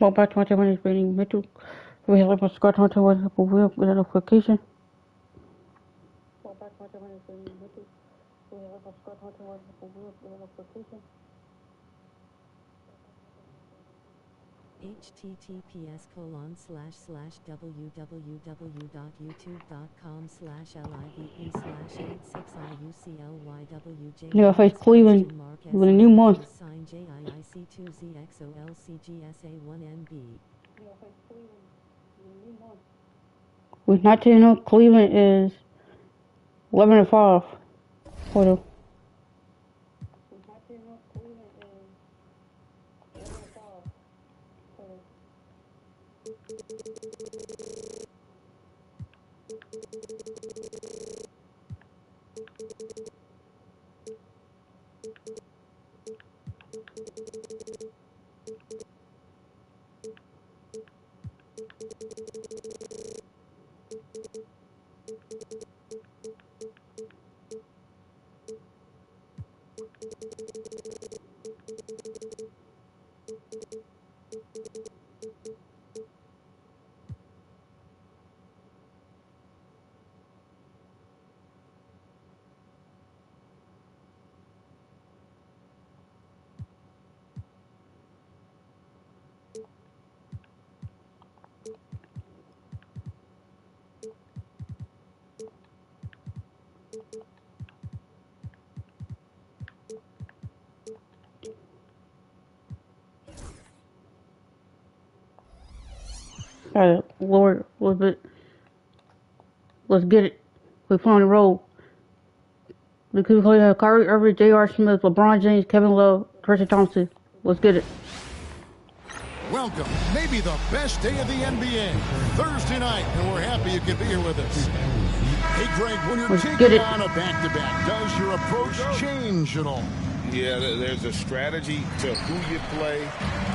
Well, back 21 is being Mitchell. We have a score 21 with a notification. Well, back 21 is being Mitchell. We have a score 21 with a notification. https://www.youtube.com/live/86iuclywj. Yeah, face Cleveland with a new month. Sign JIIC2ZXOLCGSA1MB. With 19 Cleveland is 11-5. Hold on. Gotta lower it a little bit. Let's get it. We put on the roll. We could play Kyrie Irving, J.R. Smith, LeBron James, Kevin Love, Tristan Thompson. Let's get it. Welcome, maybe the best day of the NBA, Thursday night, and we're happy you could be here with us. Hey, Greg, when you're taking on a back-to-back, does your approach change at all? Yeah, there's a strategy to who you play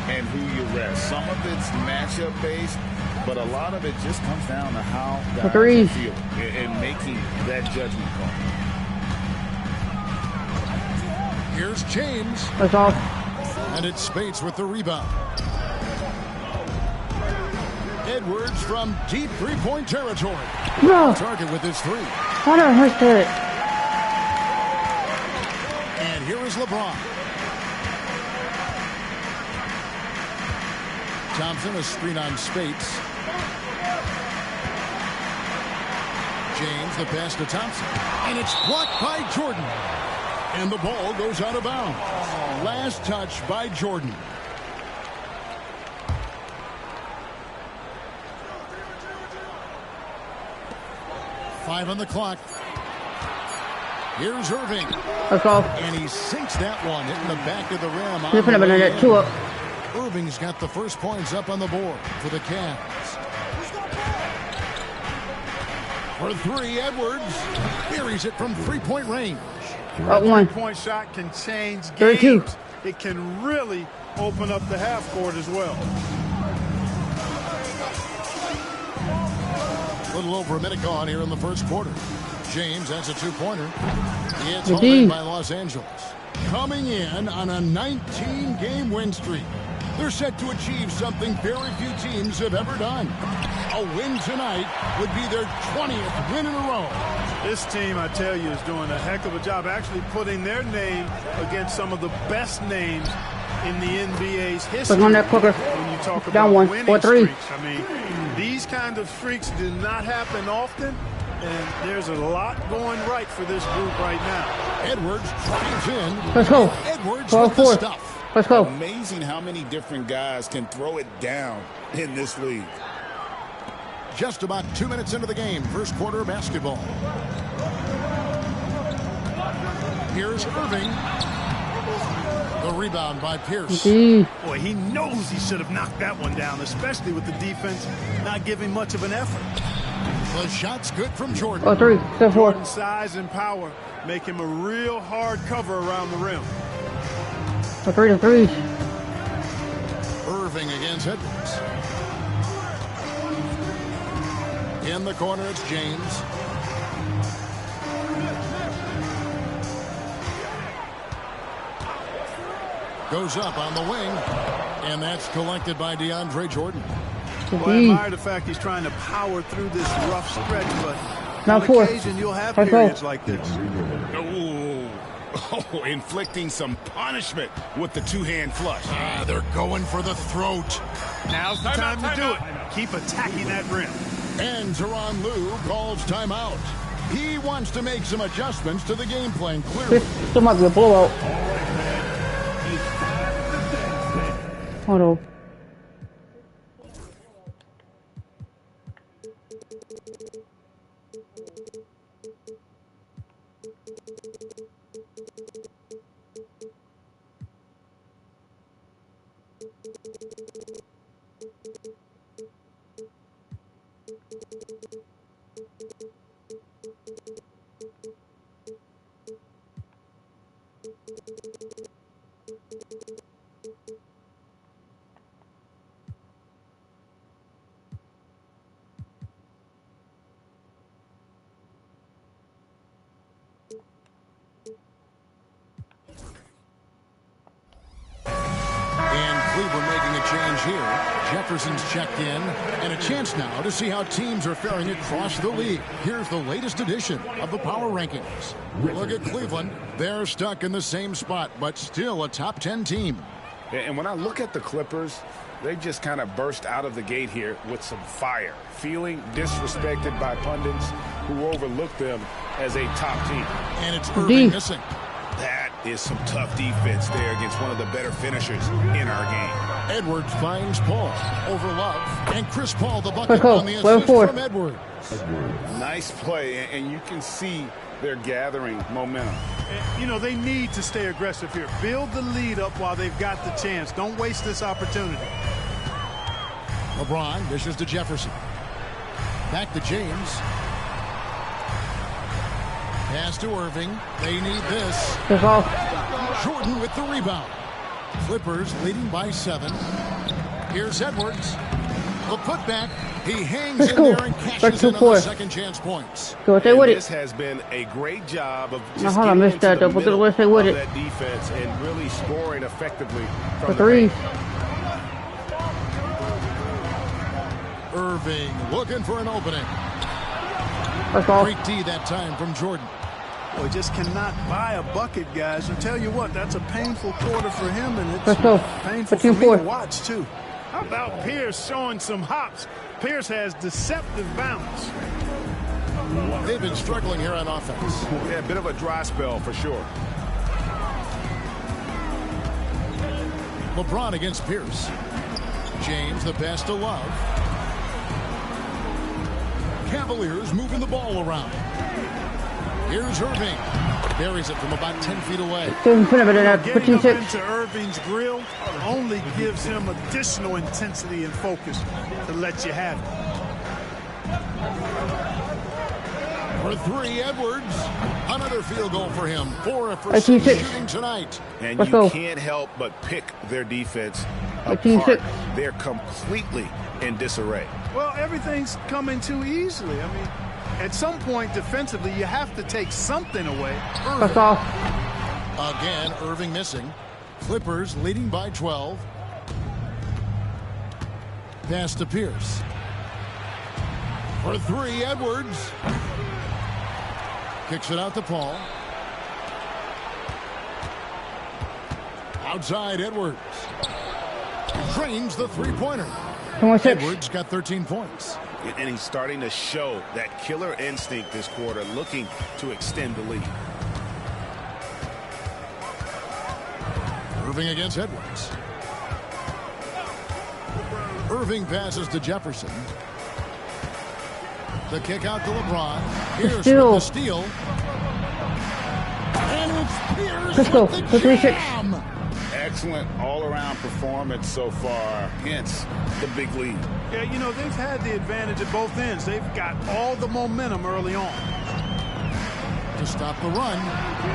and who you rest. Some of it's matchup-based, but a lot of it just comes down to how guys are feeling and making that judgment call. Here's James. That's off. And it's Spates with the rebound. Edwards from deep three-point territory. No. Target with his three. I don't missed it. And here is LeBron. Thompson, a screen on Spates. James, the pass to Thompson. And it's blocked by Jordan. And the ball goes out of bounds. Last touch by Jordan. Five on the clock. Here's Irving. That's off. And he sinks that one, hitting the back of the rim. Flipping up another 2 up. Irving's got the first points up on the board for the Cavs. For three, Edwards buries it from three-point range. Up one. Three-point shot can change games. 32. It can really open up the half court as well. A little over a minute gone here in the first quarter. James has a two-pointer. It's home in by Los Angeles. Coming in on a 19-game win streak. They're set to achieve something very few teams have ever done. A win tonight would be their 20th win in a row. This team, I tell you, is doing a heck of a job actually putting their name against some of the best names in the NBA's history. On that quicker. When you talk Down about one. winning 4-3. streaks, I mean, these kind of streaks do not happen often, and there's a lot going right for this group right now. Edwards drives in. Let's go. Edwards with the stuff. Let's go. Amazing how many different guys can throw it down in this league. Just about 2 minutes into the game, first quarter basketball. Here's Irving. The rebound by Pierce. Boy, he knows he should have knocked that one down, especially with the defense not giving much of an effort. The shot's good from Jordan. 3, 4. Jordan's size and power make him a real hard cover around the rim. 3 to 3. Irving against Edwards. In the corner, it's James. Goes up on the wing. And that's collected by DeAndre Jordan. Well, I admire the fact he's trying to power through this rough stretch, but Now on four. occasion you'll have Let's go. periods like this. Oh, inflicting some punishment with the two-hand flush. They're going for the throat. Now's the time to do it. Keep attacking that rim. And Tyronn Lue calls timeout. He wants to make some adjustments to the game plan, clearly. This still might be a blowout. Hold on. Cleveland making a change here. Jefferson's checked in, and a chance now to see how teams are faring across the league. Here's the latest edition of the Power Rankings. Look at Cleveland. They're stuck in the same spot, but still a top 10 team. And when I look at the Clippers, they just kind of burst out of the gate here with some fire, feeling disrespected by pundits who overlook them as a top team. And it's Irving missing. That is some tough defense there against one of the better finishers in our game. Edwards finds Paul over Love, and Chris Paul the bucket go. on the Well assist forward. from Edwards. Nice play, and you can see they're gathering momentum. You know, they need to stay aggressive here. Build the lead up while they've got the chance. Don't waste this opportunity. LeBron dishes to Jefferson. Back to James. Pass to Irving. They need this. That's all. Jordan with the rebound. Clippers leading by 7. Here's Edwards. The putback. He hangs Let's in go. there and Let's cashes go in on for the it. second chance points. Go stay And with this it. has been a great job of Now, just hold on, getting missed into that, the though, but middle let's stay with of it. that defense and really scoring effectively For from the three. paint. Irving looking for an opening. That's all. Great D that time from Jordan. Boy, just cannot buy a bucket, guys. And tell you what, that's a painful quarter for him, and it's Let's go. painful for 15 me to four. watch, too. How about Pierce showing some hops? Pierce has deceptive bounce. They've been struggling here on offense. Yeah, a bit of a dry spell for sure. LeBron against Pierce. James the pass to Love. Cavaliers moving the ball around. Here's Irving. Buries it from about 10 feet away. Getting up in that Getting up 15-6. into Irving's grill only gives him additional intensity and focus to let you have it. For 3, Edwards. Another field goal for him. 4 for 6 18-6. shooting tonight. And Let's you go. can't help but pick their defense 18-6. apart. They're completely in disarray. Well, everything's coming too easily. I mean, at some point defensively, you have to take something away. That's all. Again, Irving missing. Clippers leading by 12. Pass to Pierce. For 3, Edwards. Kicks it out to Paul. Outside, Edwards. Drains the three-pointer. 26. Edwards got 13 points. And he's starting to show that killer instinct this quarter, looking to extend the lead. Irving against Edwards. Irving passes to Jefferson. The kick out to LeBron. Here's steal. the steal. And it's Pierce Let's go. with For the 3-6. jam. Excellent all-around performance so far, hence the big lead. Yeah, you know, they've had the advantage at both ends. They've got all the momentum early on. To stop the run,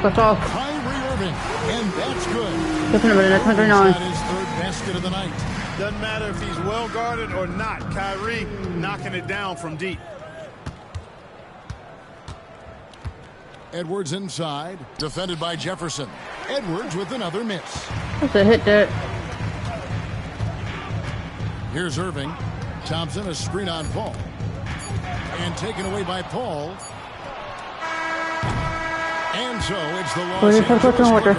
That's all. Kyrie Irving. And that's good. Getting up in that That 29. is his 3rd basket of the night. Doesn't matter if he's well guarded or not. Kyrie knocking it down from deep. Edwards inside. Defended by Jefferson. Edwards with another miss. That's a hit there. Here's Irving. Thompson, a screen on Paul. And taken away by Paul. And so it's the Los Angeles Clippers.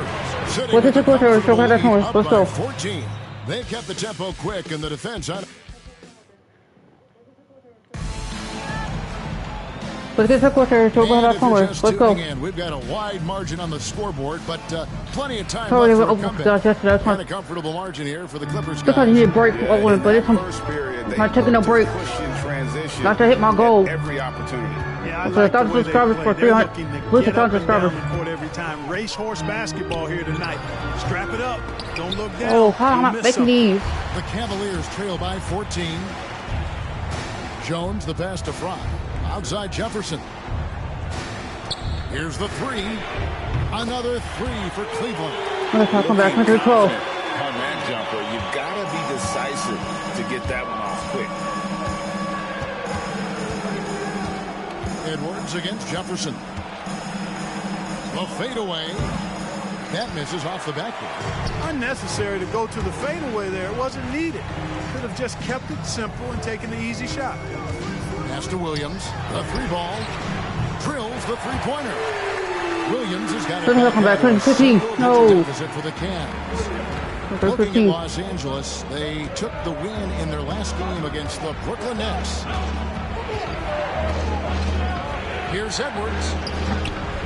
Sitting with the lead up by 14. They've kept the tempo quick and the defense on. Let's get the quarter. Let's go. We've got a wide margin on the scoreboard, but plenty of time Sorry, left for a comeback. that's And a comfortable margin here for the Clippers Look, I guys. need a break, but it's not taking a break. Not to hit my goal. Every opportunity. Yeah, I So like the 1,000 way subscribers for they're 300 looking to lose get 1,000 up and down subscribers. the court every time. Racehorse basketball here tonight. Strap it up. Don't look down. Oh, how am You'll I miss making something. these? The Cavaliers trail by 14. Jones, the pass to Fry. Outside Jefferson. Here's the three. Another three for Cleveland. Let's come back. 112. On that jumper, you've got to be decisive to get that one off quick. Edwards against Jefferson. The fadeaway. That misses off the backboard. Unnecessary to go to the fadeaway there. It wasn't needed. Could have just kept it simple and taken the easy shot. Pass to Williams. The three ball. Drills the three-pointer. Williams has got Doesn't come back. 15. No. Deficit for the Cavs. Looking at 15. Los Angeles, they took the win in their last game against the Brooklyn Nets. Here's Edwards.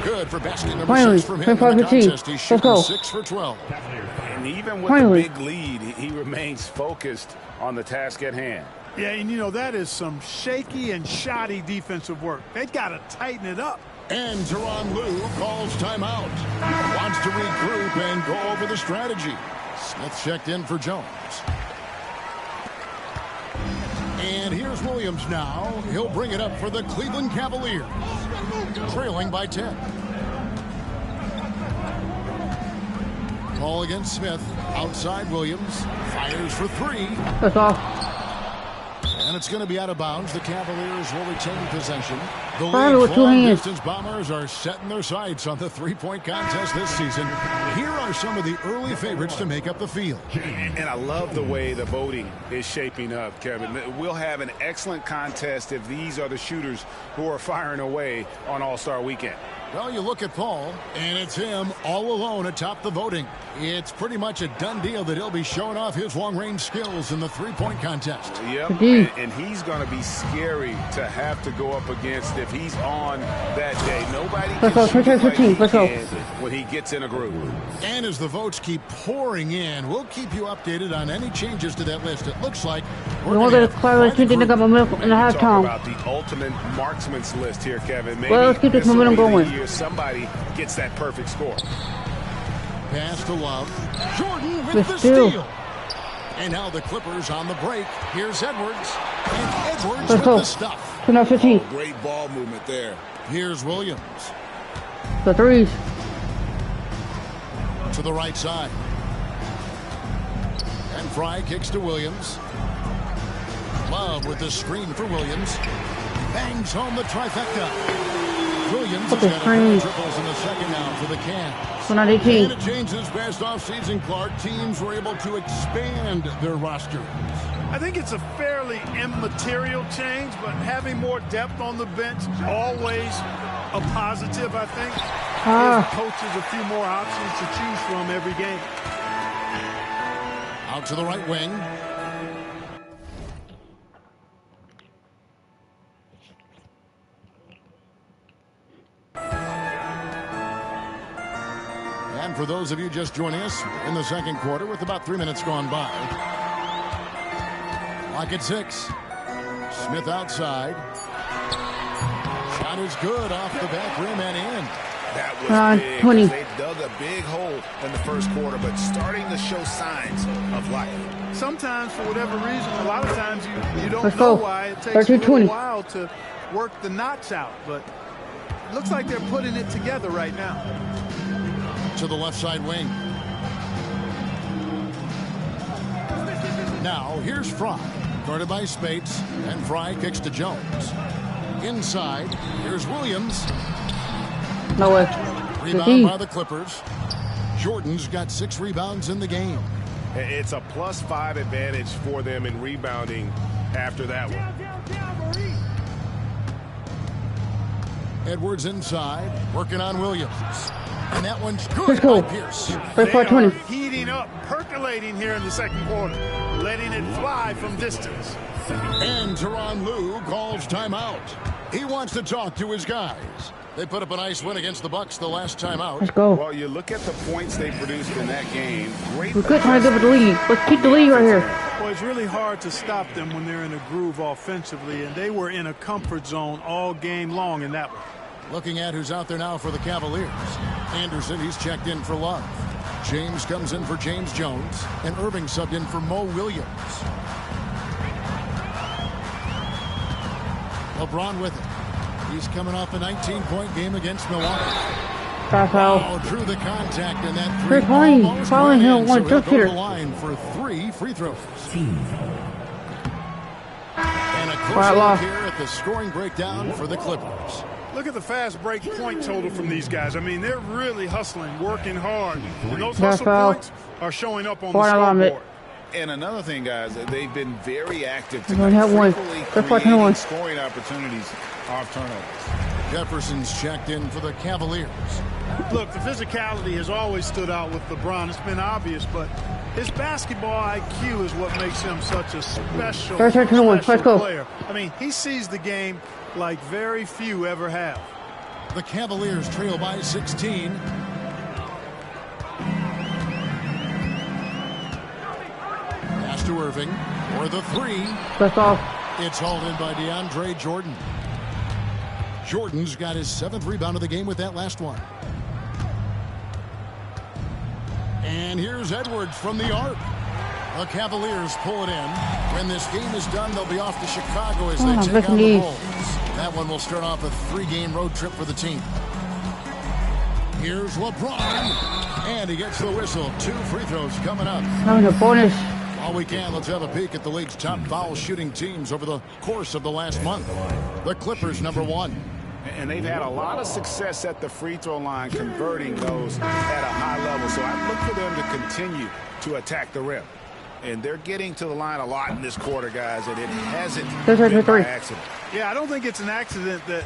Good for basket number Finally, 6 from him in the 15. contest. He's shooting Let's go. 6 for 12. And even with Finally. the big lead, he remains focused on the task at hand. Yeah, and you know, that is some shaky and shoddy defensive work. They got to tighten it up. And Tyronn Lue calls timeout. Wants to regroup and go over the strategy. Smith checked in for Jones. And here's Williams now. He'll bring it up for the Cleveland Cavaliers. Trailing by 10. Ball against Smith. Outside Williams. Fires for three. That's off. And it's going to be out of bounds. The Cavaliers will retain possession. The Finally, with league's two hands. long-distance Bombers are setting their sights on the three-point contest this season. Here are some of the early favorites to make up the field. And I love the way the voting is shaping up, Kevin. We'll have an excellent contest if these are the shooters who are firing away on All-Star Weekend. Well, you look at Paul, and it's him all alone atop the voting. It's pretty much a done deal that he'll be showing off his long-range skills in the three-point contest. Yep, and he's going to be scary to have to go up against if he's on that day. Nobody Let's go. can shoot like he Let's go. can when he gets in a groove. And as the votes keep pouring in, we'll keep you updated on any changes to that list. It looks like we're You want going to to clarify something about momentum in the Talk halftime. about the ultimate marksman's list here, Kevin. Maybe Well, let's keep this will momentum be the going. year somebody gets that perfect score. pass to Love. Jordan with Good the steal. steal. And now the Clippers on the break. Here's Edwards. And Edwards Let's with go. the stuff. 15. Great ball movement there. Here's Williams. The threes. To the right side. And Fry kicks to Williams. Love with the screen for Williams. Bangs home the trifecta. Williams has Okay, got a screen. couple of triples in the second now for the Cavs. 118. And it changed this past offseason, Clark. Teams were able to expand their roster. I think it's a fairly immaterial change, but having more depth on the bench, always a positive, I think. Gives coaches a few more options to choose from every game. Out to the right wing. And for those of you just joining us in the second quarter with about 3 minutes gone by. Clock at 6. Smith outside. Shot is good off the back rim and in. That was big. 20. They dug a big hole in the first quarter, but starting to show signs of life. Sometimes, for whatever reason, a lot of times you don't Let's know go. why. It takes 13, a little 20. while to work the knots out, but it looks like they're putting it together right now. To the left side wing. Now, here's Fry. Guarded by Spates, and Fry kicks to Jones. Inside, here's Williams. No way. Rebound by the Clippers. Jordan's got 6 rebounds in the game. It's a +5 advantage for them in rebounding after that one. Edwards inside, working on Williams. And that one's good Let's go. by Pierce. They are 20. heating up, percolating here in the second quarter, letting it fly from distance. And Tyronn Lue calls timeout. He wants to talk to his guys. They put up a nice win against the Bucks the last time out. Let's go. Well, you look at the points they produced in that game. Great. We're good trying to give it the lead. Let's keep the lead right here. Well, it's really hard to stop them when they're in a groove offensively, and they were in a comfort zone all game long in that one. Looking at who's out there now for the Cavaliers. Anderson, he's checked in for Love. James comes in for James Jones. And Irving subbed in for Mo Williams. LeBron with it. He's coming off a 19-point game against Milwaukee. Foul, foul. Oh, drew the contact in that They're three. playing. Almost Fouling went him in, one so he'll took go to hitter. the line for 3 free throws. And a Quiet closer look loss. here at the scoring breakdown for the Clippers. Look at the fast break point total from these guys. I mean, they're really hustling, working hard. And those That's hustle foul. points are showing up on Quiet the alignment. scoreboard. And another thing, guys, they've been very active They only tonight, have one. frequently They're fucking creating one. scoring opportunities off turnovers. Jefferson's checked in for the Cavaliers. Look, the physicality has always stood out with LeBron. It's been obvious, but his basketball IQ is what makes him such a special, Let's go. player. I mean, he sees the game like very few ever have. The Cavaliers trail by 16. Pass to Irving for the 3. That's off. It's hauled in by DeAndre Jordan. Jordan's got his 7th rebound of the game with that last one. And here's Edwards from the arc. The Cavaliers pull it in. When this game is done, they'll be off to Chicago as they take good on the knee. Bulls. That one will start off a 3-game road trip for the team. Here's LeBron. And he gets the whistle. 2 free throws coming up. Having a bonus. While we can, let's have a peek at the league's top foul shooting teams over the course of the last month. The Clippers, number 1. And they've had a lot of success at the free throw line, converting those at a high level. So I look for them to continue to attack the rim. And they're getting to the line a lot in this quarter, guys, and it hasn't been by accident. Yeah, I don't think it's an accident that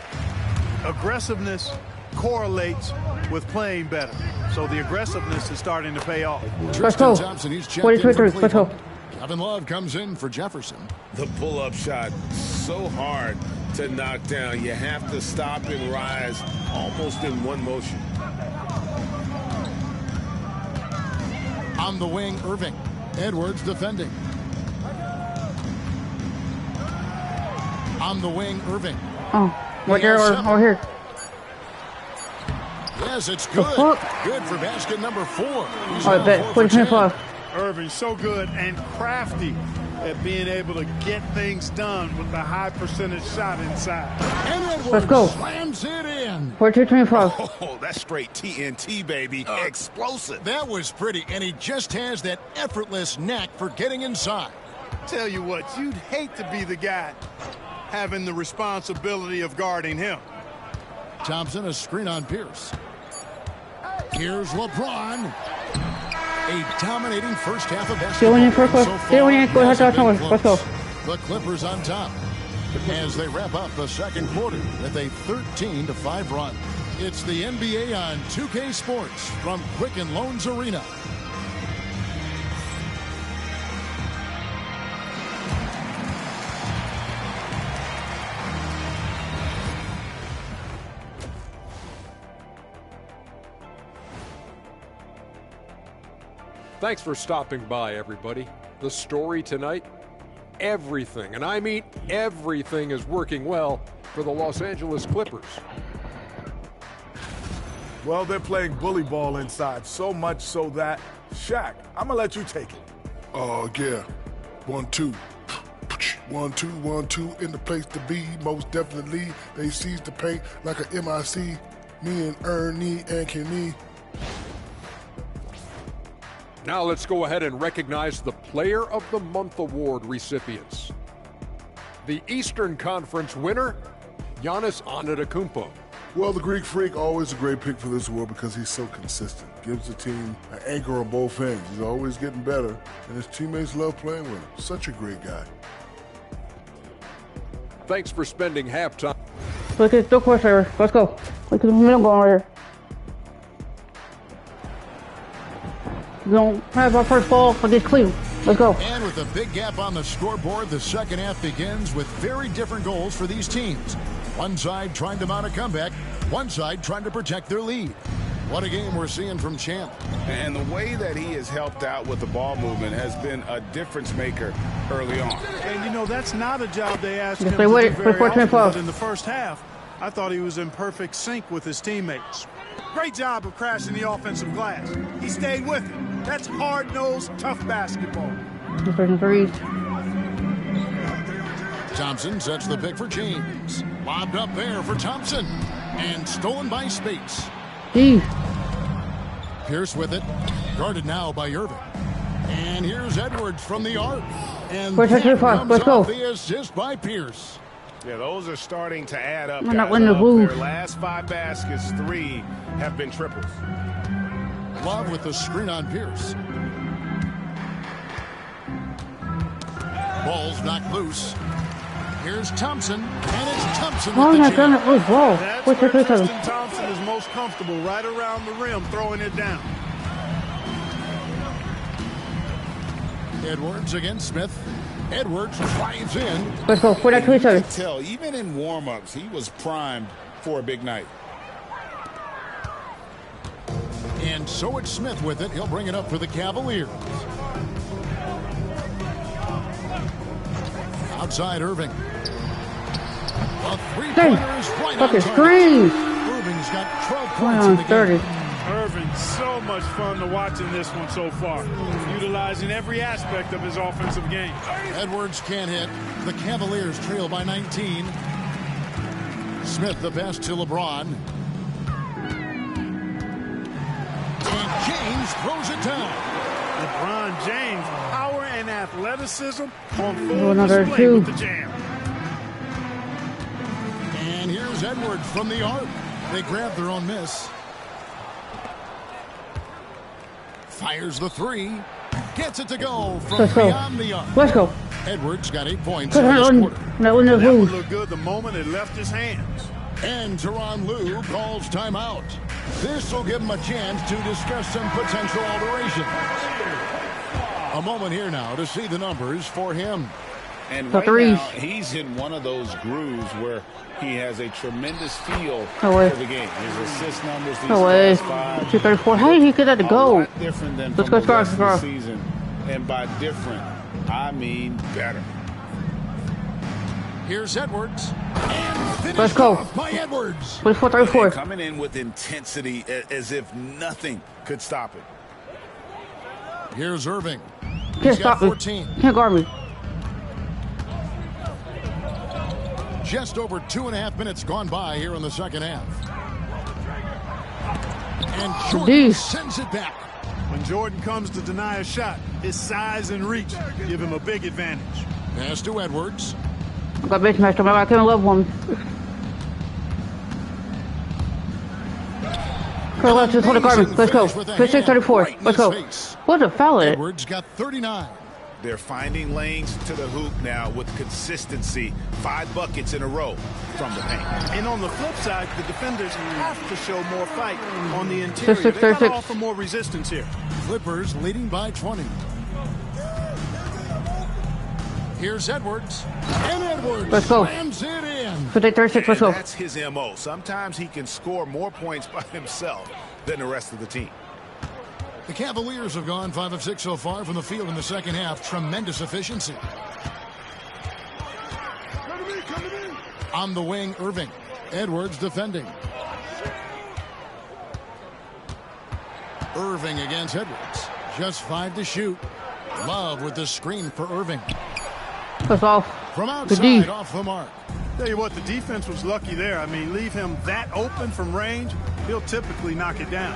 aggressiveness correlates with playing better. So the aggressiveness is starting to pay off. Let's go. Thompson, he's checked 43. in for Let's go. Cleveland. Kevin Love comes in for Jefferson. The pull-up shot, so hard to knock down. You have to stop and rise almost in one motion. On the wing, Irving. Edwards defending. On the wing, Irving. Oh, right there or here. Yes, it's good. fuck? Good for basket number 4. He's All right, now bet. 4 for 10. 25. Irving, so good and crafty at being able to get things done with the high percentage shot inside. And Edwards Let's go. slams it in. 42-25. Oh, that's straight TNT, baby. Explosive. That was pretty, and he just has that effortless knack for getting inside. Tell you what, you'd hate to be the guy having the responsibility of guarding him. Thompson, a screen on Pierce. Here's LeBron. A dominating first half of basketball. Still winning first half. So far, Still winning. Go ahead, hasn't been let's go. close. The Clippers on top as they wrap up the second quarter with a 13-5 run. It's the NBA on 2K Sports from Quicken Loans Arena. Thanks for stopping by, everybody. The story tonight, everything, and I mean everything, is working well for the Los Angeles Clippers. Well, they're playing bully ball inside, so much so that, Shaq, I'm gonna let you take it. Oh, yeah. 1-2. 1-2, 1-2 in the place to be. Most definitely, they seize the paint like a MIC. Me and Ernie and Kenny. Now let's go ahead and recognize the Player of the Month award recipients. The Eastern Conference winner, Giannis Antetokounmpo. Well, the Greek Freak, always a great pick for this award because he's so consistent. Gives the team an anchor on both ends. He's always getting better, and his teammates love playing with him. Such a great guy. Thanks for spending halftime. Look at the crossover. Let's go. Look at the middle going right here. We don't have our first ball against Cleveland. Let's go. And with a big gap on the scoreboard, the second half begins with very different goals for these teams. One side trying to mount a comeback, one side trying to protect their lead. What a game we're seeing from Champ. And the way that he has helped out with the ball movement has been a difference maker early on. And, you know, that's not a job they asked Yes, him they to do waited very for often, 12. but in the first half, I thought he was in perfect sync with his teammates. Great job of crashing the offensive glass. He stayed with it. That's hard-nosed, tough basketball. Threes. Thompson sets the pick for James. Lobbed up there for Thompson. And stolen by Spates. Gee. Pierce with it. Guarded now by Irving. And here's Edwards from the arc. And Let's go. the assist by Pierce. Yeah, those are starting to add up. I'm not winning the booth. Their last 5 baskets, 3 have been triples. Love with the screen on Pierce. Ball's knocked loose. Here's Thompson, and it's Thompson Oh with my the God, jam. it was ball. That's What's where the Tristan Thompson is most comfortable, right around the rim, throwing it down. Edwards against Smith. Edwards drives in. Let's go. 4-2-7. You could tell, even in warm-ups, he was primed for a big night. And so it's Smith with it. He'll bring it up for the Cavaliers. Outside Irving. A three-pointer is right on Fucking target. screen. Irving's got 12 points in the 30. game. Irving, so much fun to watch in this one so far, utilizing every aspect of his offensive game. Edwards can't hit. The Cavaliers trail by 19. Smith the pass to LeBron. And James throws it down. LeBron James, power and athleticism on full Another display two. with the jam. And here's Edwards from the arc. They grab their own miss. Fires the three. Gets it to go from Let's go. beyond the arc. Let's go. Edwards got 8 points in this quarter. That one That would lose. look good the moment it left his hands. And Tyronn Lue calls timeout. This will give him a chance to discuss some potential alterations. A moment here now to see the numbers for him. And The right threes. now, he's in one of those grooves where he has a tremendous feel No way. for the game. His assist numbers these No way. last 5 234. How did he get that to a go? lot different than Let's from go, the Scar, rest of the Scar. season. And by different, I mean better. Here's Edwards. And finished Let's go. off by Edwards. What's 434? Coming in with intensity as if nothing could stop it. Here's Irving. Can't He's got stop me. 14. Can't guard me. Just over 2.5 minutes gone by here in the second half. And Jordan sends it back. When Jordan comes to deny a shot, his size and reach give him a big advantage. Pass to Edwards. I got bench matched. I can't love one. Let's just hold the garbage. Let's go. 56-34. Let's go. What's a foul at? Edwards got 39. They're finding lanes to the hoop now with consistency. 5 buckets in a row from the paint. And on the flip side, the defenders have to show more fight on the interior. 36, They got to 36. offer more resistance here. Clippers leading by 20. Here's Edwards. And Edwards Let's go. slams it in. 58-36. Let's And go. that's his MO. Sometimes he can score more points by himself than the rest of the team. The Cavaliers have gone 5 of 6 so far from the field in the second half. Tremendous efficiency. On the wing, Irving. Edwards defending. Irving against Edwards. Just 5 to shoot. Love with the screen for Irving. That's off. From Good D. outside, off the mark. Tell you what, the defense was lucky there. I mean, leave him that open from range, he'll typically knock it down.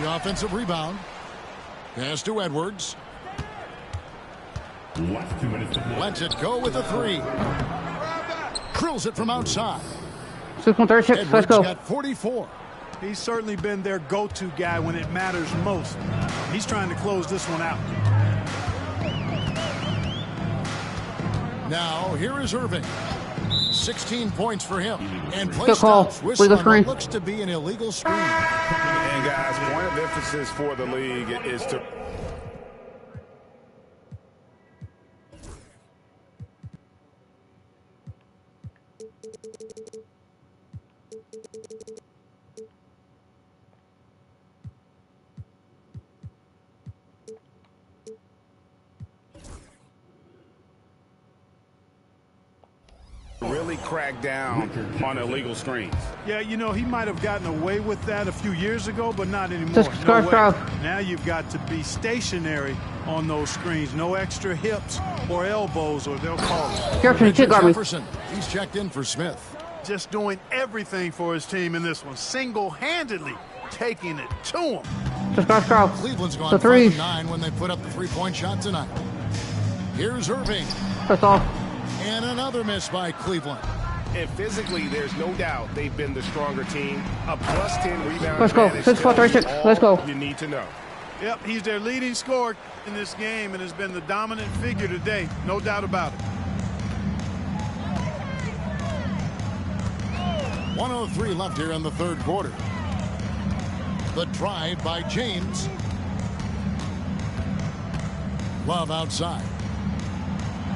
The offensive rebound. Pass to Edwards. Lets it go with a 3. Drills it from outside. 6.36. Let's go. Got 44. He's certainly been their go-to guy when it matters most. He's trying to close this one out. Now, here is Irving. 16 points for him. And play Good call. stops. Whistle Legal on screen. what looks to be an illegal screen. And guys, point of emphasis for the league is to really crack down on illegal screens. Yeah, you know, he might have gotten away with that a few years ago, but not anymore. Just No scarf way. off. Now you've got to be stationary on those screens. No extra hips or elbows, or they'll call it. Jefferson, kick on me. Jefferson. He's checked in for Smith. Just doing everything for his team in this one. Single-handedly taking it to him. Just scarf. Cleveland's gone The 5 three. of 9 when they put up the three-point shot tonight. Here's Irving. That's all. And another miss by Cleveland. And physically, there's no doubt they've been the stronger team. A plus 10 rebound. Let's go. advantage 6, 4, 3, 6. tells you Let's go. all you need to know. Yep, he's their leading scorer in this game and has been the dominant figure today. No doubt about it. 1:03 left here in the third quarter. The drive by James. Love outside.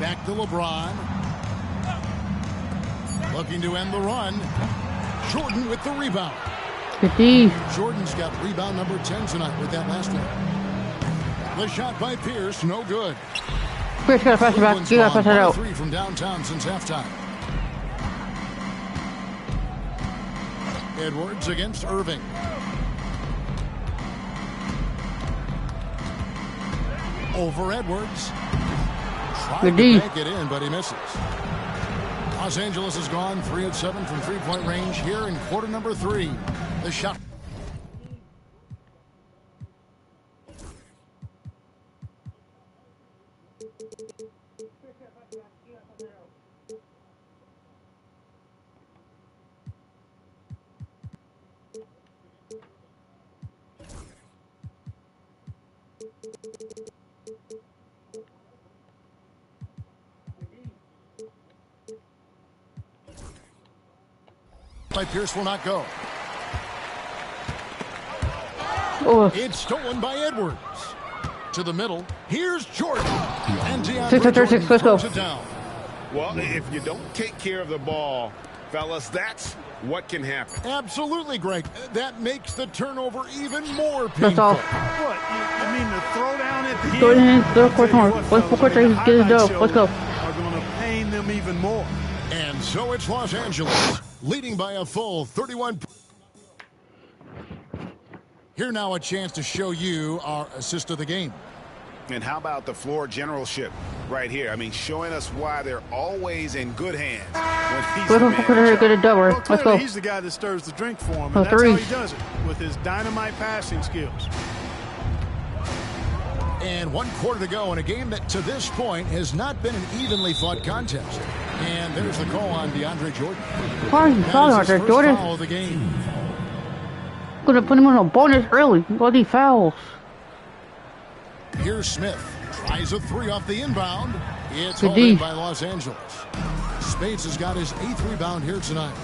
Back to LeBron. Looking to end the run. Jordan with the rebound. Good D. Jordan's got rebound number 10 tonight with that last one. The shot by Pierce, no good. Pierce got to pass it back. Cleveland's You got to gone pass it out. 3 from downtown since halftime. Edwards against Irving. Over Edwards. Tried Good to D. make it in, but he misses. Los Angeles has gone 3 of 7 from three-point range here in quarter number 3. The shot. By Pierce will not go. Oh, It's stolen by Edwards. To the middle. Here's Jordan. And DeAndre 6 of 36. Jordan Let's go. throws it down. Well, if you don't take care of the ball, fellas, that's what can happen. Absolutely, Greg. That makes the turnover even more painful. That's all. What? You mean the throwdown at the Throw it end? in, throw it I'll quick tell you on. what, Let's fellas, quick on, the get it highlight done. Let's go. shows are going to pain them even more. And so it's Los Angeles, leading by a full 31. Here now a chance to show you our assist of the game. And how about the floor generalship right here? I mean, showing us why they're always in good hands when he's Let's the go. man Put in it charge. get it done. Well, Let's clearly, go. he's the guy that stirs the drink for him, Oh, and that's how three. he does it, with his dynamite passing skills. And 1 quarter to go in a game that to this point has not been an evenly fought contest. And there's the call on DeAndre Jordan. Why are you fouling out That is there, his first Jordan? foul of the game. Gonna put him on a bonus early. All these fouls. Here's Smith. Tries a 3 off the inbound. It's Good hauled in D. by Los Angeles. Spades has got his 8th rebound here tonight.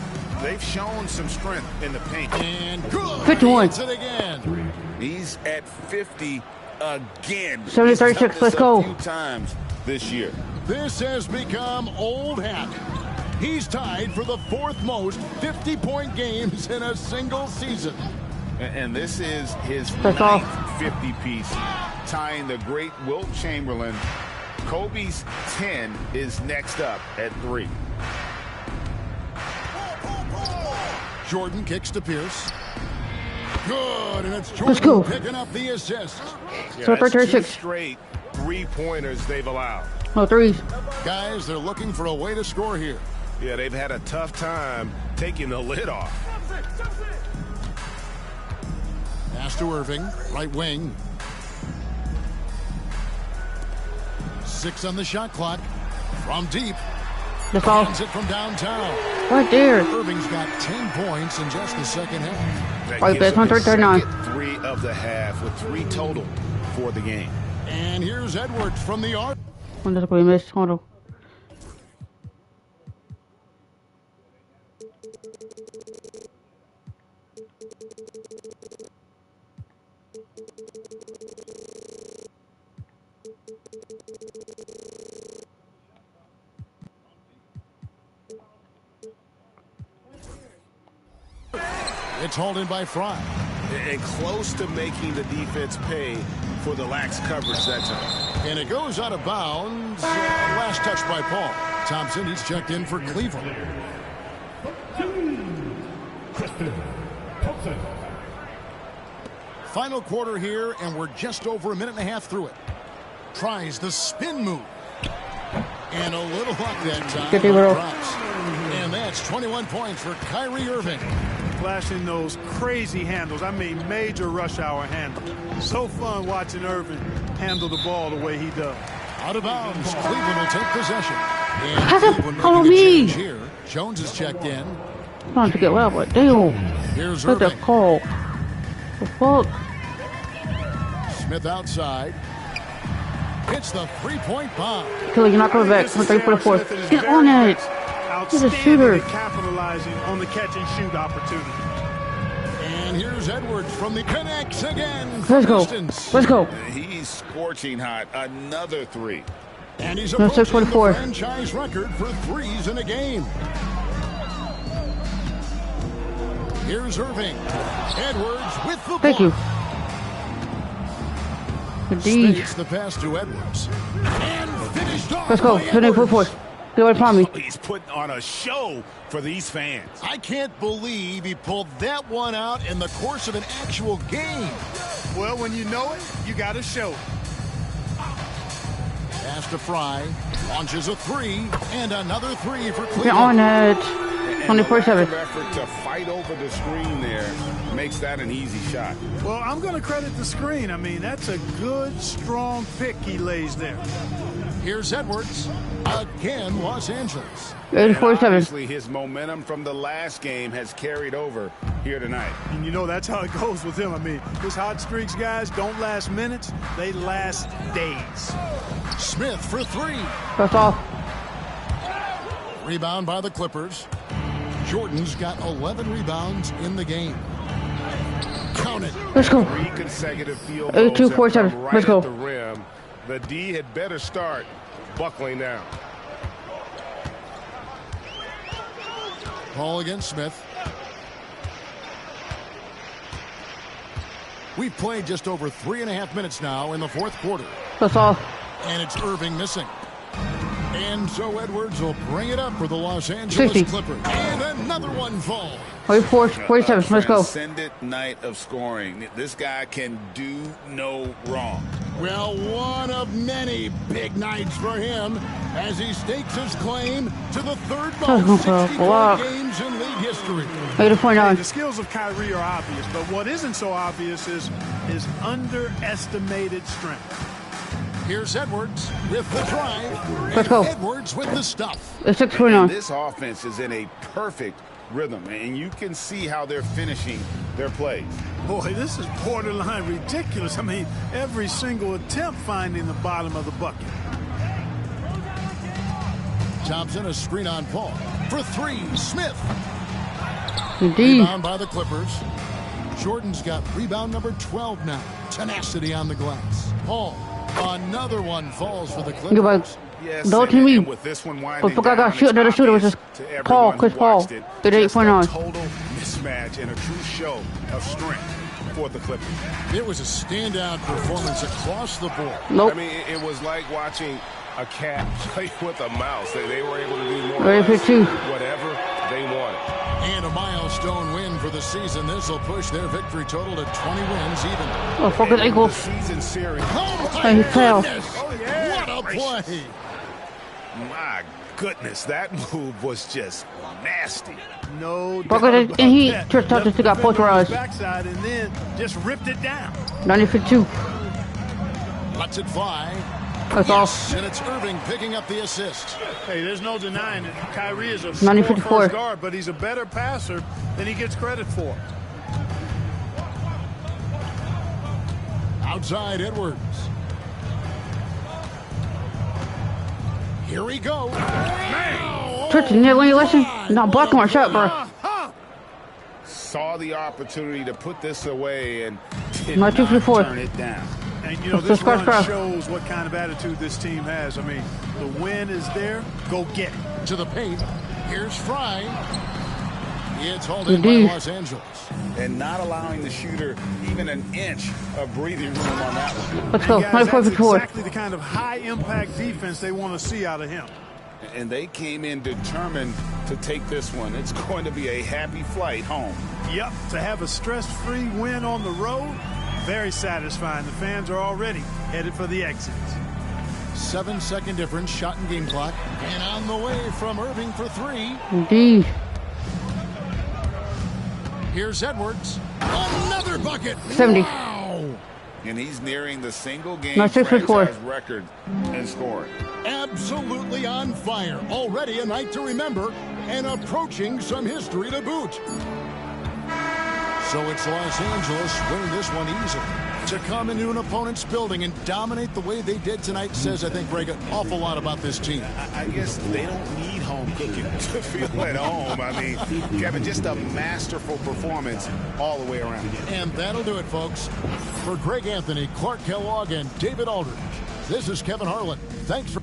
They've shown some strength in the paint. And good. 51. He hits it again. He's at 50 again. 70, He's done 36, this let's a go. few times this year. This has become old hat. He's tied for the 4th most 50-point games in a single season. And this is his That's all. 9th 50-piece, tying the great Wilt Chamberlain. Kobe's 10 is next up at 3. Jordan kicks to Pierce. Good, and it's Let's go. Jordan picking up the assist. So that's 36. 2 straight 3-pointers they've allowed. No threes. Guys, they're looking for a way to score here. Yeah, they've had a tough time taking the lid off. Pass to Irving, right wing. 6 on the shot clock. From deep. That's all. It from downtown. Right there. Irving's got 10 points in just the second half. Right, best on 39. 3 of the half with 3 total for the game. And here's Edwards from the arc. One that's going to miss. Hold on. It's hauled in by Fry. And close to making the defense pay for the lax coverage that time. And it goes out of bounds. Last touch by Paul. Thompson, he's checked in for Cleveland. Final quarter here, and we're just over a minute and a half through it. Tries the spin move. And a little luck that time. Good deal. Drops. And that's 21 points for Kyrie Irving. Flashing those crazy handles. I mean, major rush hour handles. So fun watching Irving handle the ball the way he does. Out of bounds. Cleveland will take possession. How's And it Cleveland follow making a me? change here. Jones is checked in. Trying to get well, but damn. Here's What the Irving. call? The fuck? Smith outside. Hits the three-point bomb. Kelly, you're not coming back. I'm 3 for the fourth. Get on it. He's a shooter. Capitalizing on the catch and shoot opportunity. And here's Edwards from the connects again. Let's go. Distance. Let's go. He's scorching hot. Another 3. And he's No, approaching 644. the franchise record for threes in a game. Here's Irving. Edwards with the Thank you. block. Indeed. Spins the pass to Edwards. And finished off Let's go. by Hit it for Edwards. Get away from me. He's putting on a show for these fans. I can't believe he pulled that one out in the course of an actual game. Well, when you know it, you got to show it. Pass to Fry. Launches a 3. And another 3 for Cleveland. Get on it. And the 24-7. lack of effort to fight over the screen there makes that an easy shot. Well, I'm going to credit the screen. I mean, that's a good, strong pick he lays there. Here's Edwards. Again, Los Angeles. 84-7. Obviously, his momentum from the last game has carried over here tonight. And you know, that's how it goes with him. I mean, his hot streaks, guys, don't last minutes. They last days. Smith for 3. That's all. Rebound by the Clippers. Jordan's got 11 rebounds in the game. Count it. Let's go. 3 consecutive field 82, goals have 47. come right Let's go. At the rim. The D had better start buckling down. Ball against Smith. We've played just over 3.5 minutes now in the fourth quarter. That's all. And it's Irving missing. And so Edwards will bring it up for the Los Angeles 60. Clippers. And another one falls. 47. Let's go. Transcendent night of scoring. This guy can do no wrong. Well, one of many big nights for him as he stakes his claim to the third most 64 block. games in league history. 80.9. The skills of Kyrie are obvious, but what isn't so obvious is his underestimated strength. Here's Edwards with the drive. Let's go. Edwards with the stuff. It's And 6.9. this offense is in a perfect rhythm, and you can see how they're finishing their plays. Boy, this is borderline ridiculous. I mean, every single attempt finding the bottom of the bucket. Thompson, a screen on Paul. For 3, Smith. Indeed. Rebound by the Clippers. Jordan's got rebound number 12 now. Tenacity on the glass. Paul, another one falls for the Goodbye. Clippers. Yes, Don't and me. with this one winding But I got down, shoot. it's Another shooter was obvious just to everyone Paul. who Chris Paul. watched it, 38.9. just a total mismatch and a true show of strength for the Clippers. It was a standout performance across the board. Nope. I mean, it was like watching a cat play with a mouse. They were able to do more or Ready for less 2. whatever they wanted. And a milestone win for the season. This will push their victory total to 20 wins even. Oh, fucking The ankle. season series. Oh, my And he fell. goodness. What a play. My goodness, that move was just nasty. No Fuck doubt it, about and he that. just touched it, got Defender on his posterized. backside and then just ripped it down. 90 for 2. Lets it fly. That's off. And it's Irving picking up the assist. Hey, there's no denying it. Kyrie is a 90-54. first guard, but he's a better passer than he gets credit for. Outside Edwards. Here we go. Tristan, you learn your lesson? Not blocking my shot, bro. Saw the opportunity to put this away and did My not 2 for 4. turn it down. And, you know, this run shows what kind of attitude this team has. I mean, the win is there. Go get it. To the paint. Here's Fry. It's hauled in by Los Angeles. And not allowing the shooter even an inch of breathing room on that one. Let's go. Guys, 94 that's for 4. exactly the kind of high-impact defense they want to see out of him. And they came in determined to take this one. It's going to be a happy flight home. Yep, to have a stress-free win on the road, very satisfying. The fans are already headed for the exits. 7-second difference, shot and game clock. And on the way from Irving for 3. Indeed. Here's Edwards. Another bucket. 70. Wow. And he's nearing the single-game No, 6 for 4. franchise record in scoring. Absolutely on fire. Already a night to remember and approaching some history to boot. So it's Los Angeles winning this one easily. To come into an opponent's building and dominate the way they did tonight says, I think, Greg, an awful lot about this team. I guess they don't need home cooking to feel at home. I mean, Kevin, just a masterful performance all the way around. And that'll do it, folks. For Greg Anthony, Clark Kellogg, and David Aldridge, this is Kevin Harlan. Thanks for...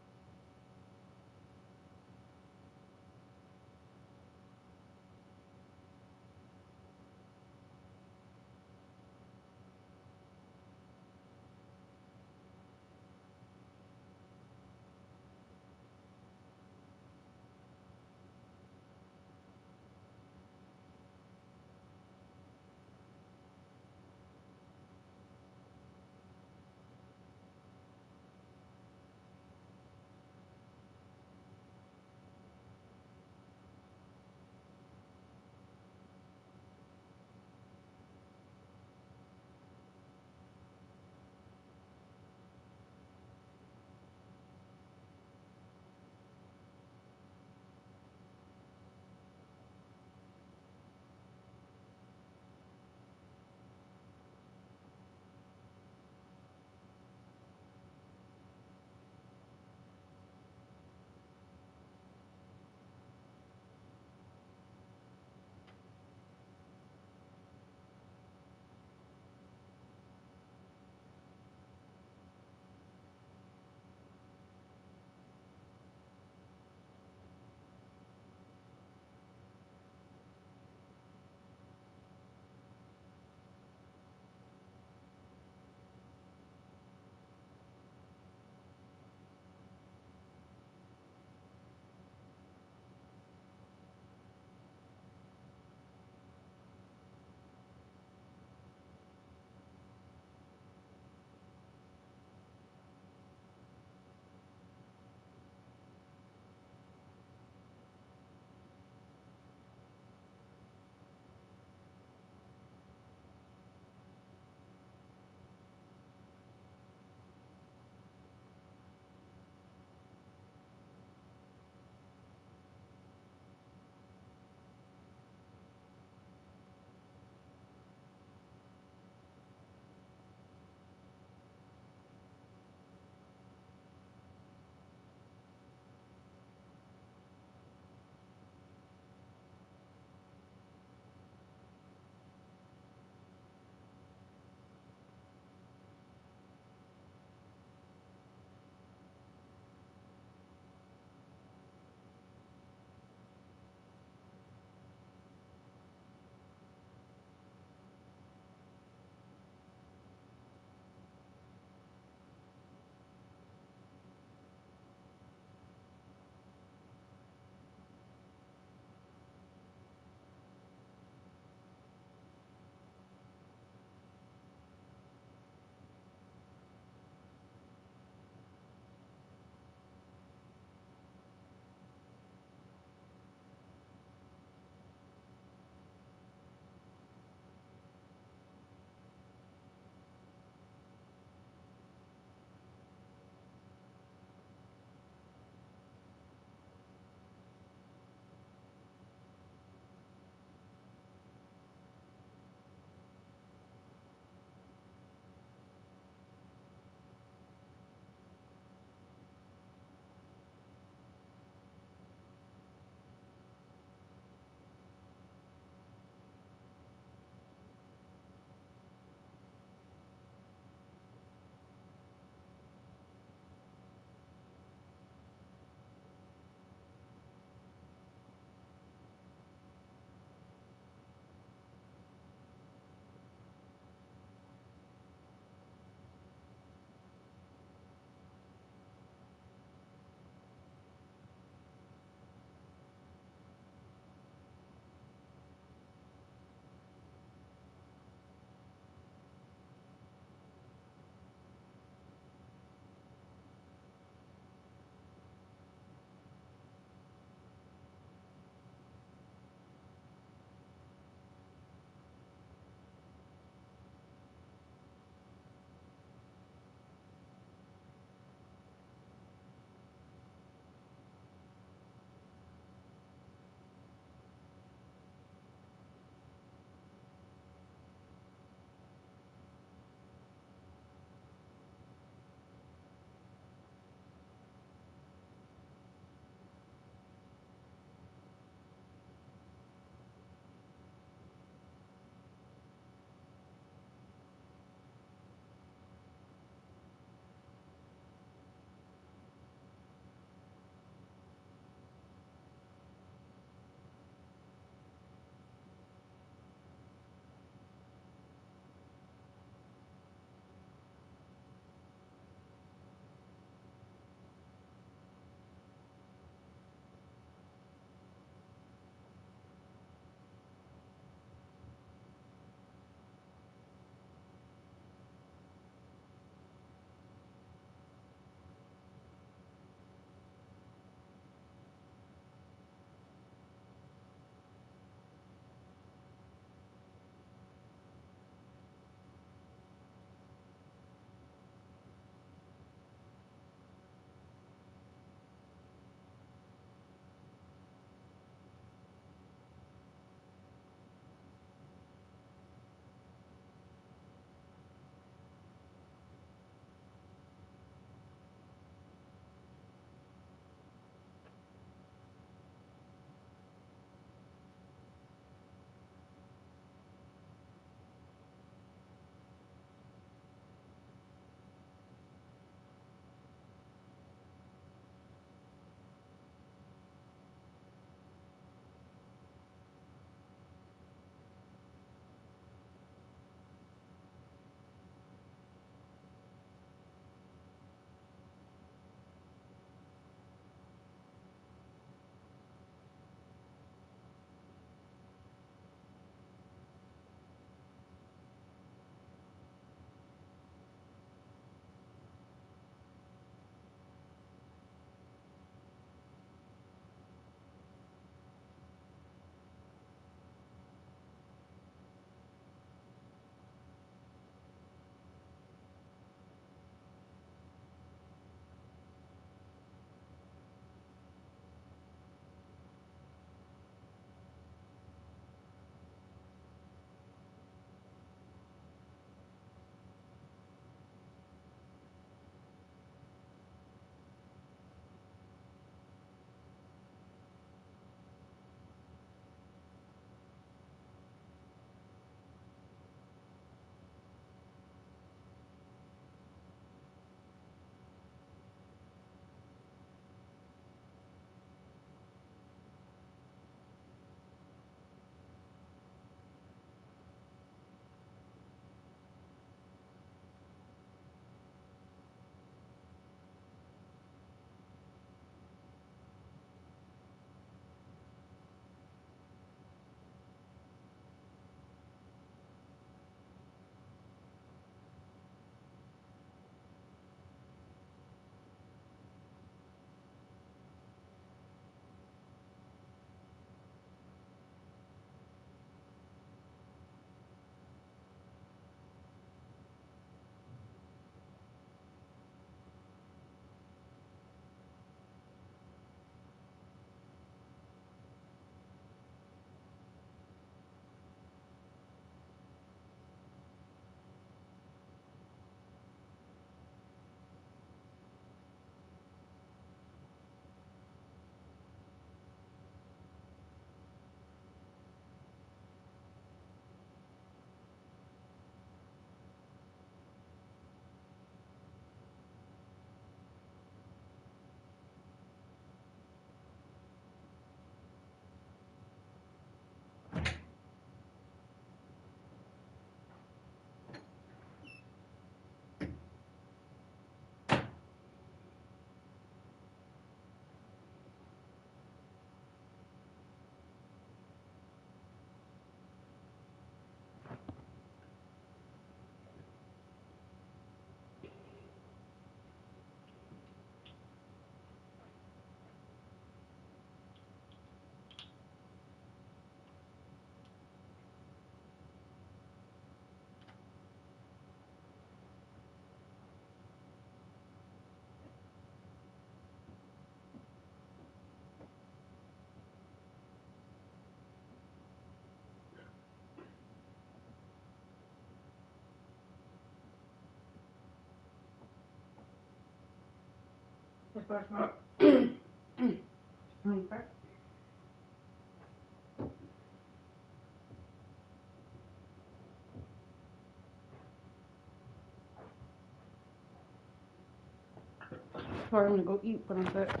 Sorry, I'm gonna go eat, but I'm back.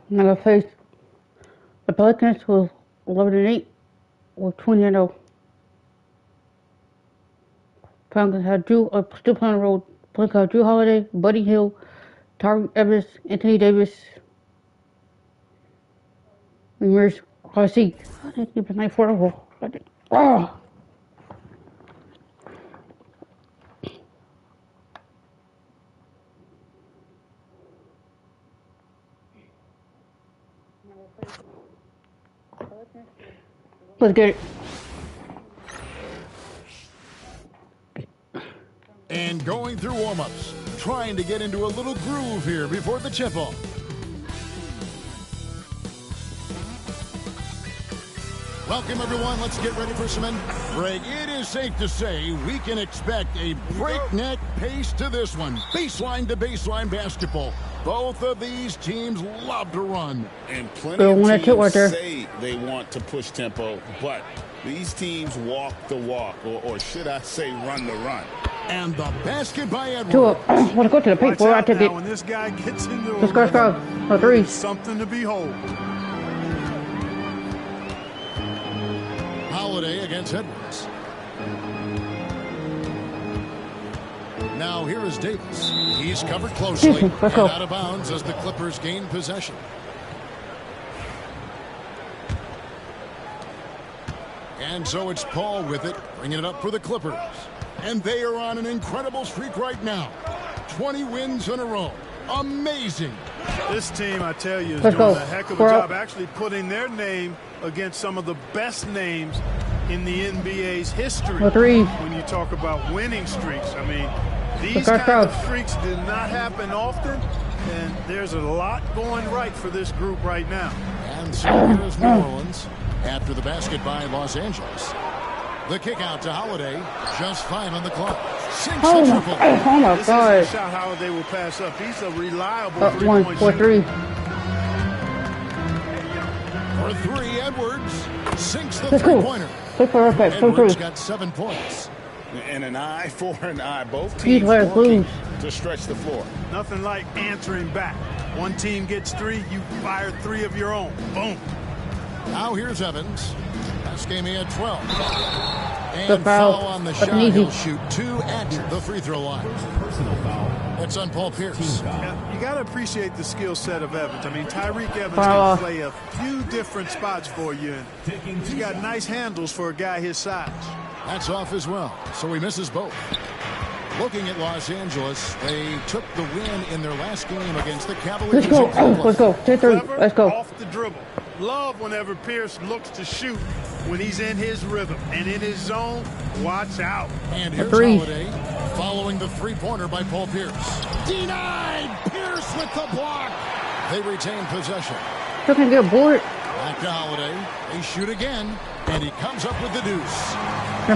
I'm gonna face the Pelicans with 11-8 with 20-0. Pelicans had still playing the road. Pelicans had Drew Holiday, Buddy Hill, Tyreek Evans, Anthony Davis, Ramirez. I see. I didn't keep the night for Oh. Let's get it. And going through warm-ups, trying to get into a little groove here before the tip-off. Welcome, everyone. Let's get ready for some break. It is safe to say we can expect a breakneck pace to this one. Baseline to baseline basketball. Both of these teams love to run. And plenty of teams say they want to push tempo, but these teams walk the walk, or should I say run the run. And the basket by Edwards. I want to go to the paint before I take it. When this guy gets into let's go. A three. Something to behold. Holiday against Edwards. Now here is Davis. He's covered closely and out of bounds as the Clippers gain possession. And so it's Paul with it, bringing it up for the Clippers. And they are on an incredible streak right now. 20 wins in a row. Amazing. This team, I tell you, is doing a heck of a job actually putting their name against some of the best names in the NBA's history. When you talk about winning streaks, I mean, these kind of streaks do not happen often, and there's a lot going right for this group right now. And so here is New Orleans after the basket by Los Angeles. The kick out to Holiday, just 5 on the clock. Sinks the triple. Oh my God! This is a shot Holiday will pass up. He's a reliable three-point shooter. 3. For 3, Edwards sinks the three-pointer. Edwards got 7 points. And an eye for an eye. Both teams working to stretch the floor. Nothing like answering back. One team gets 3, you fire 3 of your own. Boom. Now here's Evans. Last game he had 12. And foul on the shot. He'll shoot 2 at the free throw line. It's on Paul Pierce. Yeah, you got to appreciate the skill set of Evans. I mean, Tyreek Evans can play a few different spots for you. And he's got nice handles for a guy his size. That's off as well, so he misses both. Looking at Los Angeles, they took the win in their last game against the Cavaliers. Let's go. 2-3. Let's go. Off the dribble. Love whenever Pierce looks to shoot when he's in his rhythm and in his zone. Watch out. And here's Holiday following the three-pointer by Paul Pierce. Denied. Pierce with the block. They retain possession. They're going to get a board. Back to Holiday. They shoot again, and he comes up with the deuce.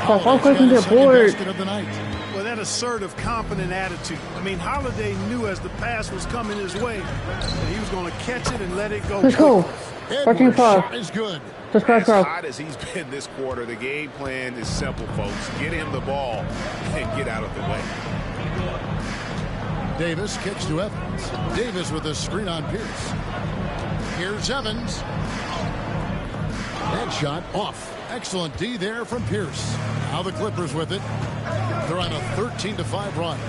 Holiday can get bored. Basket of the night. Well, that assertive, confident attitude. I mean, Holiday knew as the pass was coming his way that he was going to catch it and let it go. Let's go. 14-5 is good. As hot as he's been this quarter, the game plan is simple, folks. Get him the ball and get out of the way. Davis kicks to Evans. Davis with a screen on Pierce. Here's Evans. That shot off. Excellent D there from Pierce. Now the Clippers with it. They're on a 13-5 run.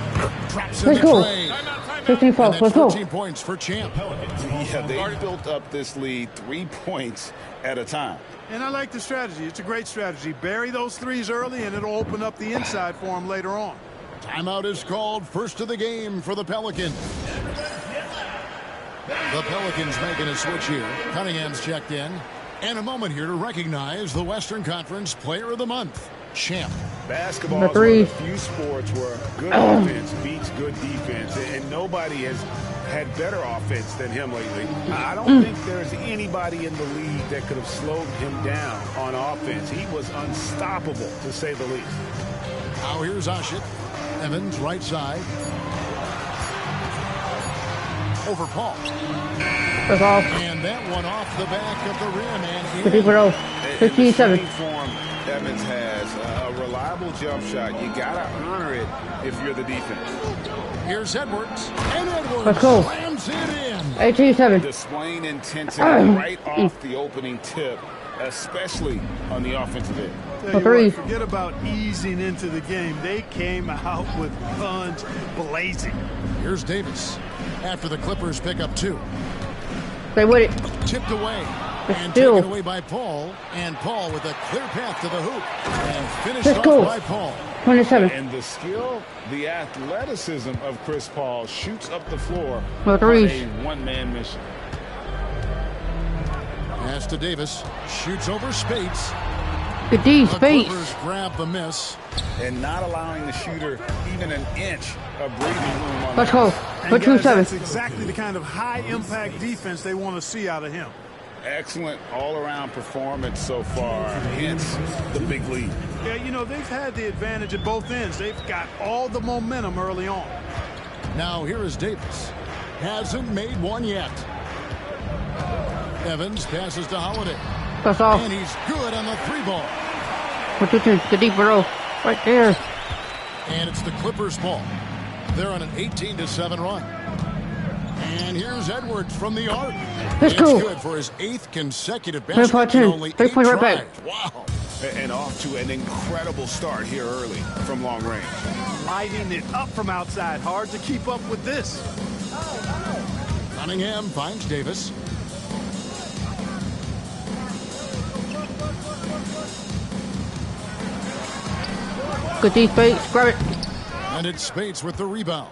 Traps in the tray. 15-5. Let's go. 14 points for Champ. Yeah, they built up this lead 3 points at a time. And I like the strategy. It's a great strategy. Bury those threes early, and it'll open up the inside for them later on. Timeout is called. First of the game for the Pelicans. The Pelicans making a switch here. Cunningham's checked in. And a moment here to recognize the Western Conference Player of the Month, Champ. Basketball is one of the few sports where good offense beats good defense, and nobody has had better offense than him lately. I don't think there's anybody in the league that could have slowed him down on offense. He was unstoppable, to say the least. Now here's Ashik. Evans, right side. Over Paul. And that one off the back of the rim. And 15-7. Evans has a reliable jump shot. You got to honor it if you're the defense. Here's Edwards. And Edwards slams it in. 18-7. Displaying intensity right off the opening tip, especially on the offensive end. Forget about easing into the game. They came out with guns blazing. Here's Davis. After the Clippers pick up 2. They win it. Tipped away. And taken away by Paul. And Paul with a clear path to the hoop. And finished off by Paul. 27. And the skill, the athleticism of Chris Paul shoots up the floor on a one-man mission. Pass to Davis. Shoots over Spates. Good D, The Clippers grab the miss. And not allowing the shooter even an inch of breathing room on Let's go. And guys, that's exactly the kind of high-impact defense they want to see out of him. Excellent all-around performance so far, hence the big lead. Yeah, you know, they've had the advantage at both ends. They've got all the momentum early on. Now here is Davis. Hasn't made one yet. Evans passes to Holiday. That's off. And he's good on the 3-ball. The deep row. Right there. And it's the Clippers' ball. They're on an 18-7 run. And here's Edwards from the arc. Let's go. Good for his 8th consecutive basket. Only 3-point right back. Wow. And off to an incredible start here early from long range. Lighting it up from outside. Hard to keep up with this. Cunningham finds Davis. Good D, Spates. Grab it. And it's Spates with the rebound.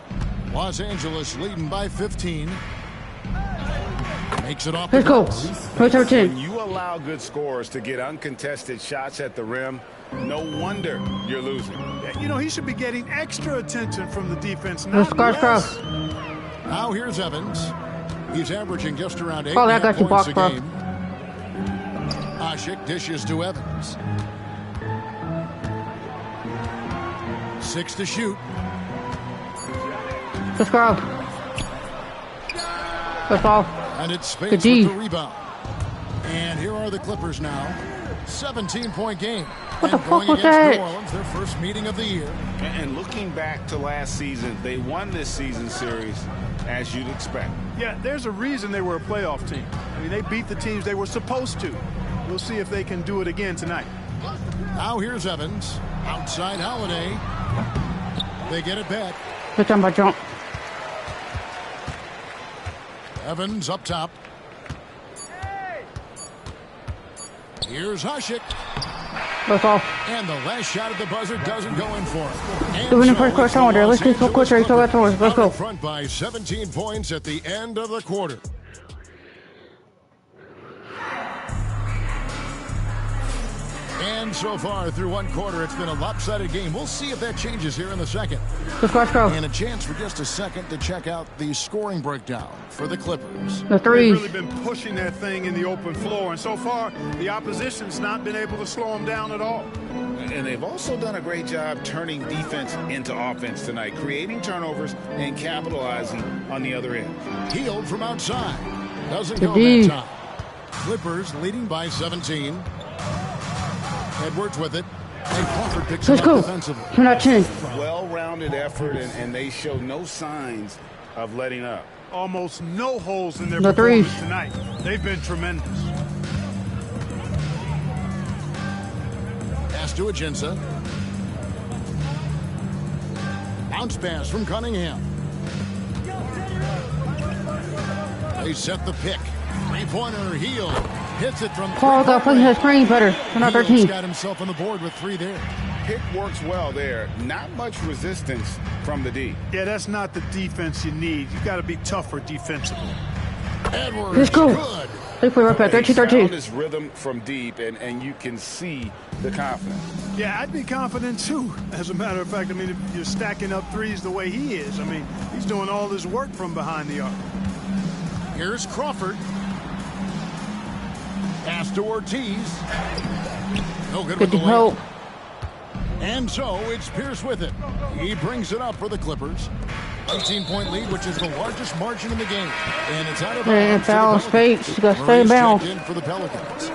Los Angeles leading by 15. Makes it off. Let's go. When you allow good scorers to get uncontested shots at the rim, no wonder you're losing. You know, he should be getting extra attention from the defense. Let's cross. Now here's Evans. He's averaging just around 8 I got you, points a box, game. Ashik dishes to Evans. 6 to shoot. Let's go. That's off. And it's Spates with the rebound. And here are the Clippers now. 17-point game. What the fuck was that? that? New Orleans, their first meeting of the year. And looking back to last season, they won this season series as you'd expect. Yeah, there's a reason they were a playoff team. I mean, they beat the teams they were supposed to. We'll see if they can do it again tonight. Now here's Evans. Outside Holiday. They get it back. Good time by jump. Evans up top. Here's Ashik. That's off. And the last shot at the buzzer doesn't go in for it. Doing the first quarter calendar. Let's do 4 quarters. Let's go. Front by 17 points at the end of the quarter. And so far through one quarter, it's been a lopsided game. We'll see if that changes here in the second. Let's go. And a chance for just a second to check out the scoring breakdown for the Clippers. The threes. They've really been pushing that thing in the open floor, and so far, the opposition's not been able to slow them down at all. And they've also done a great job turning defense into offense tonight, creating turnovers and capitalizing on the other end. Hield from outside. Doesn't go that time. Clippers leading by 17. Edwards with it. And Crawford picks him up defensively. Well-rounded effort, and they show no signs of letting up. Almost no holes in their performance tonight. They've been tremendous. Pass to Ajinça. Bounce pass from Cunningham. They set the pick. Three-pointer, Hield. Hits it from Paul got playing his screen better. Another team. Got himself on the board with 3 there. Pick works well there. Not much resistance from the D. Yeah, that's not the defense you need. You got to be tougher defensively. Edwards, good. 3-4 right back. 13-13. His rhythm from deep, and you can see the confidence. Yeah, I'd be confident too. As a matter of fact, I mean, if you're stacking up threes the way he is, I mean, he's doing all his work from behind the arc. Here's Crawford. Pass to Ortiz. No good with the layup. And so it's Pierce with it. He brings it up for the Clippers. 18-point lead, which is the largest margin in the game. And it's out of bounds. Foul space. You got to stay in bounds. In for the Pelicans.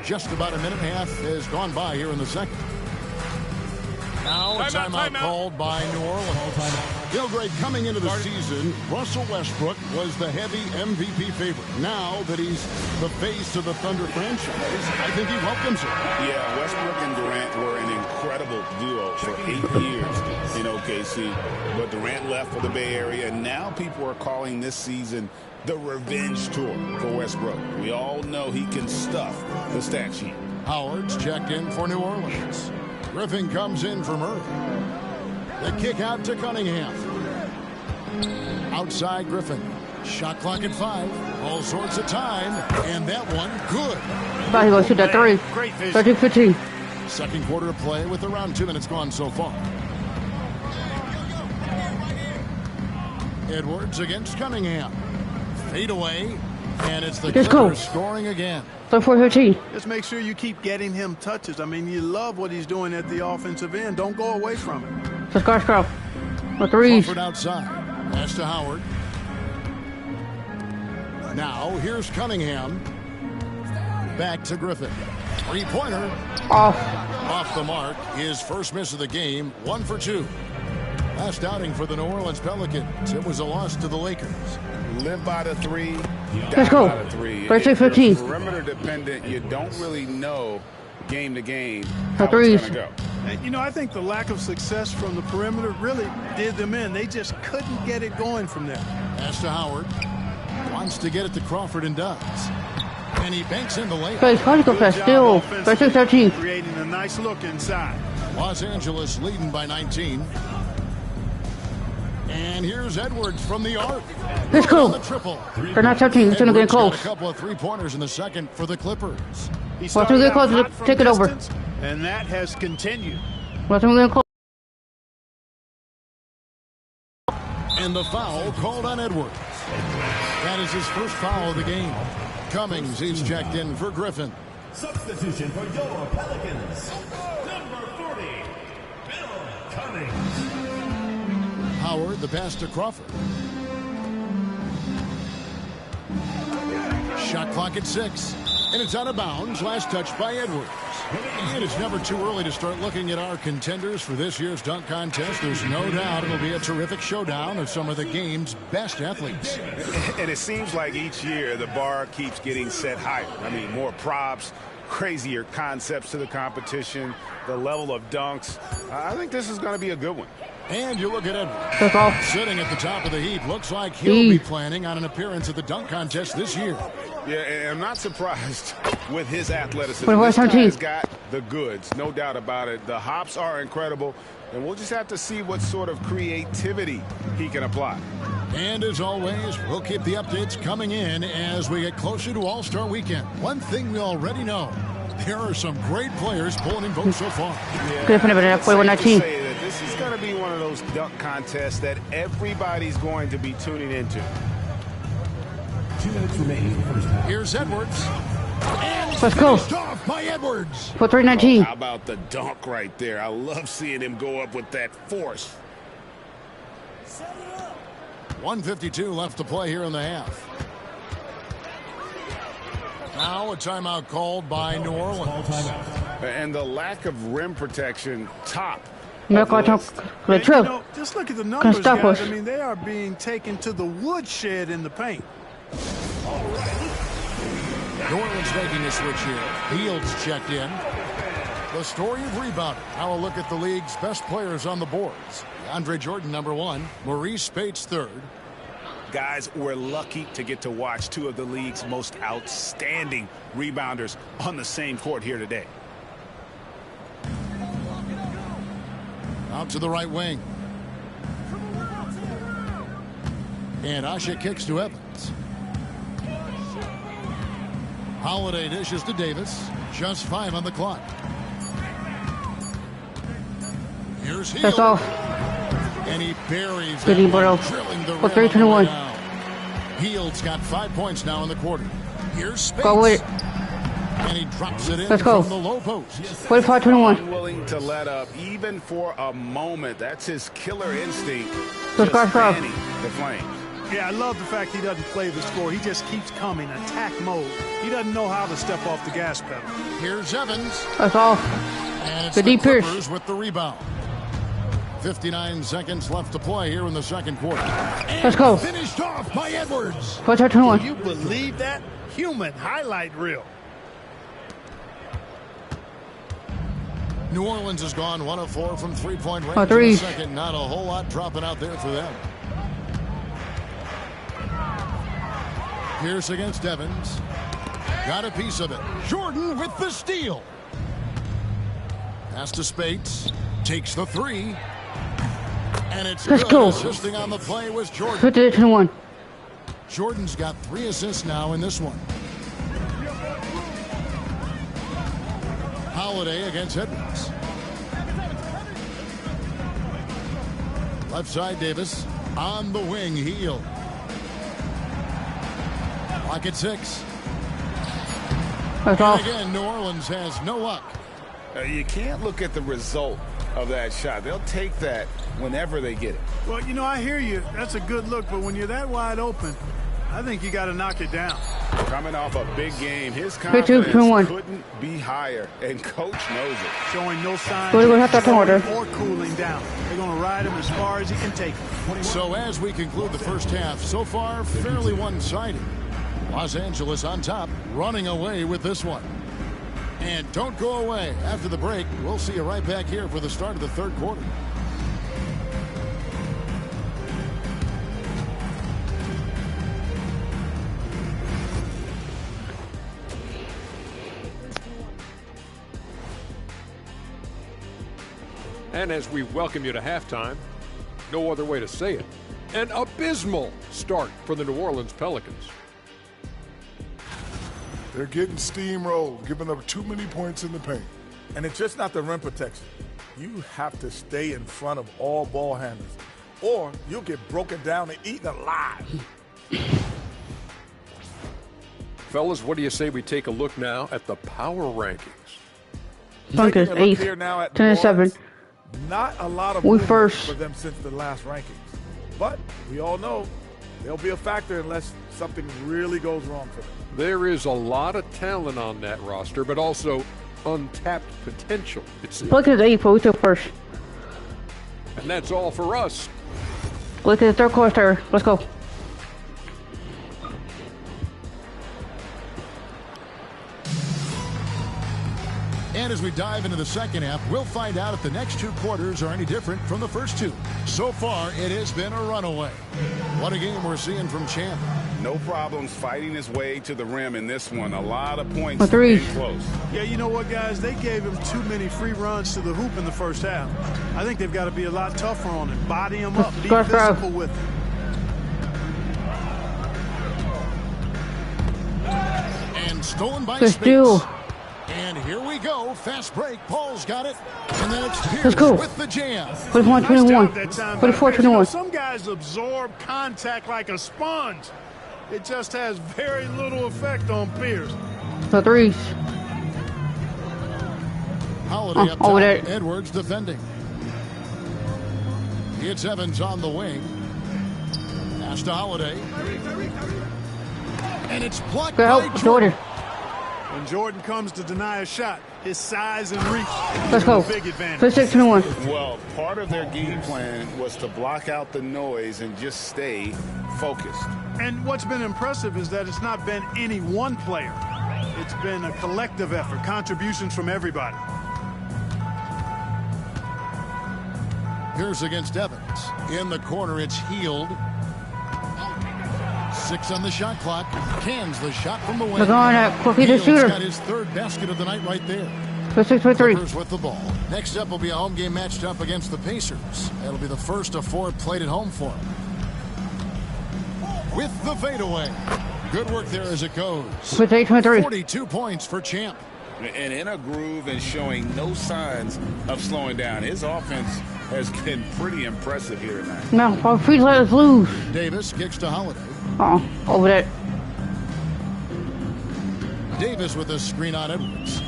Just about a minute and a half has gone by here in the second. Now a timeout called by New Orleans. Gilgrade, coming into the season, Russell Westbrook was the heavy MVP favorite. Now that he's the face of the Thunder franchise, I think he welcomes it. Yeah, Westbrook and Durant were an incredible duo for 8 years in OKC. But Durant left for the Bay Area, and now people are calling this season the revenge tour for Westbrook. We all know he can stuff the stat sheet. Howard's checked in for New Orleans. Griffin comes in for Murray. The kick out to Cunningham. Outside Griffin. Shot clock at 5. All sorts of time. And that one, good. Thought he was going to shoot that 3. 13-15. Second quarter of play with around 2 minutes gone so far. Edwards against Cunningham. Fade away. And it's the Clippers scoring again. 34-15. Just make sure you keep getting him touches. I mean, you love what he's doing at the offensive end. Don't go away from it. So Scott the threes. Crawford outside. Pass to Howard. Now here's Cunningham. Back to Griffin. Three-pointer. Off the mark. His first miss of the game. 1 for 2. Last outing for the New Orleans Pelicans. It was a loss to the Lakers. Live by the 3. Let's go. 13-15. Perimeter dependent. You don't really know game to game how it's going to go. You know, I think the lack of success from the perimeter really did them in. They just couldn't get it going from there. Pass to Howard. Wants to get it to Crawford and does. And he banks in the layup. Good pass still. 13-13. Creating a nice look inside. Los Angeles leading by 19. And here's Edwards from the arc. Let's go. The triple. They're not touching. It's going to get close. A couple of three-pointers in the second for the Clippers. Watch them get close to take it over. And that has continued. Watch them get close. And the foul called on Edwards. That is his first foul of the game. Cummings, he's checked in for Griffin. Substitution for your Pelicans. Number 40, Bill Cummings. Howard, the pass to Crawford. Shot clock at 6. And it's out of bounds. Last touch by Edwards. And it's never too early to start looking at our contenders for this year's dunk contest. There's no doubt it'll be a terrific showdown of some of the game's best athletes. And it seems like each year the bar keeps getting set higher. I mean, more props, crazier concepts to the competition, the level of dunks. I think this is going to be a good one. And you look at Edwards, sitting at the top of the heap. Looks like he'll be planning on an appearance at the dunk contest this year. Yeah, and I'm not surprised with his athleticism. This guy's got the goods, no doubt about it. The hops are incredible, and we'll just have to see what sort of creativity he can apply. And as always, we'll keep the updates coming in as we get closer to All-Star Weekend. One thing we already know, there are some great players pulling in votes so far. This is going to be one of those dunk contests that everybody's going to be tuning into. 2 minutes remaining first half. Here's Edwards. And let's go. Off by Edwards. For 3-19. How about the dunk right there? I love seeing him go up with that force. 1:52 left to play here in the half. Now a timeout called by New Orleans. And the lack of rim protection top. Just look at the numbers, guys. I mean, they are being taken to the woodshed in the paint. New Orleans making a switch here. Fields checked in. The story of rebounding. Now a look at the league's best players on the boards. Andre Jordan, number 1. Maurice Spates, 3rd. Guys, we're lucky to get to watch 2 of the league's most outstanding rebounders on the same court here today. Out to the right wing. And Asha kicks to Evans. Holiday dishes to Davis. Just 5 on the clock. Here's Hield. That's all. And he buries Good, bro. drilling the Well, rim 3-21. on the way down. Hield's got 5 points now in the quarter. Here's Spates. Go with it. And he drops it in Let's go. from the low post. 45-21. Unwilling to let up even for a moment. That's his killer instinct. Let's Just go. fanning the Flames. Yeah, I love the fact he doesn't play the score. He just keeps coming, attack mode. He doesn't know how to step off the gas pedal. Here's Evans. That's all. And it's Good the deep Pierce. Clippers with the rebound. 59 seconds left to play here in the second quarter. And Let's go. finished off by Edwards. 45-21. Can you believe that? Human highlight reel. New Orleans has gone 1 of 4 from three-point range in Three. the second. Not a whole lot dropping out there for them. Pierce against Evans. Got a piece of it. Jordan with the steal. Pass to Spates. Takes the 3. And it's Let's good. go. Assisting on the play was Jordan. 58-21. Jordan's got 3 assists now in this one. Holiday against Edwards. Left side Davis. On the wing, Hield. Lock at 6. That's all. And again, New Orleans has no luck. You can't look at the result of that shot. They'll take that whenever they get it. Well, you know, I hear you. That's a good look, but when you're that wide open, I think you got to knock it down. Coming off a big game, his 22, confidence 21. couldn't be higher, and coach knows it. Showing no signs We're gonna have that order. or cooling down. They're going to ride him as far as he can take him. So as we conclude the first half, so far fairly one-sided. Los Angeles on top, running away with this one. And don't go away. After the break, we'll see you right back here for the start of the third quarter. And as we welcome you to halftime, no other way to say it, an abysmal start for the New Orleans Pelicans. They're getting steamrolled, giving up too many points in the paint. And it's just not the rim protection. You have to stay in front of all ball handlers, or you'll get broken down and eaten alive. Fellas, what do you say we take a look now at the power rankings? Funk is Taking a look 8th. here now at 10-7. New Orleans, not a lot of We movement first. for them since the last rankings. But we all know they'll be a factor unless something really goes wrong for them. There is a lot of talent on that roster, but also untapped potential, it seems. Pelicans 8th, but we took first. And that's all for us. Look at the third quarter. Let's go. And as we dive into the second half, we'll find out if the next 2 quarters are any different from the first 2. So far, it has been a runaway. What a game we're seeing from Champ. No problems fighting his way to the rim in this one. A lot of points A 3. in close. Yeah, you know what, guys? They gave him too many free runs to the hoop in the first half. I think they've got to be a lot tougher on him. Body him up. Be Go, bro. physical with him. And stolen by Good Spates. steal. And here we go. Fast break. Paul's got it. And then it's Let's Pierce go. with the jam. 41-21. That time by Pierce. 44-21. Some guys absorb contact like a sponge. It just has very little effect on Pierce. The 3s. Holiday up over top. there. Edwards defending. It's Evans on the wing. Pass to Holiday. And it's blocked Good by help, Jordan. Jordan. When Jordan comes to deny a shot, his size and reach Let's is go. a big advantage. 56-21. Well, part of their game plan was to block out the noise and just stay focused. And what's been impressive is that it's not been any one player. It's been a collective effort, contributions from everybody. Here's against Evans. In the corner, it's Hield. 6 on the shot clock. Cans the shot from the wing. Look on that Cookie the Hield's shooter. got his 3rd basket of the night right there. 56-23. Clippers with the ball. Next up will be a home game matched up against the Pacers. That'll be the first of 4 played at home for them. with the fadeaway. Good work there as it goes. 58-23. 42 points for Champ. And in a groove and showing no signs of slowing down. His offense has been pretty impressive here tonight. No, please let us lose. Davis kicks to Holiday. Over that. Davis with a screen on Edwards.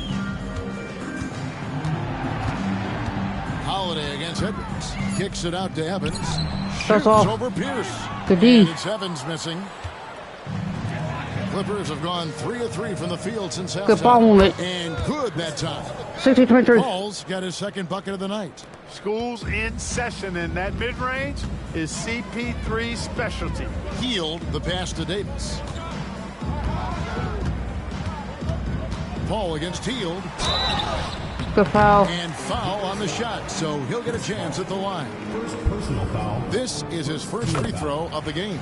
Holiday against Edwards. Kicks it out to Evans. Shoots over Pierce. Good D. And it's Evans missing. Clippers have gone 3 of 3 from the field since halftime. Good ball movement. And good that time. 60-23. Paul's got his second bucket of the night. School's in session, and that mid-range is CP3's specialty. Healed the pass to Davis. Paul against Healed. Good foul. And foul on the shot, so he'll get a chance at the line. First personal foul. This is his first free throw of the game.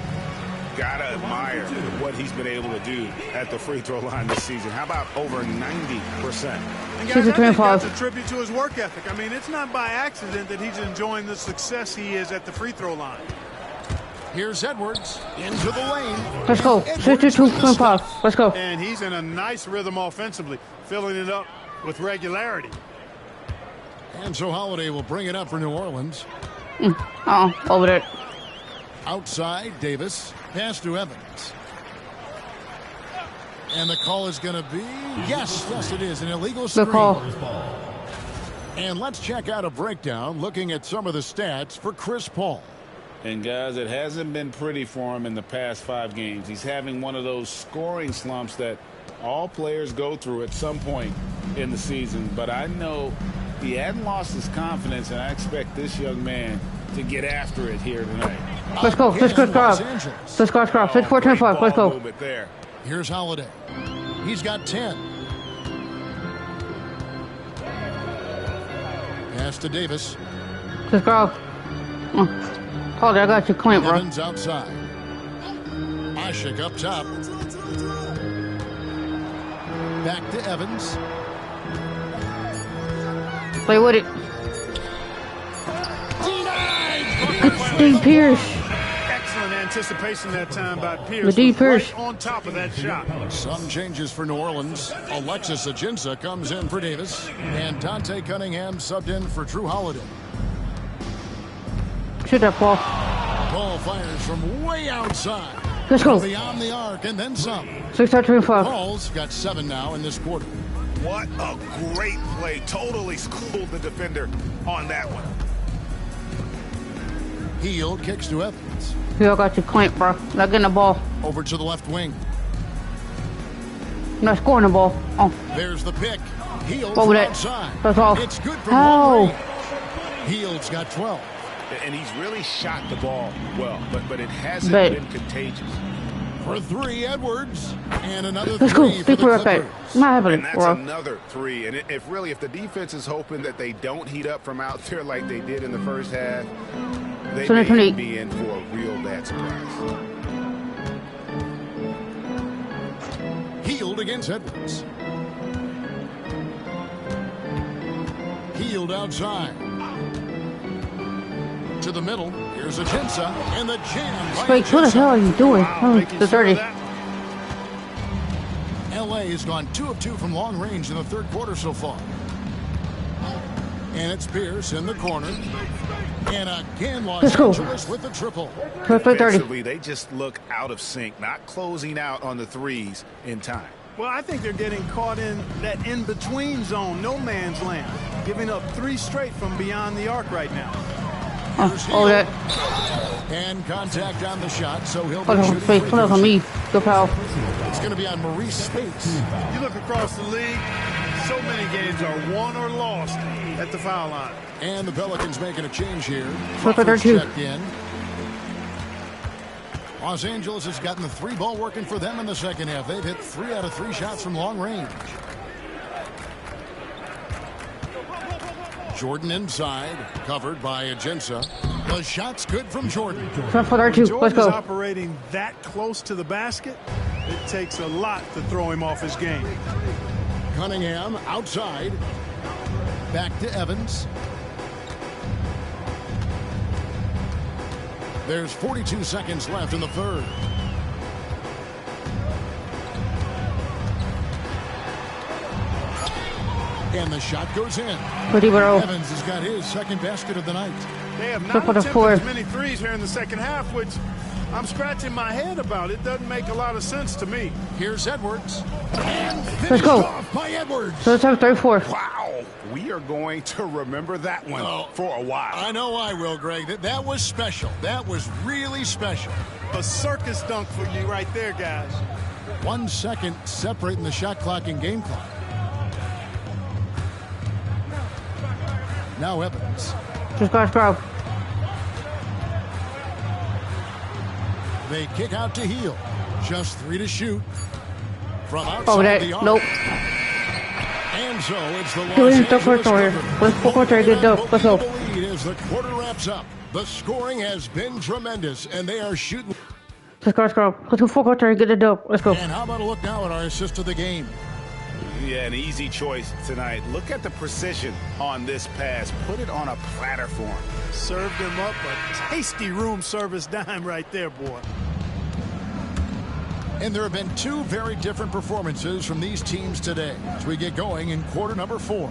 Gotta admire what he's been able to do at the free throw line this season. How about over 90%? And guys, I think that's a tribute to his work ethic. I mean, it's not by accident that he's enjoying the success he is at the free throw line. Here's Edwards into the lane. Let's go. 62-25. Let's go. And he's in a nice rhythm offensively, filling it up with regularity. And so Holiday will bring it up for New Orleans. Over there. Outside, Davis. Pass to Evans. And the call is going to be, yes, it is, an illegal screen. Good call. And let's check out a breakdown looking at some of the stats for Chris Paul. And guys, it hasn't been pretty for him in the past 5 games. He's having one of those scoring slumps that all players go through at some point in the season. But I know he hadn't lost his confidence, and I expect this young man to get after it here tonight. Let's go. Let's go. Let's go. 54-25. Let's go. Here's Holiday. He's got 10. Pass to Davis. Let's go. Holiday, I got you clean, bro. Evans outside. Ashik up top. Back to Evans. Play with it. Steve Pierce. Excellent anticipation that time by Pierce. The D Pierce. Right on top of that shot. Some changes for New Orleans. Alexis Ajinça comes in for Davis. And Dante Cunningham subbed in for Drew Holiday. Shoot that ball. Ball fires from way outside. Let's go. Beyond the arc and then some. 6-25. Paul's got 7 now in this quarter. What a great play. Totally schooled the defender on that one. Healed kicks to Evans. I got you clean, bro. Not getting the ball. Over to the left wing. Not scoring the ball. There's the pick. Healed Over from that. outside. That's all. It's good from long range. Healed's got 12. And he's really shot the ball well, but it hasn't been contagious. For 3, Edwards. And another Let's 3 go. for the Right back. Clippers. Not happening, And that's bro. another 3. And if the defense is hoping that they don't heat up from out there like they did in the first half, they may be in for a real bad surprise. Healed against Edwards. Healed outside. To the middle. Here's Ajinça. And the jam. Wait, what the hell are you doing? The 30. LA has gone 2 of 2 from long range in the third quarter so far. And it's Pierce in the corner. And again, Los Angeles with the triple. Defensively, they just look out of sync, not closing out on the threes in time. Well, I think they're getting caught in that in-between zone, no man's land, giving up 3 straight from beyond the arc right now. That. And contact on the shot, so he'll be shooting free throws. On me. Good foul. It's going to be on Maurice Spates. You look across the league, so many games are won or lost at the foul line. And the Pelicans making a change here. Checked in. Los Angeles has gotten the 3-ball working for them in the second half. They've hit 3 out of 3 shots from long range. Jordan inside, covered by Ajinça. The shot's good from Jordan. Let's go. Jordan's operating that close to the basket, it takes a lot to throw him off his game. Cunningham outside. Back to Evans. There's 42 seconds left in the third. And the shot goes in. Pretty bro. Evans has got his second basket of the night. They have Look not for the attempted four. as many threes here in the second half, which I'm scratching my head about. It doesn't make a lot of sense to me. Here's Edwards. And Let's finished go. off by Edwards. So let's have 34. Wow, we are going to remember that one for a while. I know I will, Greg. That was special. That was really special. A circus dunk for you right there, guys. 1 second separating the shot clock and game clock. Now Evans. Just gotta grab. They kick out to Heel. Just 3 to shoot. From outside Oh, that. the arc. Nope. And so it's the Los Doing the Angeles first order. Clippers. Let's go quarter good dope. Let's go. The lead as the quarter wraps up. The scoring has been tremendous, and they are shooting. Let's go. Let's go full quarter and get the dope. Let's go. And how about a look now at our assist of the game? Yeah, an easy choice tonight. Look at the precision on this pass. Put it on a platter for him. Served him up a tasty room service dime right there, boy. And there have been 2 very different performances from these teams today as we get going in quarter number 4.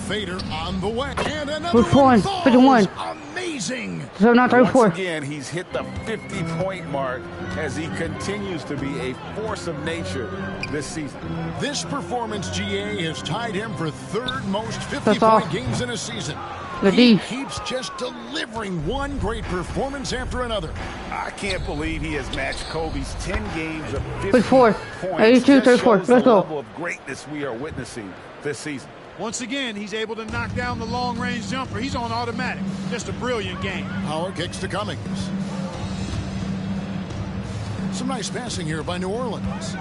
Fader on the way. And another one falls. 51. Amazing. So not 34. Once again, he's hit the 50-point mark as he continues to be a force of nature this season. This performance, GA, has tied him for 3rd most That's all. 50-point games in a season. The He D. keeps just delivering one great performance after another. I can't believe he has matched Kobe's 10 games of 50 34. points. 82, Just 34. shows Let's the go. level of greatness we are witnessing this season. Once again, he's able to knock down the long-range jumper. He's on automatic. Just a brilliant game. Howard kicks to Cummings. Some nice passing here by New Orleans.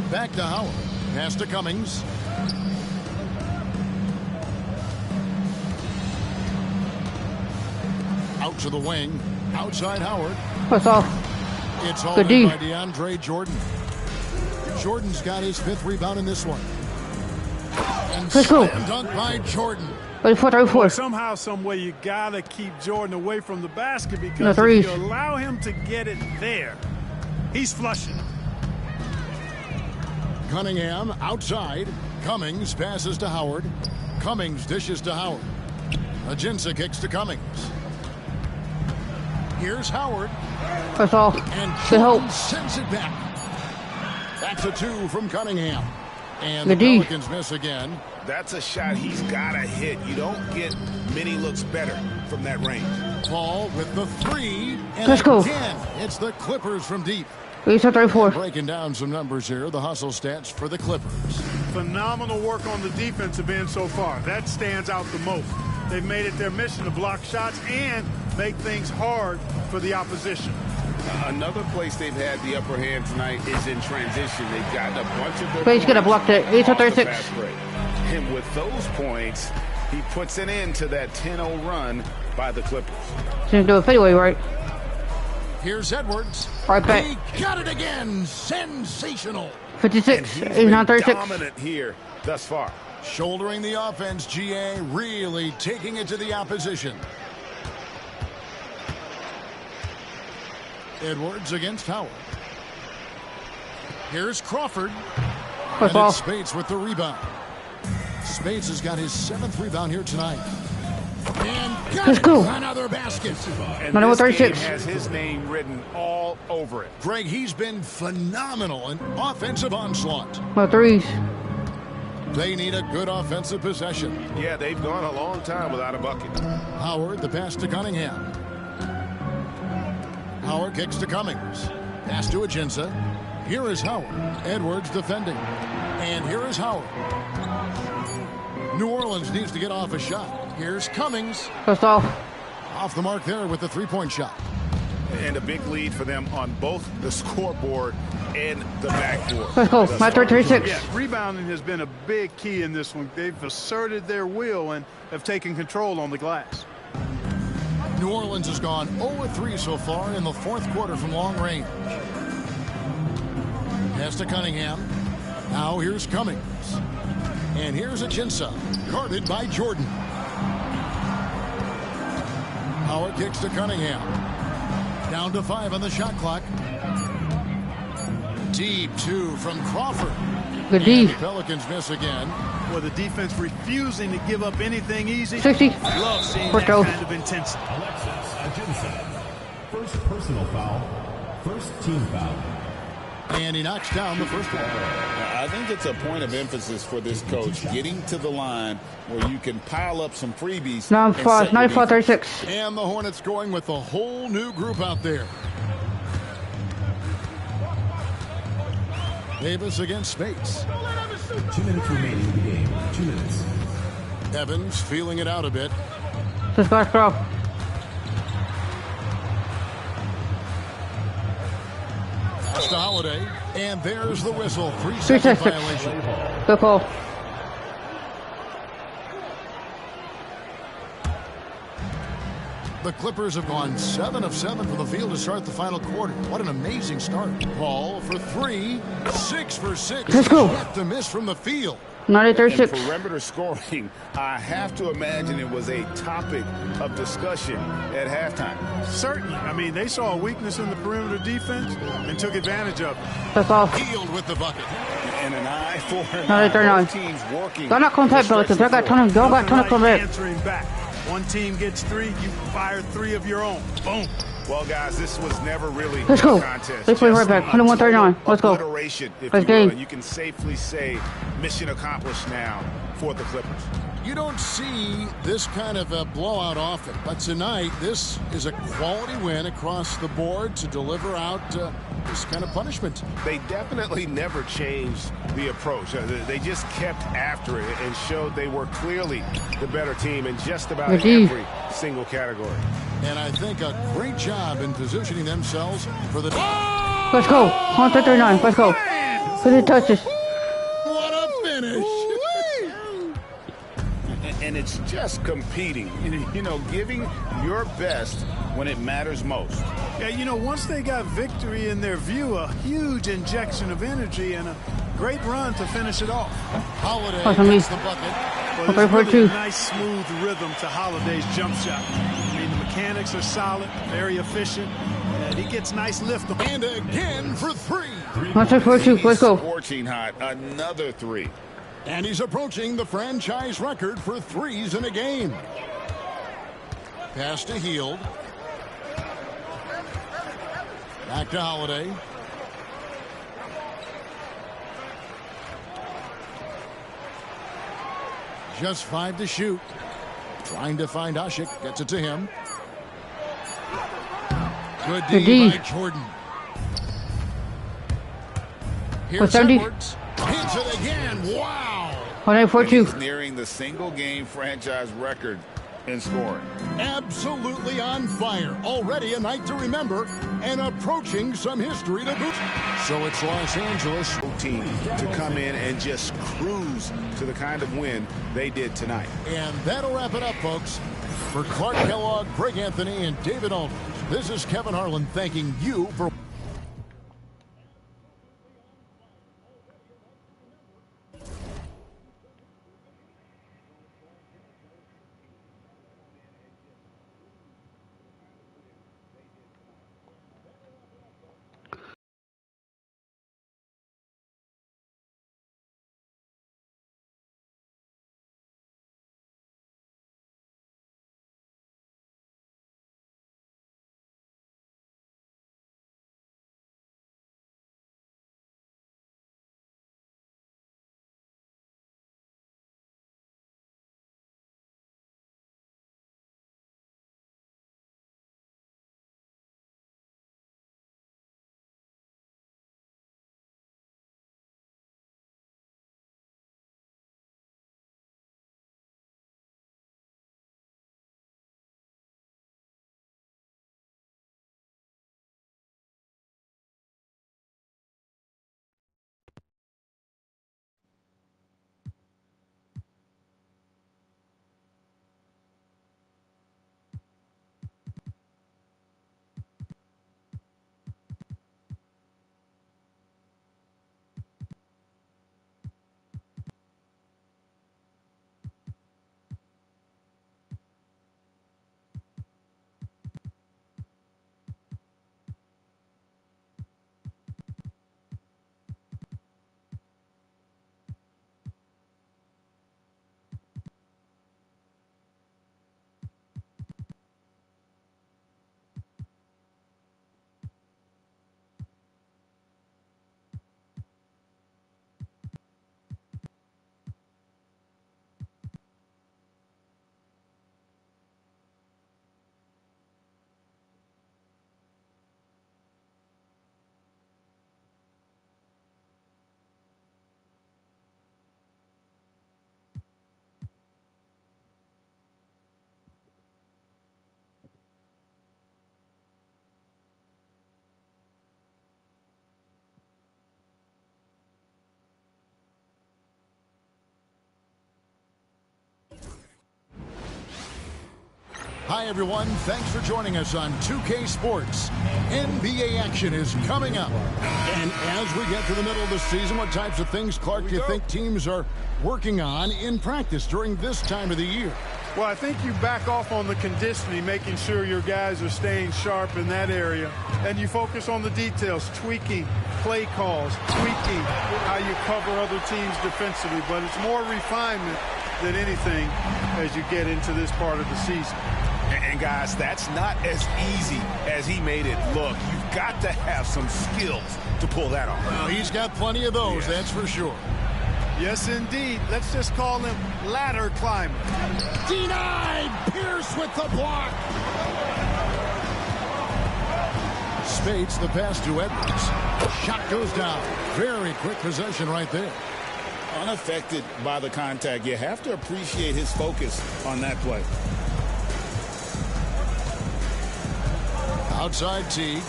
Back to Howard. Pass to Cummings. Out to the wing. Outside Howard. That's all. It's all Good in D. by DeAndre Jordan. Jordan's got his 5th rebound in this one. And Let's go. slam dunk by Jordan. 34. Somehow, some way, you gotta keep Jordan away from the basket No because threes. if you allow him to get it there, he's flushing. Cunningham outside. Cummings passes to Howard. Cummings dishes to Howard. Ajinça kicks to Cummings. Here's Howard. That's all. And Good Jordan hope. sends it back. That's a 2 from Cunningham. And Good the D. Pelicans miss again. That's a shot he's got to hit. You don't get many looks better from that range. Paul with the 3. And Let's go. again, it's the Clippers from deep. 34. Breaking down some numbers here, the hustle stats for the Clippers. Phenomenal work on the defensive end so far. That stands out the most. They've made it their mission to block shots and make things hard for the opposition. Another place they've had the upper hand tonight is in transition. They've gotten a bunch of their But he's gonna block it. points off the 36. fast break. And with those points, he puts an end to that 10-0 run by the Clippers. Didn't do it anyway, right? Here's Edwards. Right back. He got it again. Sensational. 56. He's He's been not 36. dominant here thus far. Shouldering the offense, GA, really taking it to the opposition. Edwards against Howard. Here's Crawford. That's And all. it's Spates with the rebound. Spates has got his 7th rebound here tonight. And got Let's go. another basket. And Number this game 36. has his name written all over it. Greg, he's been phenomenal in offensive onslaught. No threes. They need a good offensive possession. Yeah, they've gone a long time without a bucket. Howard, the pass to Cunningham. Howard kicks to Cummings. Pass to Ajinça. Here is Howard. Edwards defending. And here is Howard. New Orleans needs to get off a shot. Here's Cummings. That's all. Off the mark there with the three-point shot. And a big lead for them on both the scoreboard and the backboard. Let's go. Thus My far. 36. Yeah, rebounding has been a big key in this one. They've asserted their will and have taken control on the glass. New Orleans has gone 0-3 so far in the 4th quarter from long range. Pass to Cunningham. Now here's Cummings. And here's Ajinça, guarded by Jordan. Howard kicks to Cunningham. Down to 5 on the shot clock. Deep 2 from Crawford. Good And D. the Pelicans miss again. With the defense refusing to give up anything easy. 60. Love seeing First that goal. kind of intensity. Alexis Ajinsa. First personal foul. First team foul. And he knocks down the first one. I think it's a point of emphasis for this coach, getting to the line where you can pile up some freebies. 94-36. And the Hornets going with a whole new group out there. Davis against Spates. 2 minutes remaining in the game. 2 minutes. Evans feeling it out a bit. Let's go. Pass to Holiday. And there's the whistle. 3 3 second seconds. violation. Good call. The Clippers have gone 7 of 7 from the field to start the final quarter. What an amazing start. Paul for 3, 6 for 6. Let's go. Yet to miss from the field. 90-36. And perimeter scoring, I have to imagine it was a topic of discussion at halftime. Certainly. I mean, they saw a weakness in the perimeter defense and took advantage of it. That's off. Healed with the bucket. And an eye for an No, eye. they're not. Both teams working. They're not coming back, Pelicans. They got ton of come back. Answering back. One team gets 3, you fire 3 of your own. Boom. Well, guys, this was never really Let's a go. contest. Let's play right back. 101-39. Let's go. Obliteration, if Let's you will, game. and you can safely say mission accomplished now for the Clippers. You don't see this kind of a blowout often, but tonight this is a quality win across the board to deliver out this kind of punishment. They definitely never changed the approach. They just kept after it and showed they were clearly the better team in just about every single category. And I think a great job in positioning themselves for the... Let's go. 139. Let's go. Put it touches. What a finish! And it's just competing, you know, giving your best when it matters most. Yeah, you know, once they got victory in their view, a huge injection of energy and a great run to finish it off. Holiday Awesome. gets the bucket. Well, Okay, there's for really a 2. nice, smooth rhythm to Holiday's jump shot. I mean, the mechanics are solid, very efficient, and he gets nice lift. And again for 3. 142. Let's go. Scorching hot, another 3. And he's approaching the franchise record for 3s in a game. Pass to Heald. Back to Holiday. Just 5 to shoot. Trying to find Ashik. Gets it to him. Good D by Jordan. Here's 70. Edwards. Hits it again. Wow. 142. He's nearing the single-game franchise record in scoring. Absolutely on fire. Already a night to remember and approaching some history to boot. So it's Los Angeles Team to come in and just cruise to the kind of win they did tonight. And that'll wrap it up, folks. For Clark Kellogg, Greg Anthony, and David Aldridge, this is Kevin Harlan thanking you for Hi, everyone. Thanks for joining us on 2K Sports. NBA action is coming up. And as we get to the middle of the season, what types of things, Clark, do you think teams are working on in practice during this time of the year? Well, I think you back off on the conditioning, making sure your guys are staying sharp in that area. And you focus on the details, tweaking play calls, tweaking how you cover other teams defensively. But it's more refinement than anything as you get into this part of the season. And guys, that's not as easy as he made it look. You've got to have some skills to pull that off. Well, he's got plenty of those, that's for sure. Yes, indeed. Let's just call him ladder climber. Denied! Pierce with the block. Spates the pass to Edwards. Shot goes down. Very quick possession right there. Unaffected by the contact. You have to appreciate his focus on that play. Outside Teague.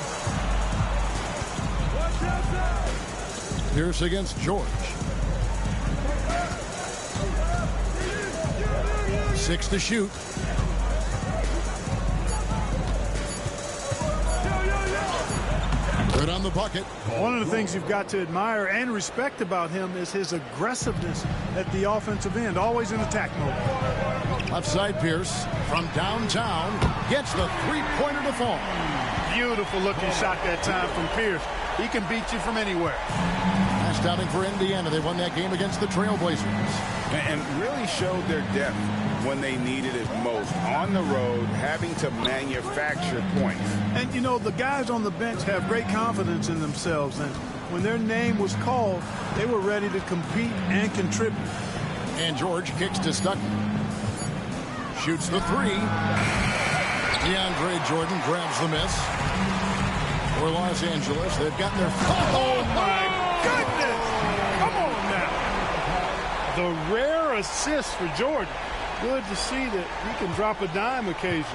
Pierce against George. 6 to shoot. Good on the bucket. One of the things you've got to admire and respect about him is his aggressiveness at the offensive end, always in attack mode. Left side Pierce from downtown gets the three-pointer to fall. Beautiful looking shot that time from Pierce. He can beat you from anywhere. Last outing for Indiana. They won that game against the Trailblazers. And really showed their depth when they needed it most. On the road, having to manufacture points. And, you know, the guys on the bench have great confidence in themselves. And when their name was called, they were ready to compete and contribute. And George kicks to Stuckey. Shoots the three. DeAndre Jordan grabs the miss. For Los Angeles, they've gotten their... Oh, my goodness! Come on now. The rare assist for Jordan. Good to see that he can drop a dime occasionally.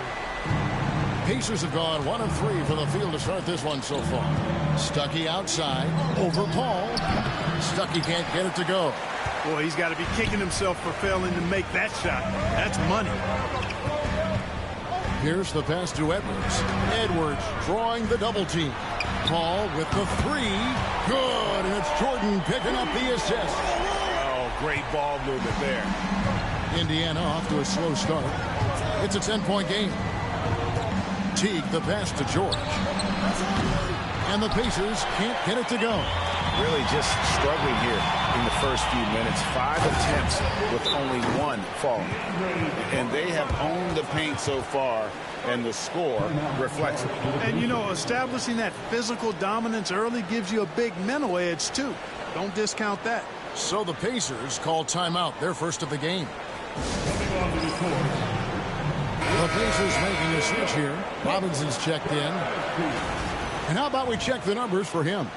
Pacers have gone 1 of 3 from the field to start this one so far. Stuckey outside, over Paul. Stuckey can't get it to go. Boy, he's got to be kicking himself for failing to make that shot. That's money. Here's the pass to Edwards. Edwards drawing the double team. Paul with the three. Good, and it's Jordan picking up the assist. Oh, great ball movement there. Indiana off to a slow start. It's a 10-point game. Teague the pass to George. And the Pacers can't get it to go. Really just struggling here in the first few minutes. 5 attempts with only 1 falling. And they have owned the paint so far, and the score reflects it. And, you know, establishing that physical dominance early gives you a big mental edge, too. Don't discount that. So the Pacers call timeout, their first of the game. The Pacers making a switch here. Robinson's checked in. And how about we check the numbers for him?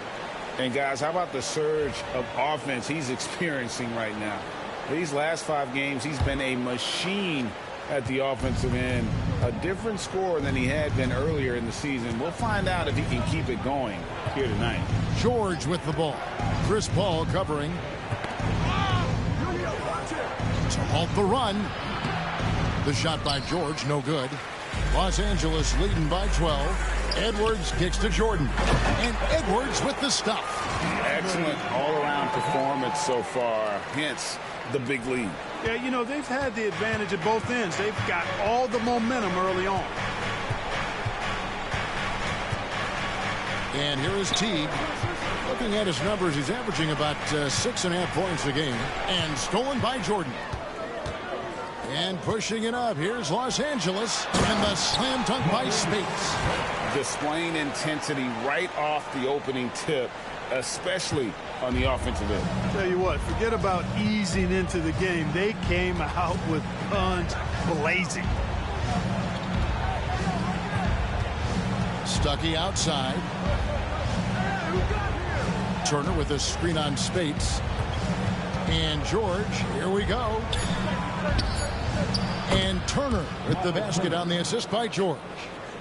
And, guys, how about the surge of offense he's experiencing right now? These last 5 games, he's been a machine at the offensive end. A different score than he had been earlier in the season. We'll find out if he can keep it going here tonight. George with the ball. Chris Paul covering. To halt the run. The shot by George, no good. Los Angeles leading by 12. Edwards kicks to Jordan. And Edwards with the stuff. Excellent all-around performance so far. Hence the big lead. Yeah, you know, they've had the advantage at both ends. They've got all the momentum early on. And here is Teague. Looking at his numbers, he's averaging about 6.5 points a game. And stolen by Jordan. And pushing it up. Here's Los Angeles. And the slam dunk by Spates. Displaying intensity right off the opening tip, especially on the offensive end. Tell you what, forget about easing into the game. They came out with guns blazing. Stuckey outside. Turner with a screen on Spates. And George, here we go. And Turner with the basket on the assist by George.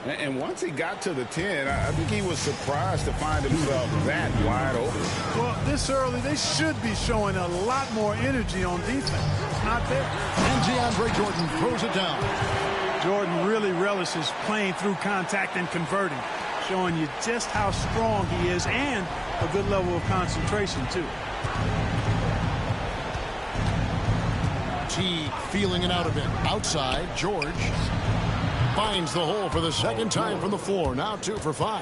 And once he got to the 10, I think he was surprised to find himself that wide open. Well, this early, they should be showing a lot more energy on defense. It's not there. And DeAndre Jordan throws it down. Jordan really relishes playing through contact and converting, showing you just how strong he is and a good level of concentration, too. Teague feeling it out a bit. Outside, George finds the hole for the second time from the floor. Now 2 for 5.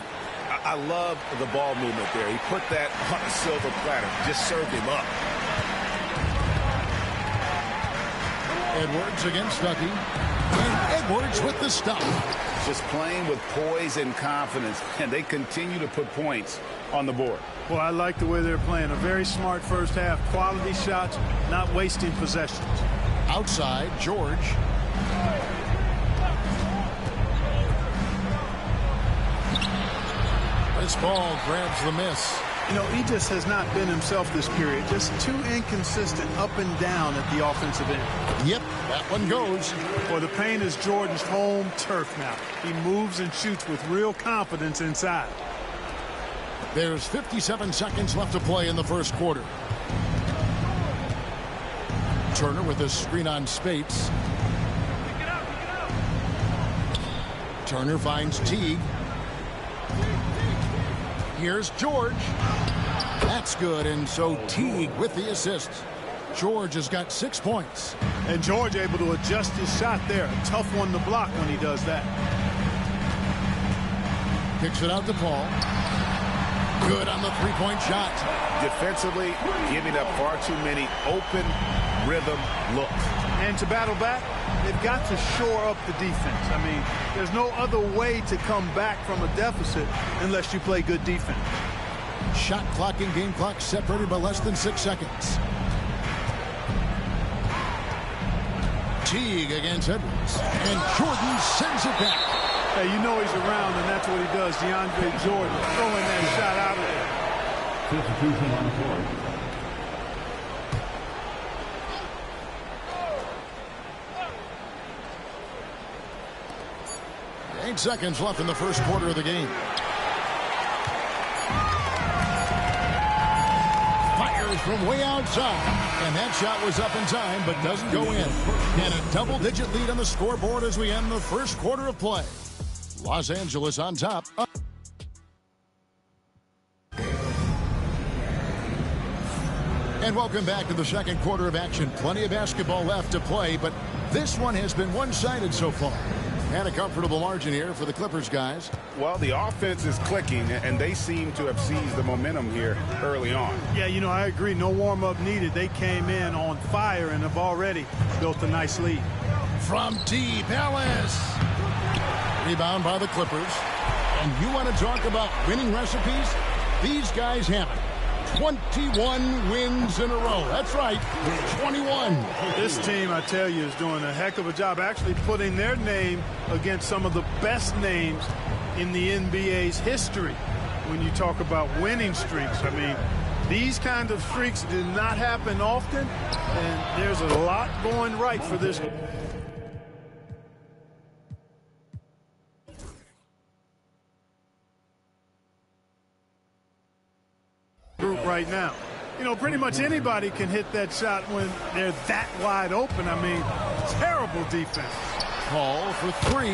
I love the ball movement there. He put that on a silver platter. Just served him up. Edwards against Stuckey. And Edwards with the stop. Just playing with poise and confidence, and they continue to put points on the board. Well, I like the way they're playing. A very smart first half. Quality shots, not wasting possessions. Outside, George. This ball grabs the miss. You know, he just has not been himself this period. Just too inconsistent up and down at the offensive end. Yep, that one goes. Well, the paint is Jordan's home turf now. He moves and shoots with real confidence inside. There's 57 seconds left to play in the first quarter. Turner with a screen on Spates. Turner finds Teague. Here's George. That's good, and so Teague with the assist. George has got 6 points. And George able to adjust his shot there. A tough one to block when he does that. Kicks it out to Paul. Good on the three-point shot. Defensively, giving up far too many open rhythm looks. And to battle back, they've got to shore up the defense. I mean, there's no other way to come back from a deficit unless you play good defense. Shot clock and game clock separated by less than 6 seconds. Teague against Edwards. And Jordan sends it back. Hey, you know he's around, and that's what he does. DeAndre Jordan throwing that shot out of there. Substitution on the floor. 8 seconds left in the first quarter of the game. Fires from way outside. And that shot was up in time, but doesn't go in. And a double-digit lead on the scoreboard as we end the first quarter of play. Los Angeles on top. And welcome back to the second quarter of action. Plenty of basketball left to play, but this one has been one-sided so far. And a comfortable margin here for the Clippers guys. Well, the offense is clicking, and they seem to have seized the momentum here early on. Yeah, you know, I agree. No warm-up needed. They came in on fire and have already built a nice lead. From deep, Ellis. Rebound by the Clippers. And you want to talk about winning recipes? These guys have it. 21 wins in a row. That's right, 21. This team, I tell you, is doing a heck of a job actually putting their name against some of the best names in the NBA's history. When you talk about winning streaks, I mean, these kind of streaks do not happen often, and there's a lot going right for this group right now. You know, pretty much anybody can hit that shot when they're that wide open. I mean, terrible defense. Paul for 3,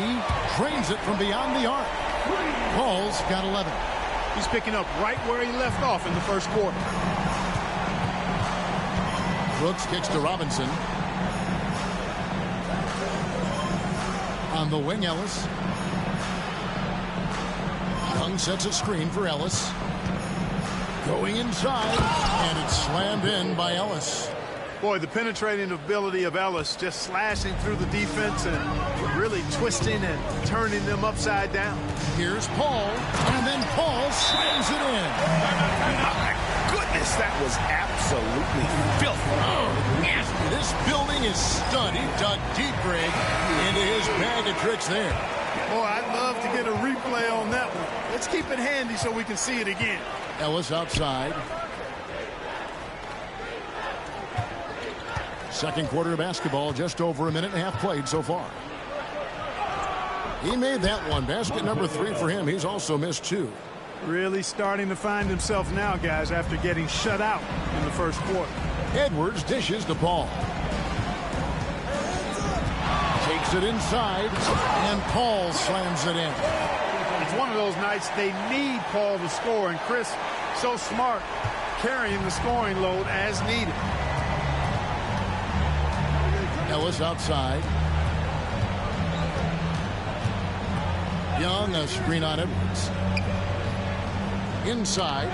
drains it from beyond the arc. Paul's got 11. He's picking up right where he left off in the first quarter. Brooks kicks to Robinson. On the wing, Ellis. Young sets a screen for Ellis. Going inside, and it's slammed in by Ellis. Boy, the penetrating ability of Ellis, just slashing through the defense and really twisting and turning them upside down. Here's Paul, and then Paul slams it in. My goodness, that was absolutely filthy. Oh, nasty. This building is stunned. He dug deep, Greg, into his bag of tricks there. Boy, I'd love to get a replay on that one. Let's keep it handy so we can see it again. Ellis outside. Second quarter of basketball, just over a minute and a half played so far. He made that one. Basket number 3 for him. He's also missed 2. Really starting to find himself now, guys, after getting shut out in the first quarter. Edwards dishes to Paul. Takes it inside, and Paul slams it in. It's one of those nights they need Paul to score, and Chris, so smart, carrying the scoring load as needed. Ellis outside. Young, a screen on Edwards. Inside.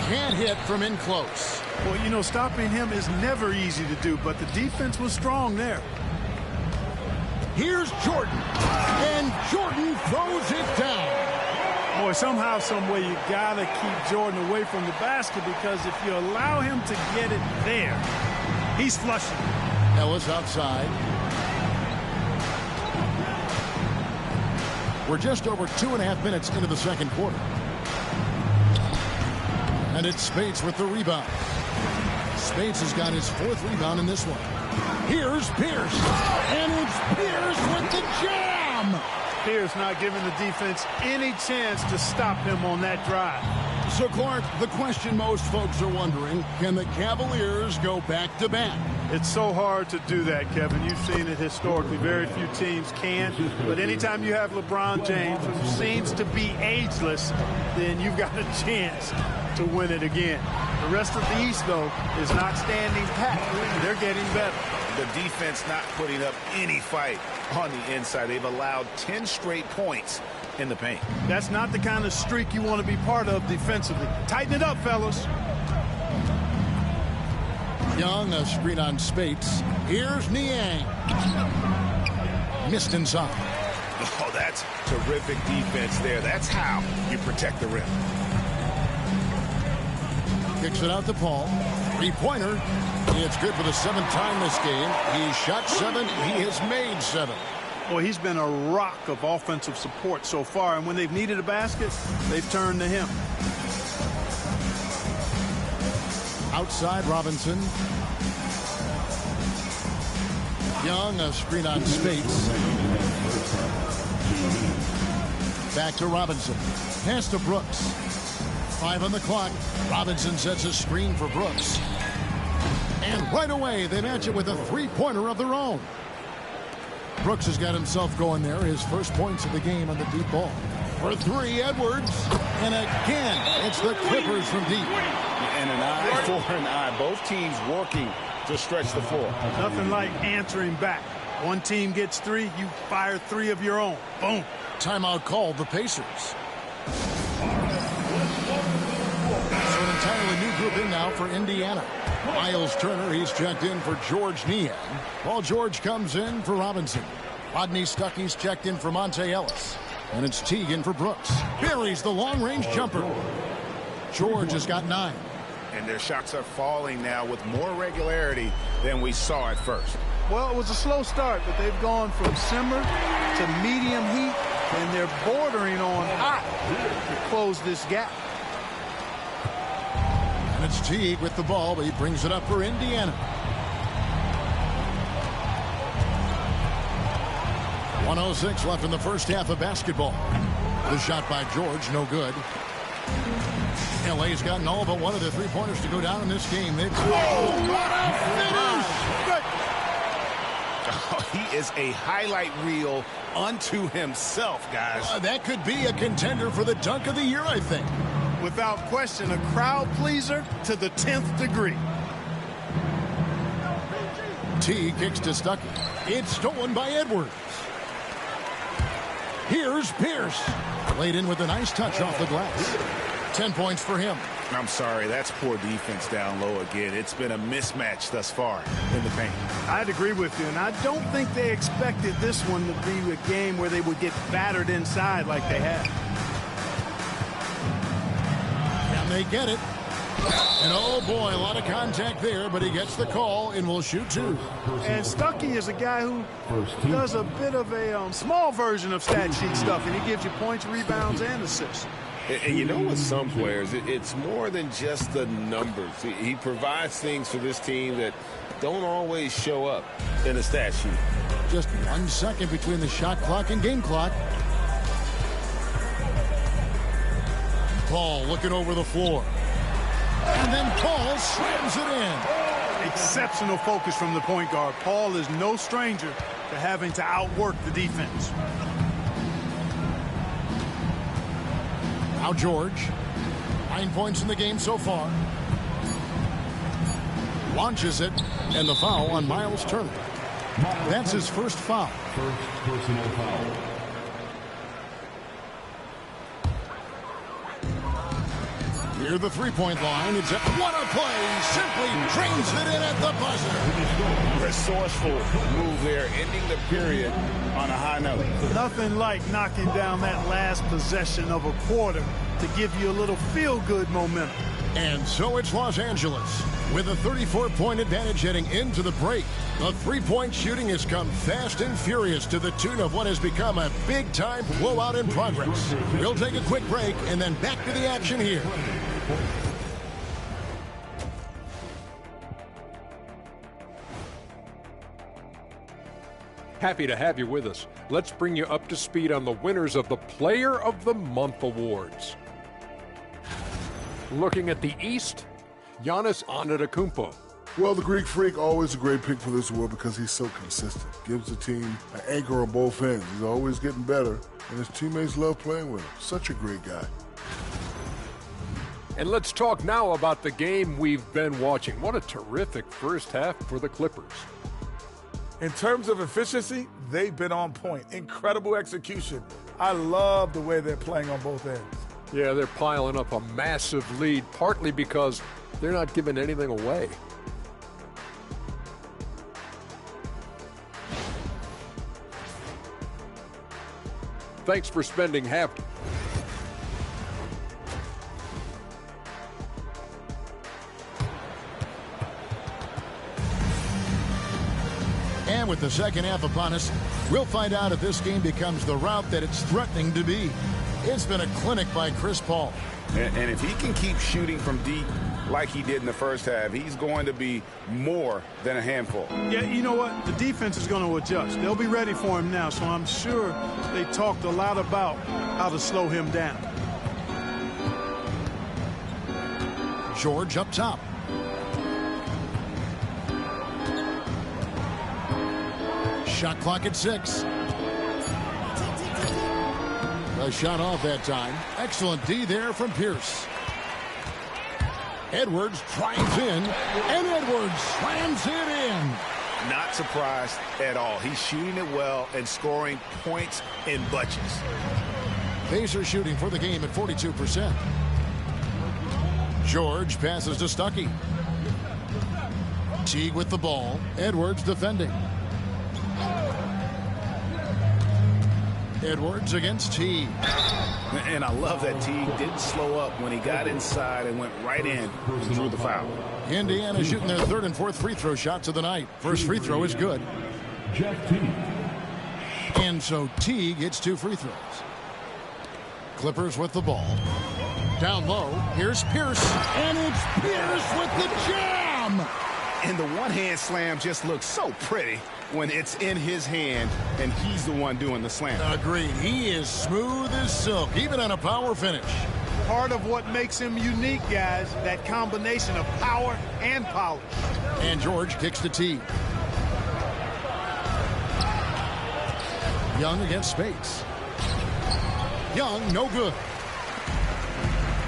Can't hit from in close. Well, you know, stopping him is never easy to do, but the defense was strong there. Here's Jordan, and Jordan throws it down. Boy, somehow, some way, you gotta keep Jordan away from the basket, because if you allow him to get it there, he's flushing. Ellis outside. We're just over 2.5 minutes into the second quarter. And it's Spates with the rebound. Spates has got his 4th rebound in this one. Here's Pierce. And it's Pierce with the jam. Pierce not giving the defense any chance to stop him on that drive. So, Clark, the question most folks are wondering, can the Cavaliers go back-to-back? It's so hard to do that, Kevin. You've seen it historically. Very few teams can. But anytime you have LeBron James, who seems to be ageless, then you've got a chance to win it again. The rest of the East, though, is not standing pat. They're getting better. The defense not putting up any fight on the inside. They've allowed 10 straight points in the paint. That's not the kind of streak you want to be part of defensively. Tighten it up, fellas. Young, a screen on Spates. Here's Niang. Missed inside. Oh, that's terrific defense there. That's how you protect the rim. Kicks it out to Paul. 3-pointer. It's good for the 7th time this game. He shot 7. He has made 7. Boy, he's been a rock of offensive support so far, and when they've needed a basket, they've turned to him. Outside Robinson. Young, a screen on Spates. Back to Robinson. Pass to Brooks. 5 on the clock. Robinson sets a screen for Brooks. And right away, they match it with a 3-pointer of their own. Brooks has got himself going there. His first points of the game on the deep ball. For 3, Edwards. And again, it's the Clippers from deep. And an eye for an eye. Both teams working to stretch the floor. Nothing like answering back. One team gets 3, you fire 3 of your own. Boom. Timeout called the Pacers. So an entirely new group in now for Indiana. Miles Turner, he's checked in for George Niang. Paul George comes in for Robinson. Rodney Stuckey's checked in for Monte Ellis. And it's Teague in for Brooks. Buries the long-range jumper. George has got 9. And their shots are falling now with more regularity than we saw at first. Well, it was a slow start, but they've gone from simmer to medium heat, and they're bordering on hot to close this gap. And it's Teague with the ball, but he brings it up for Indiana. 1:06 left in the first half of basketball. The shot by George, no good. LA's gotten all but one of the 3-pointers to go down in this game. What a finish! Good. Oh, he is a highlight reel unto himself, guys. That could be a contender for the dunk of the year, I think. Without question, a crowd pleaser to the 10th degree. T kicks to Stuckey. It's stolen by Edwards. Here's Pierce. Laid in with a nice touch off the glass. 10 points for him. I'm sorry, that's poor defense down low again. It's been a mismatch thus far in the paint. I'd agree with you, and I don't think they expected this one to be a game where they would get battered inside like they have. And they get it. And oh boy, a lot of contact there, but he gets the call and will shoot 2. And Stuckey is a guy who does a bit of a small version of stat sheet stuff, and he gives you points, rebounds, and assists. And you know, with some players, it's more than just the numbers. He provides things for this team that don't always show up in a stat sheet. Just 1 second between the shot clock and game clock. Paul looking over the floor. And then Paul slams it in. Exceptional focus from the point guard. Paul is no stranger to having to outwork the defense. Now George. 9 points in the game so far. Launches it, and the foul on Miles Turner. That's his first foul. First personal foul. Near the three-point line, it's what a play! Simply drains it in at the buzzer. Resourceful move there, ending the period on a high note. Nothing like knocking down that last possession of a quarter to give you a little feel-good momentum. And so it's Los Angeles with a 34-point advantage heading into the break. The three-point shooting has come fast and furious to the tune of what has become a big-time blowout in progress. We'll take a quick break and then back to the action here. Happy to have you with us. Let's bring you up to speed on the winners of the Player of the Month awards. Looking at the East, Giannis Antetokounmpo. Well, the Greek Freak, always a great pick for this award because he's so consistent. Gives the team an anchor on both ends. He's always getting better, and his teammates love playing with him. Such a great guy. And let's talk now about the game we've been watching. What a terrific first half for the Clippers. In terms of efficiency, they've been on point. Incredible execution. I love the way they're playing on both ends. Yeah, they're piling up a massive lead, partly because they're not giving anything away. Thanks for spending half. And with the second half upon us, we'll find out if this game becomes the route that it's threatening to be. It's been a clinic by Chris Paul. And if he can keep shooting from deep like he did in the first half, he's going to be more than a handful. Yeah, you know what? The defense is going to adjust. They'll be ready for him now, so I'm sure they talked a lot about how to slow him down. George up top. Shot clock at 6. A shot off that time. Excellent D there from Pierce. Edwards drives in, and Edwards slams it in. Not surprised at all. He's shooting it well and scoring points in bunches. Pacers shooting for the game at 42%. George passes to Stuckey. Teague with the ball. Edwards defending. Edwards against Teague. And I love that Teague didn't slow up when he got inside and went right in and drew the foul. Indiana shooting their third and fourth free throw shots of the night. First free throw is good. Jeff Teague. And so Teague gets 2 free throws. Clippers with the ball. Down low, here's Pierce. And it's Pierce with the jam! And the one-hand slam just looks so pretty when it's in his hand and he's the one doing the slam. Agreed. He is smooth as silk, even on a power finish. Part of what makes him unique, guys, that combination of power and polish. And George kicks to Teague. Young against Spates. Young, no good.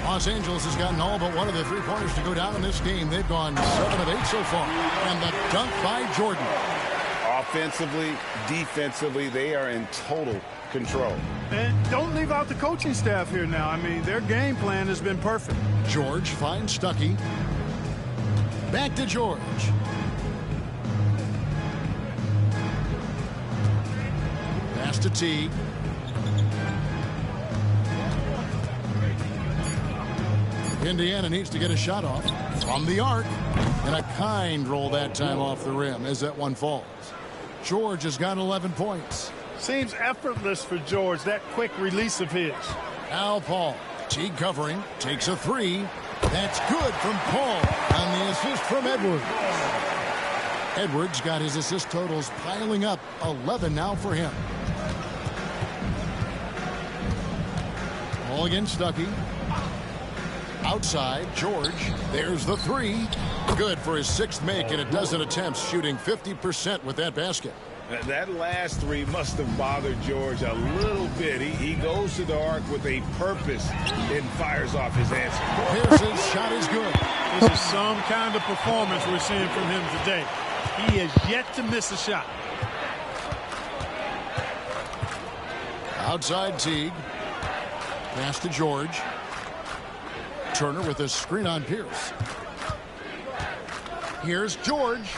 Los Angeles has gotten all but one of the three-pointers to go down in this game. They've gone 7 of 8 so far. And the dunk by Jordan. Offensively, defensively, they are in total control. And don't leave out the coaching staff here now. I mean, their game plan has been perfect. George finds Stuckey. Back to George. Pass to Teague. Indiana needs to get a shot off from the arc. And a kind roll that time off the rim as that one falls. George has got 11 points. Seems effortless for George, that quick release of his. Al Paul, Teague covering, takes a 3. That's good from Paul on the assist from Edwards. Edwards got his assist totals piling up, 11 now for him. Ball against Stuckey. Outside, George. There's the three. Good for his sixth make in a dozen attempts, shooting 50% with that basket. That last three must have bothered George a little bit. He goes to the arc with a purpose and fires off his answer. Pierce's shot is good. This is some kind of performance we're seeing from him today. He has yet to miss a shot. Outside Teague. Pass to George. Turner with a screen on Pierce. Here's George.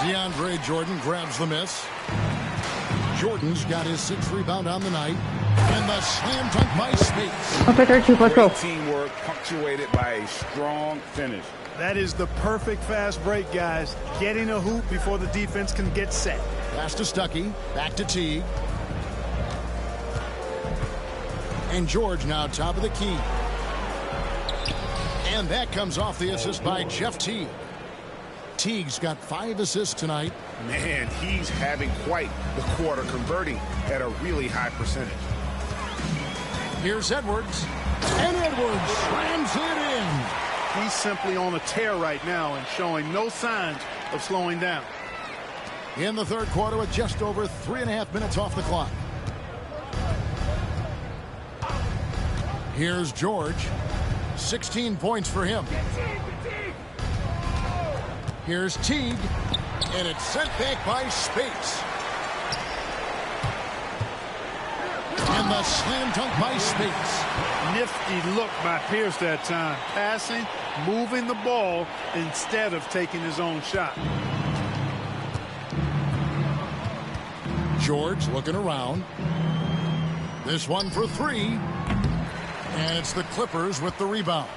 DeAndre Jordan grabs the miss. Jordan's got his sixth rebound on the night. And the slam dunk by Spates. Okay, 32, let's go. Great teamwork punctuated by a strong finish. That is the perfect fast break, guys. Getting a hoop before the defense can get set. Pass to Stuckey. Back to Teague. And George now top of the key. And that comes off the assist by Jeff Teague. Teague's got 5 assists tonight. Man, he's having quite the quarter, converting at a really high percentage. Here's Edwards. And Edwards slams it in. He's simply on a tear right now and showing no signs of slowing down. In the third quarter with just over 3.5 minutes off the clock. Here's George. 16 points for him. Here's Teague, and it's sent back by Spates. And the slam dunk by Spates. Nifty look by Pierce that time. Passing, moving the ball instead of taking his own shot. George looking around. This one for three. And it's the Clippers with the rebound.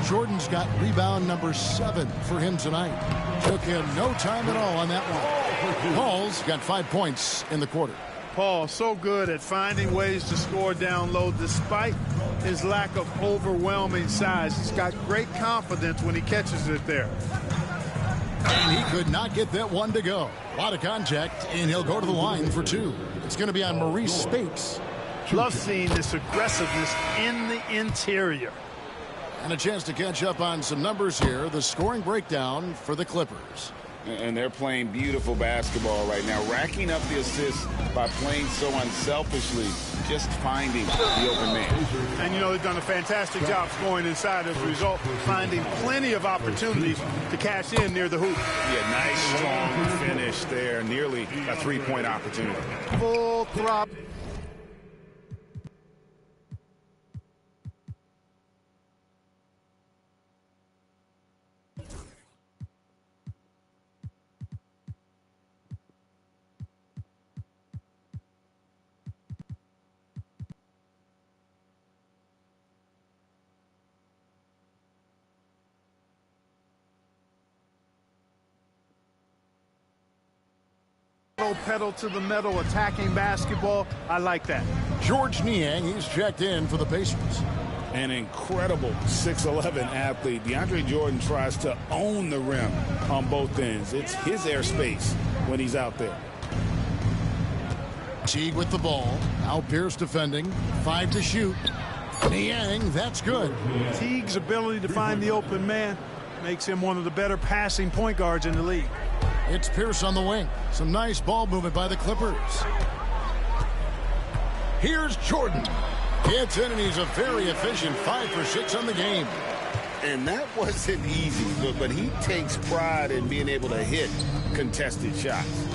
Jordan's got rebound number 7 for him tonight. Took him no time at all on that one. Paul's got 5 points in the quarter. Paul, so good at finding ways to score down low despite his lack of overwhelming size. He's got great confidence when he catches it there. And he could not get that one to go. A lot of contact, and he'll go to the line for 2. It's going to be on Maurice Spates. Love seeing this aggressiveness in the interior. And a chance to catch up on some numbers here. The scoring breakdown for the Clippers. And they're playing beautiful basketball right now, racking up the assists by playing so unselfishly, just finding the open man. And, you know, they've done a fantastic job scoring inside as a result, finding plenty of opportunities to cash in near the hoop. Yeah, nice, strong finish there, nearly a three-point opportunity. Full throttle. Pedal to the metal, attacking basketball. I like that. George Niang, he's checked in for the Pacers. An incredible 6'11" athlete. DeAndre Jordan tries to own the rim on both ends. It's his airspace when he's out there. Teague with the ball. Now Pierce defending. 5 to shoot. Niang, that's good. Teague's ability to find the open man makes him one of the better passing point guards in the league. It's Pierce on the wing. Some nice ball movement by the Clippers. Here's Jordan. Gets in, and he's a very efficient 5 for 6 on the game. And that wasn't easy, but he takes pride in being able to hit contested shots.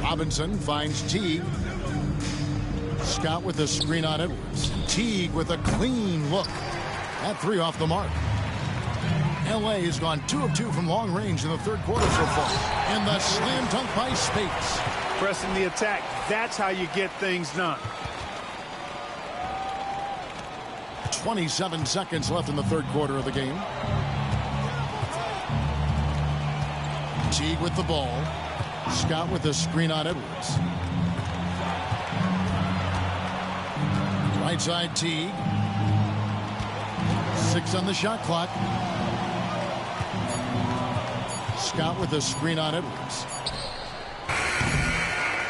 Robinson finds Teague. Scott with a screen on Edwards. Teague with a clean look. That 3 off the mark. LA has gone 2 of 2 from long range in the third quarter so far. And the slam dunk by Spates. Pressing the attack. That's how you get things done. 27 seconds left in the third quarter of the game. Teague with the ball. Scott with the screen on Edwards. Right side Teague. 6 on the shot clock. Scott with a screen on Edwards.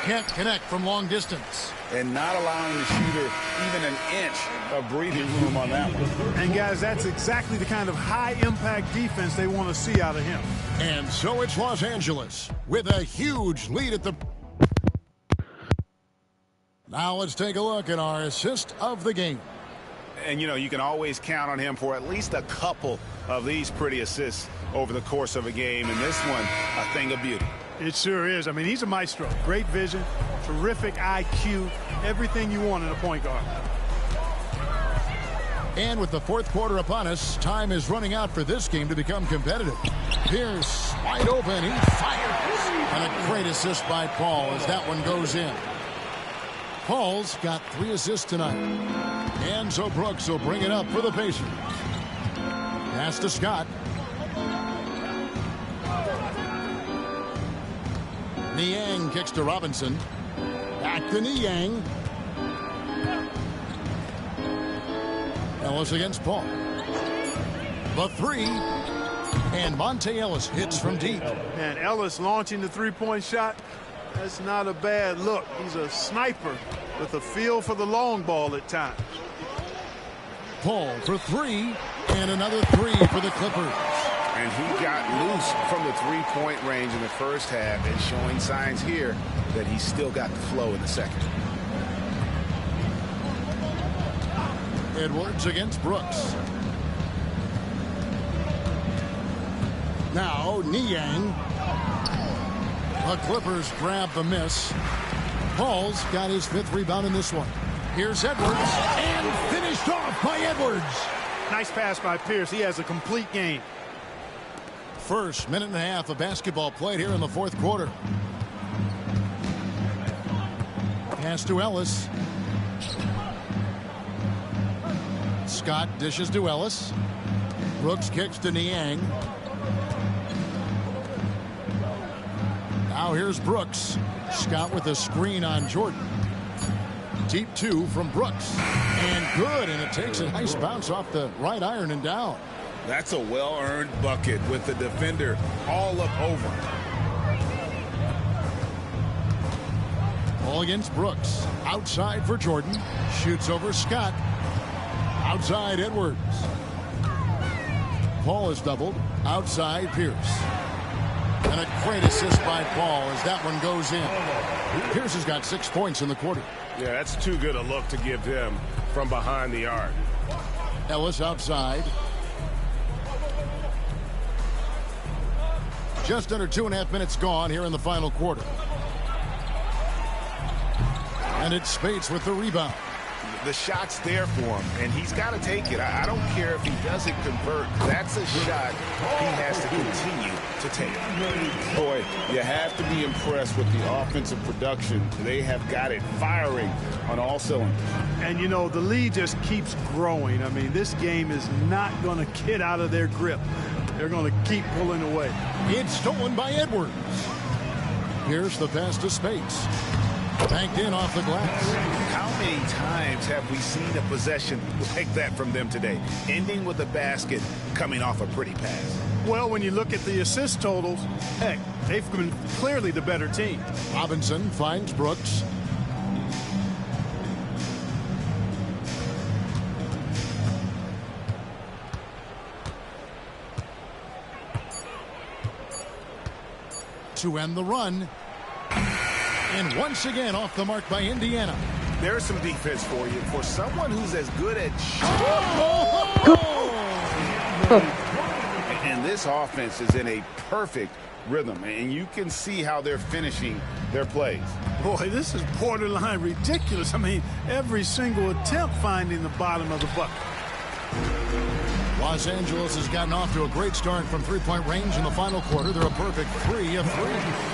Can't connect from long distance. And not allowing the shooter even an inch of breathing room on that one. And, guys, that's exactly the kind of high-impact defense they want to see out of him. And so it's Los Angeles with a huge lead at the... Now let's take a look at our assist of the game. And, you know, you can always count on him for at least a couple of these pretty assists over the course of a game. And this one, a thing of beauty. It sure is. I mean, he's a maestro. Great vision, terrific IQ, everything you want in a point guard. And with the fourth quarter upon us, time is running out for this game to become competitive. Pierce, wide open, he fires. And a great assist by Paul as that one goes in. Paul's got 3 assists tonight. And so Brooks will bring it up for the Pacers. Pass to Scott. Niang kicks to Robinson. Back to Niang. Ellis against Paul. The 3. And Monte Ellis hits from deep. And Ellis launching the three-point shot. That's not a bad look. He's a sniper with a feel for the long ball at times. Paul for 3. And another 3 for the Clippers. And he got loose from the three-point range in the first half and showing signs here that he's still got the flow in the second. Edwards against Brooks. Now Niang. The Clippers grab the miss. Paul's got his 5th rebound in this one. Here's Edwards. And finished off by Edwards. Nice pass by Pierce. He has a complete game. First minute and a half of basketball played here in the fourth quarter. Pass to Ellis. Scott dishes to Ellis. Brooks kicks to Niang. Now here's Brooks. Scott with a screen on Jordan. Deep 2 from Brooks. And good, and it takes a nice bounce off the right iron and down. That's a well-earned bucket with the defender all up over. Ball against Brooks. Outside for Jordan. Shoots over Scott. Outside Edwards. Paul is doubled. Outside Pierce. And a great assist by Paul as that one goes in. Pierce has got 6 points in the quarter. Yeah, that's too good a look to give him from behind the arc. Ellis outside. Just under 2.5 minutes gone here in the final quarter. And it's Spates with the rebound. The shot's there for him, and he's got to take it. I don't care if he doesn't convert. That's a shot he has to continue to take. Boy, you have to be impressed with the offensive production. They have got it firing on all cylinders. And, you know, the lead just keeps growing. I mean, this game is not going to get out of their grip. They're going to keep pulling away. It's stolen by Edwards. Here's the pass to Spates. Banked in off the glass. How many times have we seen a possession like that from them today? Ending with a basket, coming off a pretty pass. Well, when you look at the assist totals, heck, they've been clearly the better team. Robinson finds Brooks. To end the run. And once again off the mark by Indiana. There's some defense for you. For someone who's as good at and this offense is in a perfect rhythm, and you can see how they're finishing their plays. Boy, this is borderline ridiculous. I mean, every single attempt finding the bottom of the bucket. Los Angeles has gotten off to a great start from three-point range in the final quarter. They're a perfect 3 of 3,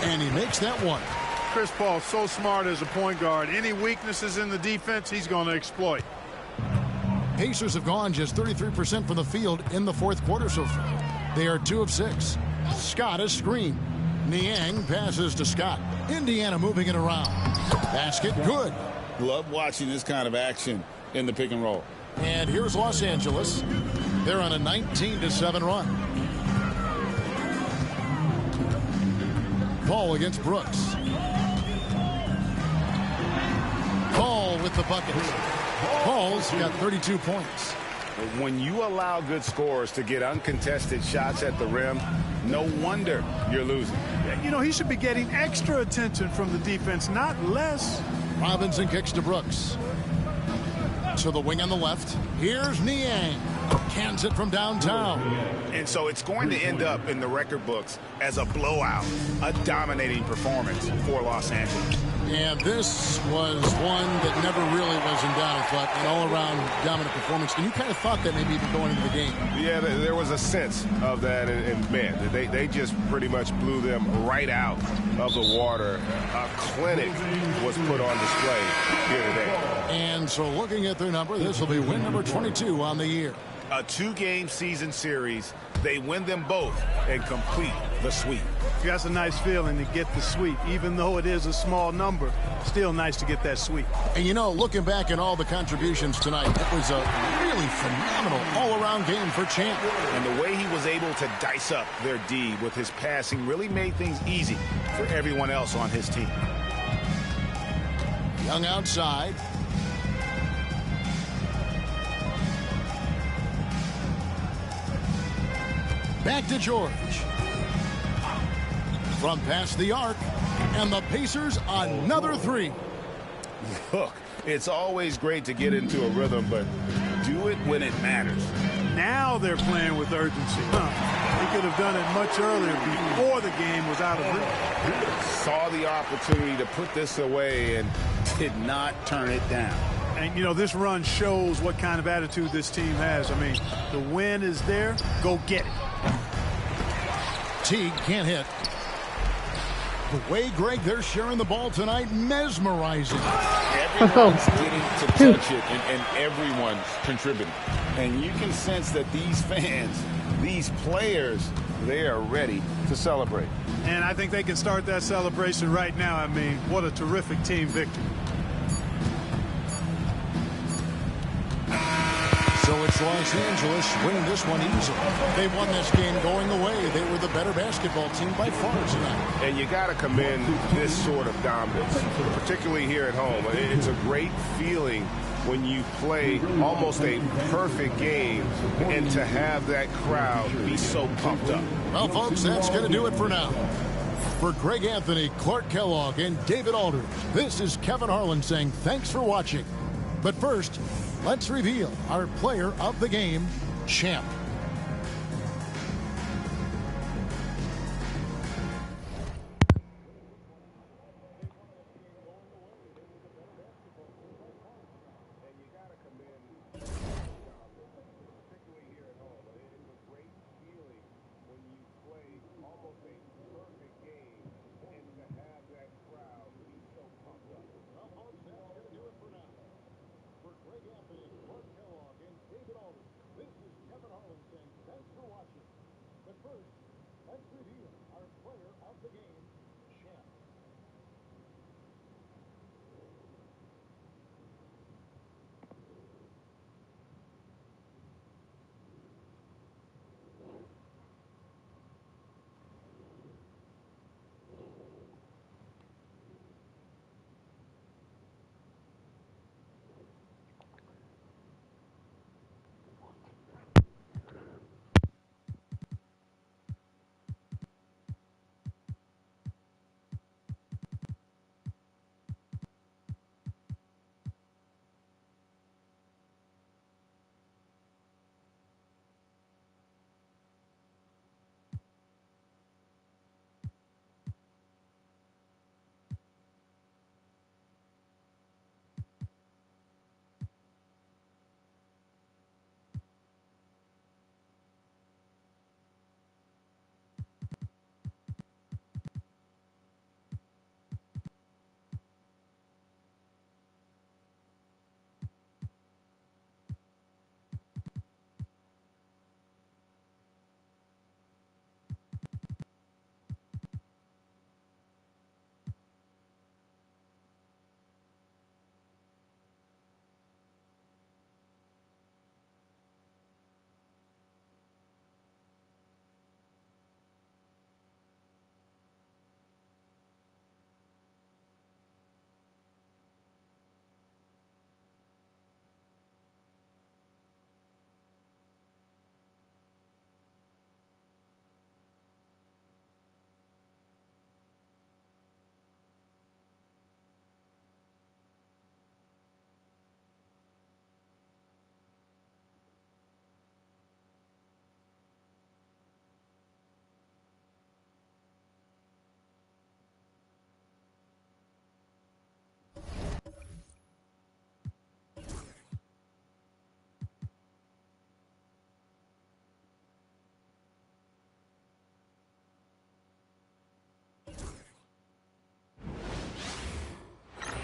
and he makes that one. Chris Paul's so smart as a point guard. Any weaknesses in the defense, he's going to exploit. Pacers have gone just 33% from the field in the fourth quarter so far. They are 2 of 6. Scott is screen. Niang passes to Scott. Indiana moving it around. Basket good. Love watching this kind of action in the pick and roll. And here's Los Angeles. They're on a 19-7 run. Paul against Brooks. with the bucket. Paul's got 32 points. When you allow good scorers to get uncontested shots at the rim, no wonder you're losing. You know, he should be getting extra attention from the defense, not less. Robinson kicks to Brooks. To the wing on the left. Here's Niang. Cans it from downtown. And so it's going to end up in the record books as a blowout, a dominating performance for Los Angeles. And this was one that never really was in doubt, but an all-around dominant performance. And you kind of thought that maybe even going into the game. Yeah, there was a sense of that, and man, they just pretty much blew them right out of the water. A clinic was put on display here today. And so looking at their number, this will be win number 22 on the year. A 2-game season series. They win them both and complete the sweep. That's a nice feeling to get the sweep. Even though it is a small number, still nice to get that sweep. And you know, looking back at all the contributions tonight, it was a really phenomenal all-around game for Champ. And the way he was able to dice up their D with his passing really made things easy for everyone else on his team. Young outside. Back to George. From past the arc. And the Pacers another three. Look, it's always great to get into a rhythm, but do it when it matters. Now they're playing with urgency. He could have done it much earlier before the game was out of reach. Saw the opportunity to put this away and did not turn it down. And, you know, this run shows what kind of attitude this team has. I mean, the win is there. Go get it. Teague can't hit. The way, Greg, they're sharing the ball tonight, mesmerizing. Everyone's getting to touch it, and everyone's contributing. And you can sense that these fans, these players, they are ready to celebrate. And I think they can start that celebration right now. I mean, what a terrific team victory. So it's Los Angeles winning this one easily. They won this game going away. They were the better basketball team by far tonight. And you got to commend this sort of dominance, particularly here at home. It's a great feeling when you play almost a perfect game and to have that crowd be so pumped up. Well, folks, that's going to do it for now. For Greg Anthony, Clark Kellogg, and David Aldridge, this is Kevin Harlan saying thanks for watching. But first, let's reveal our player of the game, Champ. Greg Anthony, Clark Kellogg, and David Aldridge, this is Kevin Harlan.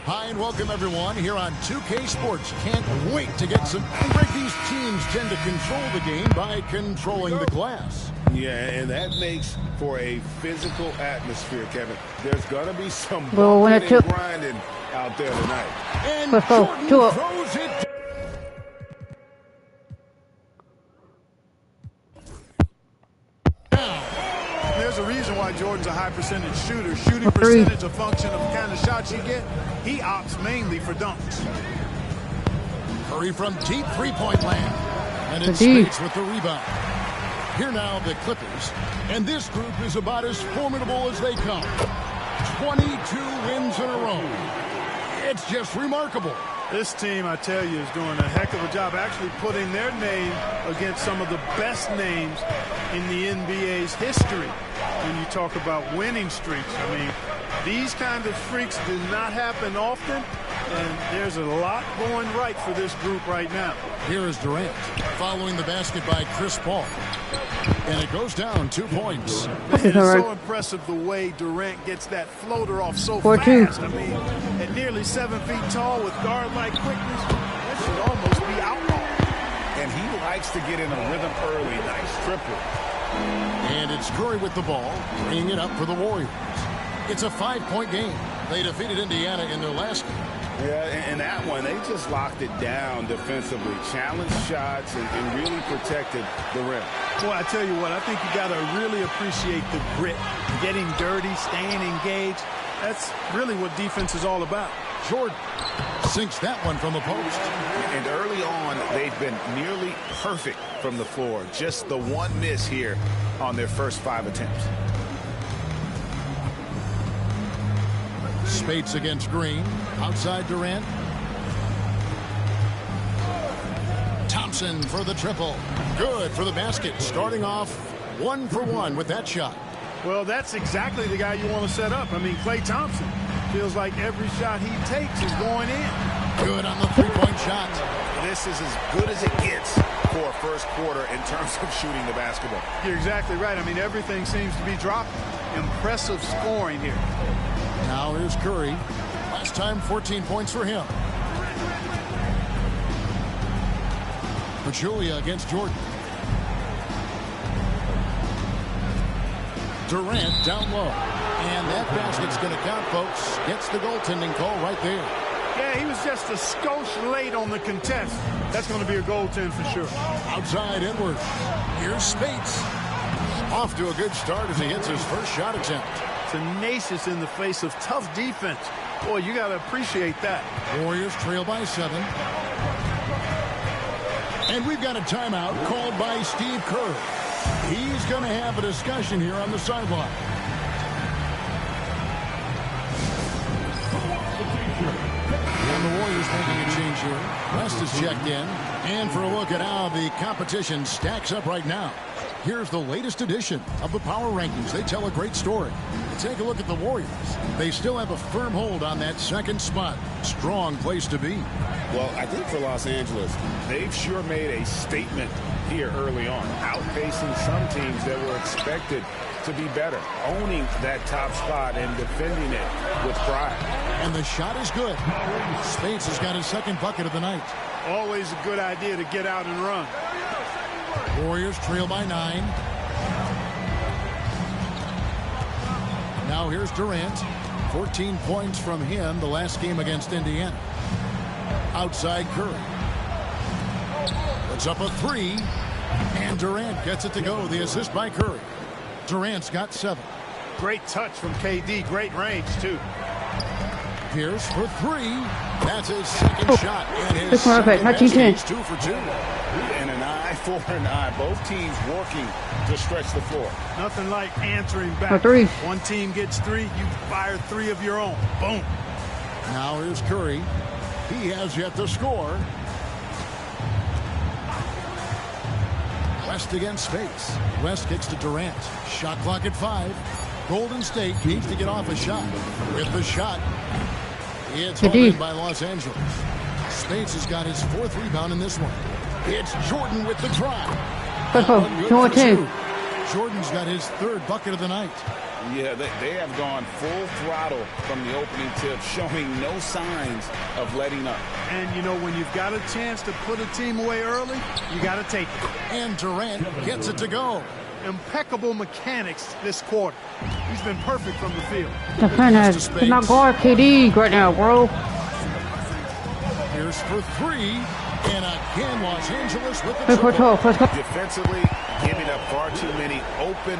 Hi and welcome everyone here on 2K Sports. Can't wait to get some. Break. These teams tend to control the game by controlling the glass. Yeah, and that makes for a physical atmosphere, Kevin. There's going to be some Well, when bumping and grinding out there tonight. And let's go. Jordan throws it. There's a reason why Jordan's a high percentage shooter. Shooting percentage a function of the kind of shots you get. He opts mainly for dunks. Curry from deep three-point land. And it's Spades with the rebound. Here now the Clippers. And this group is about as formidable as they come. 22 wins in a row. It's just remarkable. This team, I tell you, is doing a heck of a job actually putting their name against some of the best names in the NBA's history. When you talk about winning streaks, I mean, these kinds of streaks do not happen often, and there's a lot going right for this group right now. Here is Durant following the basket by Chris Paul. And it goes down 2 points. It is so impressive the way Durant gets that floater off so fast. I mean, at nearly 7 feet tall with guard-like quickness, that should almost be outlawed. And he likes to get in a rhythm early. Nice triple. And it's Curry with the ball, bringing it up for the Warriors. It's a 5-point game. They defeated Indiana in their last game. Yeah, and that one, they just locked it down defensively, challenged shots, and really protected the rim. Boy, I tell you what, I think you got to really appreciate the grit, getting dirty, staying engaged. That's really what defense is all about. Jordan sinks that one from the post. And early on, they've been nearly perfect from the floor. Just the one miss here on their first 5 attempts. Spades against Green. Outside Durant. Thompson for the triple. Good for the basket. Starting off 1 for 1 with that shot. Well, that's exactly the guy you want to set up. I mean, Klay Thompson feels like every shot he takes is going in. Good on the three-point shot. This is as good as it gets for a first quarter in terms of shooting the basketball. You're exactly right. I mean, everything seems to be dropping. Impressive scoring here. Now here's Curry. Last time 14 points for him. Pachulia against Jordan. Durant down low. And that basket's going to count, folks. Gets the goaltending call right there. Yeah, he was just a skosh late on the contest. That's going to be a goaltend for sure. Outside Edwards. Here's Spades. Off to a good start as he hits his first shot attempt. Tenacious in the face of tough defense. Boy, you got to appreciate that. Warriors trail by 7. And we've got a timeout called by Steve Kerr. He's going to have a discussion here on the sideline. And the Warriors making a change here. West is checked in. And for a look at how the competition stacks up right now. Here's the latest edition of the Power Rankings. They tell a great story. Take a look at the Warriors. They still have a firm hold on that second spot. Strong place to be. Well, I think for Los Angeles, they've sure made a statement here early on, outpacing some teams that were expected to be better, owning that top spot and defending it with pride. And the shot is good. Spades has got his second bucket of the night. Always a good idea to get out and run. Warriors trail by 9. Now here's Durant. 14 points from him the last game against Indiana. Outside Curry. Puts up a 3. And Durant gets it to go. The assist by Curry. Durant's got 7. Great touch from KD. Great range, too. Pierce for 3. That's his second shot. And his second basket. He's 2 for 2. And an eye for an eye. Both teams working to stretch the floor. Nothing like answering back. One team gets 3, you fire 3 of your own. Boom. Now here's Curry. He has yet to score. West against Spades. West kicks to Durant. Shot clock at 5. Golden State needs to get off a shot. With the shot, it's hauled by Los Angeles. Spades has got his 4th rebound in this one. It's Jordan with the try. 2-2. Jordan's got his 3rd bucket of the night. Yeah, they have gone full throttle from the opening tip, showing no signs of letting up. And, you know, when you've got a chance to put a team away early, you got to take it. And Durant gets it to go. Impeccable mechanics this quarter. He's been perfect from the field. Defenders, cannot guard KD right now, bro. Here's for three. And again, Los Angeles with the triple. Defensively, giving up far too many open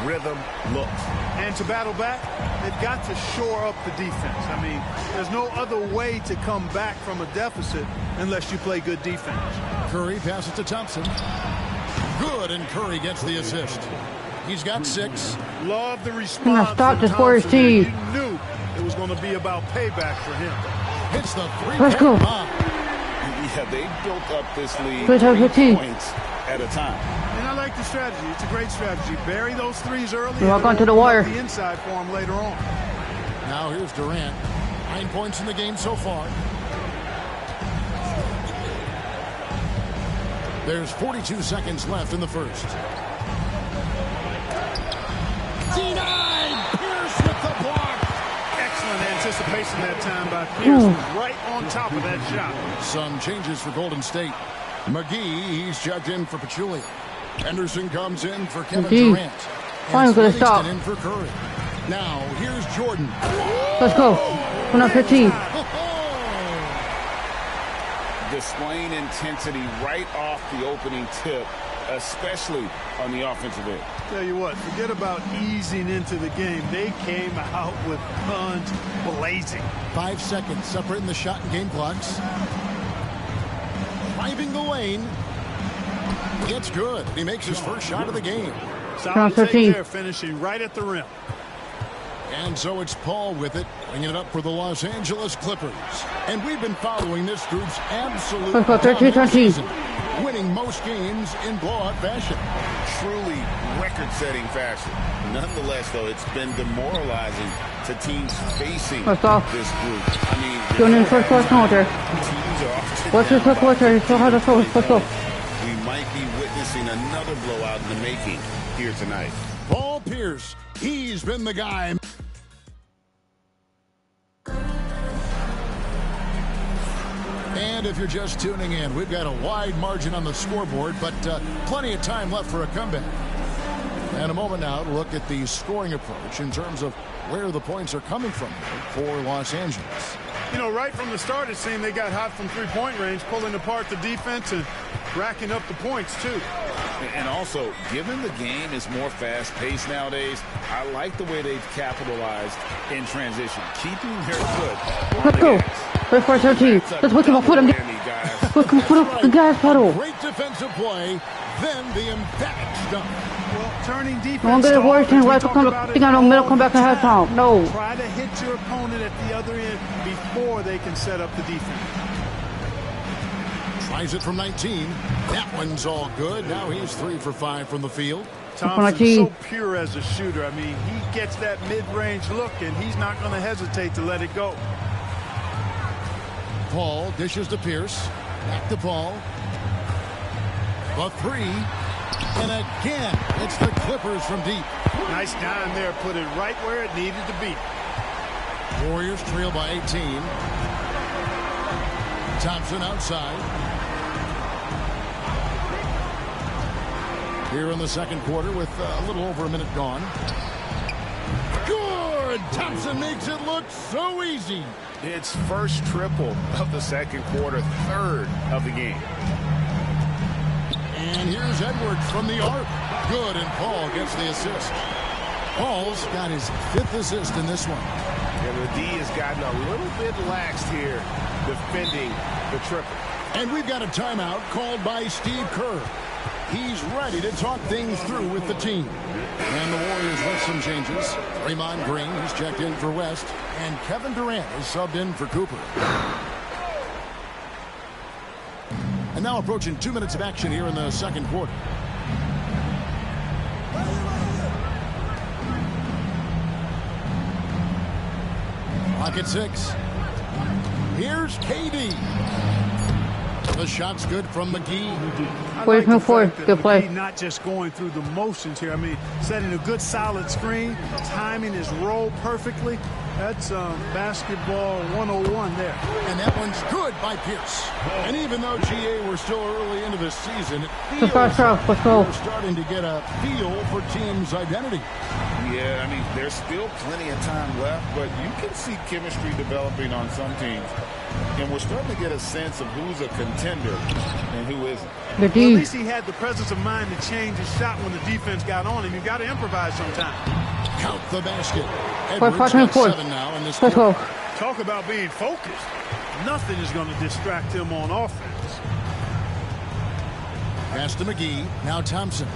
rhythm looks. And to battle back, they've got to shore up the defense. I mean, there's no other way to come back from a deficit unless you play good defense. Curry passes to Thompson. Good, and Curry gets the assist. He's got 6. Love the response. Stop this Warriors team. You knew it was going to be about payback for him. Hits the 3. Let's go. Yeah, they built up this lead 3 points at a time. And I like the strategy. It's a great strategy. Bury those threes early. Walk onto the wire. The inside for him later on. Now here's Durant. 9 points in the game so far. There's 42 seconds left in the first. Denied! Pierce with the block. Excellent anticipation that time by Pierce. Right on top of that shot. Some changes for Golden State. McGee, he's checked in for Pachulia. Henderson comes in for Kevin Durant. I'm going to stop. In for Curry. Now, here's Jordan. Let's go. 115. Displaying intensity right off the opening tip, especially on the offensive end. Tell you what, forget about easing into the game. They came out with guns blazing. 5 seconds separating the shot and game clocks. Driving the lane. It's good. He makes his first shot of the game. Solid take there, finishing right at the rim. And so it's Paul with it, bringing it up for the Los Angeles Clippers. And we've been following this group's absolute season, winning most games in blowout fashion. Truly record-setting fashion. Nonetheless, though, it's been demoralizing to teams facing this group. I mean, going in first quarter. What's the first quarter? So hard to focus. Let's go. We might be witnessing another blowout in the making here tonight. Paul Pierce, he's been the guy. And if you're just tuning in, we've got a wide margin on the scoreboard, but plenty of time left for a comeback. And a moment now to look at the scoring approach in terms of where the points are coming from for Los Angeles. You know, right from the start, it seemed they got hot from three-point range, pulling apart the defense and racking up the points, too. And also, given the game is more fast-paced nowadays, I like the way they've capitalized in transition, keeping their foot on Let's go. First quarter 13. Let's put him up. Put him down. Put up the gas pedal. Great defensive play, then the emphatic stuff. Well, turning defense. Don't get it worse than right to come back. Think I know middle come back and halftime. No. Try to hit your opponent at the other end before they can set up the defense. Tries it from 19. That one's all good. Now he's 3 for 5 from the field. Thompson's so pure as a shooter. I mean, he gets that mid-range look, and he's not going to hesitate to let it go. Paul dishes to Pierce. Back to Paul. The 3. And again, it's the Clippers from deep. Nice dime there. Put it right where it needed to be. Warriors trail by 18. Thompson outside. Here in the second quarter with a little over a minute gone. Good! Thompson makes it look so easy. It's first triple of the second quarter, third of the game. And here's Edwards from the arc. Good, and Paul gets the assist. Paul's got his 5th assist in this one. And the D has gotten a little bit laxed here defending the triple. And we've got a timeout called by Steve Kerr. He's ready to talk things through with the team. And the Warriors with some changes. Draymond Green is checked in for West. And Kevin Durant is subbed in for Cooper. And now approaching 2 minutes of action here in the second quarter. Clock at 6. Here's KD. The shot's good from McGee. I Wait, like no the four. fact that Good play. McGee not just going through the motions here. I mean, setting a good solid screen, timing his roll perfectly. That's basketball 101 there. And that one's good by Pierce. And even though GA we're still early into the season, it The feels first row. Let's go. we're starting to get a feel for team's identity. Yeah, I mean, there's still plenty of time left, but you can see chemistry developing on some teams. And we're starting to get a sense of who's a contender and who isn't. The Well, at D. least he had the presence of mind to change his shot when the defense got on him. You got to improvise sometimes. Count the basket. Five, Edwards five, got four. 7 now in this Let's quarter. go. Talk about being focused. Nothing is going to distract him on offense. Pass to McGee. Now Thompson.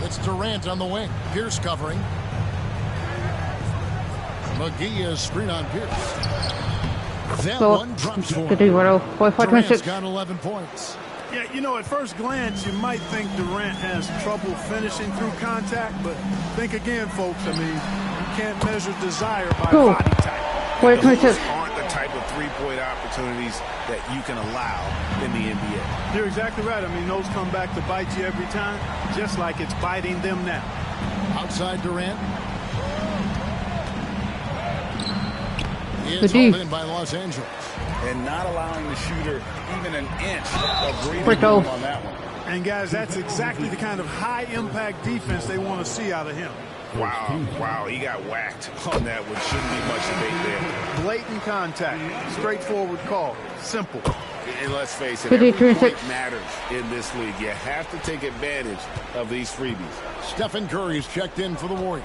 It's Durant on the wing. Pierce covering. McGee is screen on Pierce. That So, one drops for the D, him. right. Boy, Durant's 526. got 11 points. Yeah, you know, at first glance, you might think Durant has trouble finishing through contact, but think again, folks. I mean, you can't measure desire by Cool. body type. Boy, Those 26. aren't the type of three-point opportunities that you can allow in the NBA. You're exactly right. I mean, those come back to bite you every time, just like it's biting them now. Outside Durant. The It's D. hauled in by Los Angeles. And not allowing the shooter even an inch of breathing Quick room go. on that one. And, guys, that's exactly the kind of high-impact defense they want to see out of him. Wow, he got whacked on that one. Shouldn't be much debate there. Blatant contact, straightforward call, simple. And let's face it, 50, every 26. point matters in this league. You have to take advantage of these freebies. Stephen Curry's checked in for the Warriors.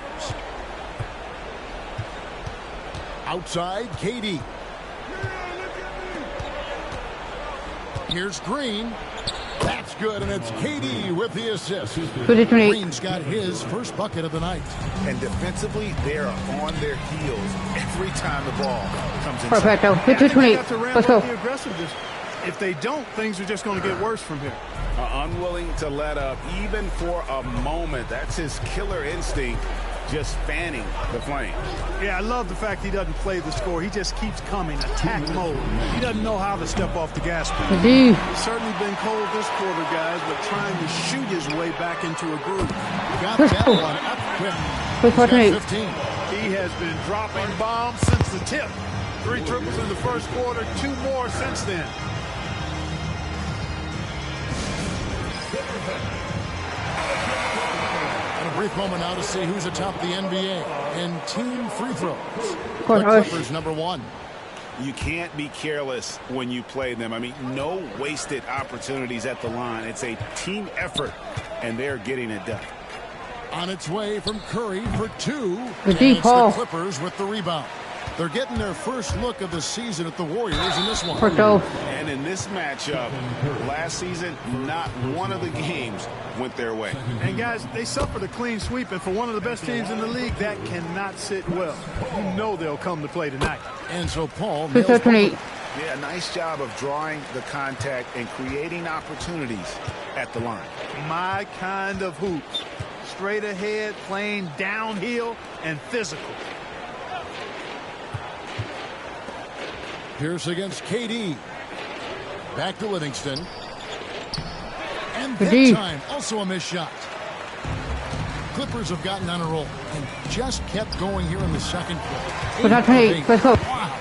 Outside, KD. Here's Green. That's good, and it's KD with the assist. 28. Green's got his first bucket of the night. And defensively, they are on their heels every time the ball comes inside. Perfecto. They 28. got to ramp Let's up go. the aggressiveness. If they don't, things are just going to get worse from here. Unwilling to let up even for a moment. That's his killer instinct, just fanning the flames. Yeah, I love the fact he doesn't play the score. He just keeps coming, attack mode. He doesn't know how to step off the gas The pedal. D. It's certainly been cold this quarter, guys, but trying to shoot his way back into a groove. Got Let's that go. one up quick. Boy, He's got 28. 15. He has been dropping bombs since the tip. 3 triples in the first quarter, 2 more since then. And a brief moment now to see who's atop the NBA in team free throws. Course, The Clippers, number 1. You can't be careless when you play them. I mean, no wasted opportunities at the line. It's a team effort, and they're getting it done. On its way from Curry for 2. The And deep it's ball. the Clippers with the rebound. They're getting their first look of the season at the Warriors in this one. Perfecto. And in this matchup, last season, not one of the games went their way. And guys, they suffered a clean sweep, and for one of the best teams in the league, that cannot sit well. You know they'll come to play tonight. And so Paul nails both of 28. them. Yeah, nice job of drawing the contact and creating opportunities at the line. My kind of hoops. Straight ahead, playing downhill, and physical. Pierce against KD. Back to Livingston. And The that D. time, also a missed shot. Clippers have gotten on a roll and just kept going here in the second quarter. Without 28. Let's go. Wow.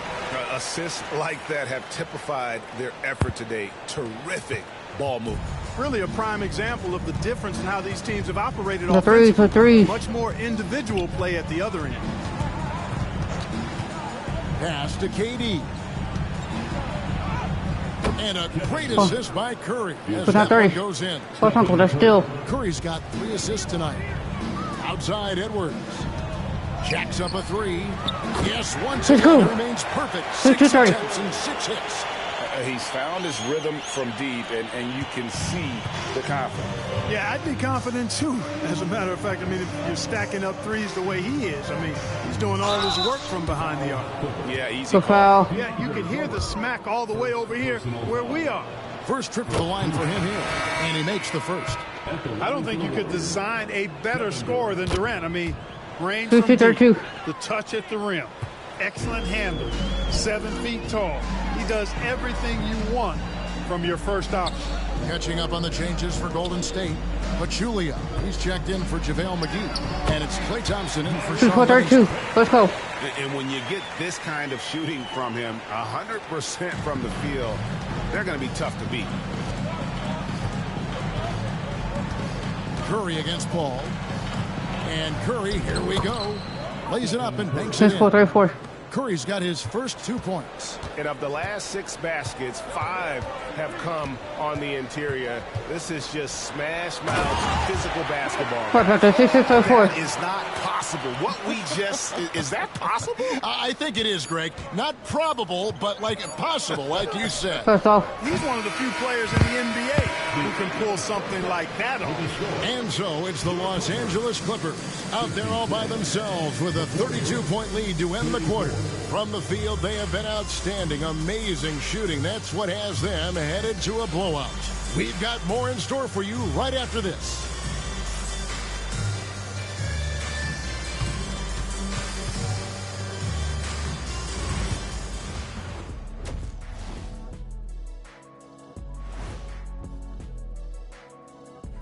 Assists like that have typified their effort today. Terrific ball movement. Really a prime example of the difference in how these teams have operated The three, offensively. the three. Much more individual play at the other end. Pass to KD. And a great assist by Curry as Without that one 30. goes in. Close uncle. They're still. Curry's got 3 assists tonight. Outside Edwards. Jacks up a 3. Yes, once Let's again, go. it remains perfect. 6 6 to 30. attempts and 6 hits. He's found his rhythm from deep, and you can see the confidence. Yeah, I'd be confident too. As a matter of fact, I mean, if you're stacking up threes the way he is, I mean, he's doing all his work from behind the arc. Yeah, easy The call. foul. Yeah, you can hear the smack all the way over here where we are. First trip to the line for him here, and he makes the first. I don't think you could design a better scorer than Durant. I mean, range 2, from 2, deep, 32. the touch at the rim, excellent handle, 7 feet tall. He does everything you want from your first option. Catching up on the changes for Golden State. Pachulia, he's checked in for JaVale McGee. And it's Klay Thompson in for Sean 2-4-32. Let's go. And when you get this kind of shooting from him, 100% from the field, they're going to be tough to beat. Curry against Paul. And Curry, here we go. Lays it up and banks it in. 4-34. Curry's got his first 2 points. And of the last 6 baskets, 5 have come on the interior. This is just smash mouth physical basketball. 4-5-6-6-4. That is not possible. What we just is that possible? I think it is, Greg. Not probable, but like possible, like you said. First off. He's one of the few players in the NBA who can pull something like that off. And so it's the Los Angeles Clippers out there all by themselves with a 32-point lead to end the quarter. From the field, they have been outstanding, amazing shooting. That's what has them headed to a blowout. We've got more in store for you right after this.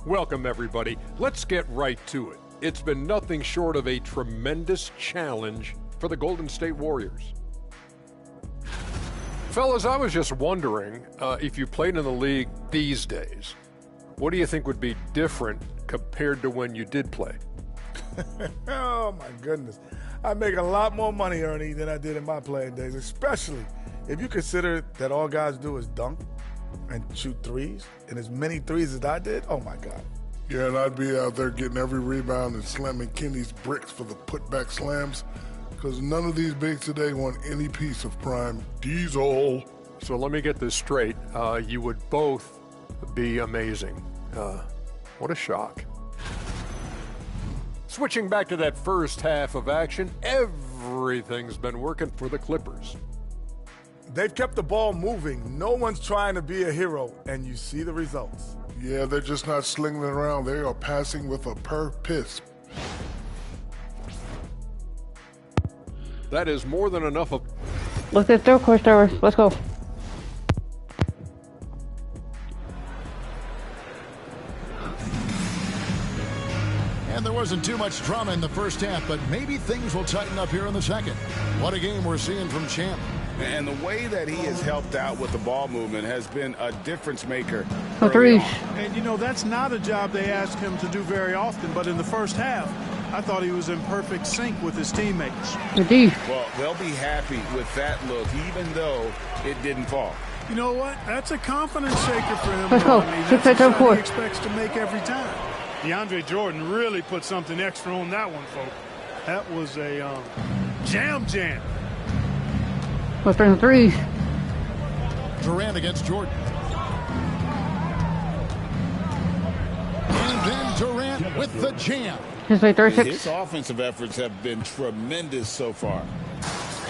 Welcome, everybody. Let's get right to it. It's been nothing short of a tremendous challenge for the Golden State Warriors. Fellas, I was just wondering if you played in the league these days, what do you think would be different compared to when you did play? Oh, my goodness. I make a lot more money, Ernie, than I did in my playing days, especially if you consider that all guys do is dunk and shoot threes, and as many threes as I did, oh, my God. Yeah, and I'd be out there getting every rebound and slamming Kenny's bricks for the putback slams, because none of these bigs today want any piece of prime diesel. So let me get this straight. You would both be amazing. What a shock. Switching back to that first half of action, everything's been working for the Clippers. They've kept the ball moving. No one's trying to be a hero, and you see the results. Yeah, they're just not slinging it around. They are passing with a purpose. That is more than enough of... Let's get through, course tower. Let's go. And there wasn't too much drama in the first half, but maybe things will tighten up here in the second. What a game we're seeing from Champ. And the way that he has helped out with the ball movement has been a difference maker. For threes. And, you know, that's not a job they ask him to do very often, but in the first half, I thought he was in perfect sync with his teammates. Indeed. Well, they'll be happy with that look, even though it didn't fall. You know what? That's a confidence shaker for him. Let's go. That's a shot 6-8-4. he expects to make every time. DeAndre Jordan really put something extra on that one, folks. That was a jam. Let's bring the threes. Durant against Jordan. And then Durant with the jam. His like 36. His offensive efforts have been tremendous so far.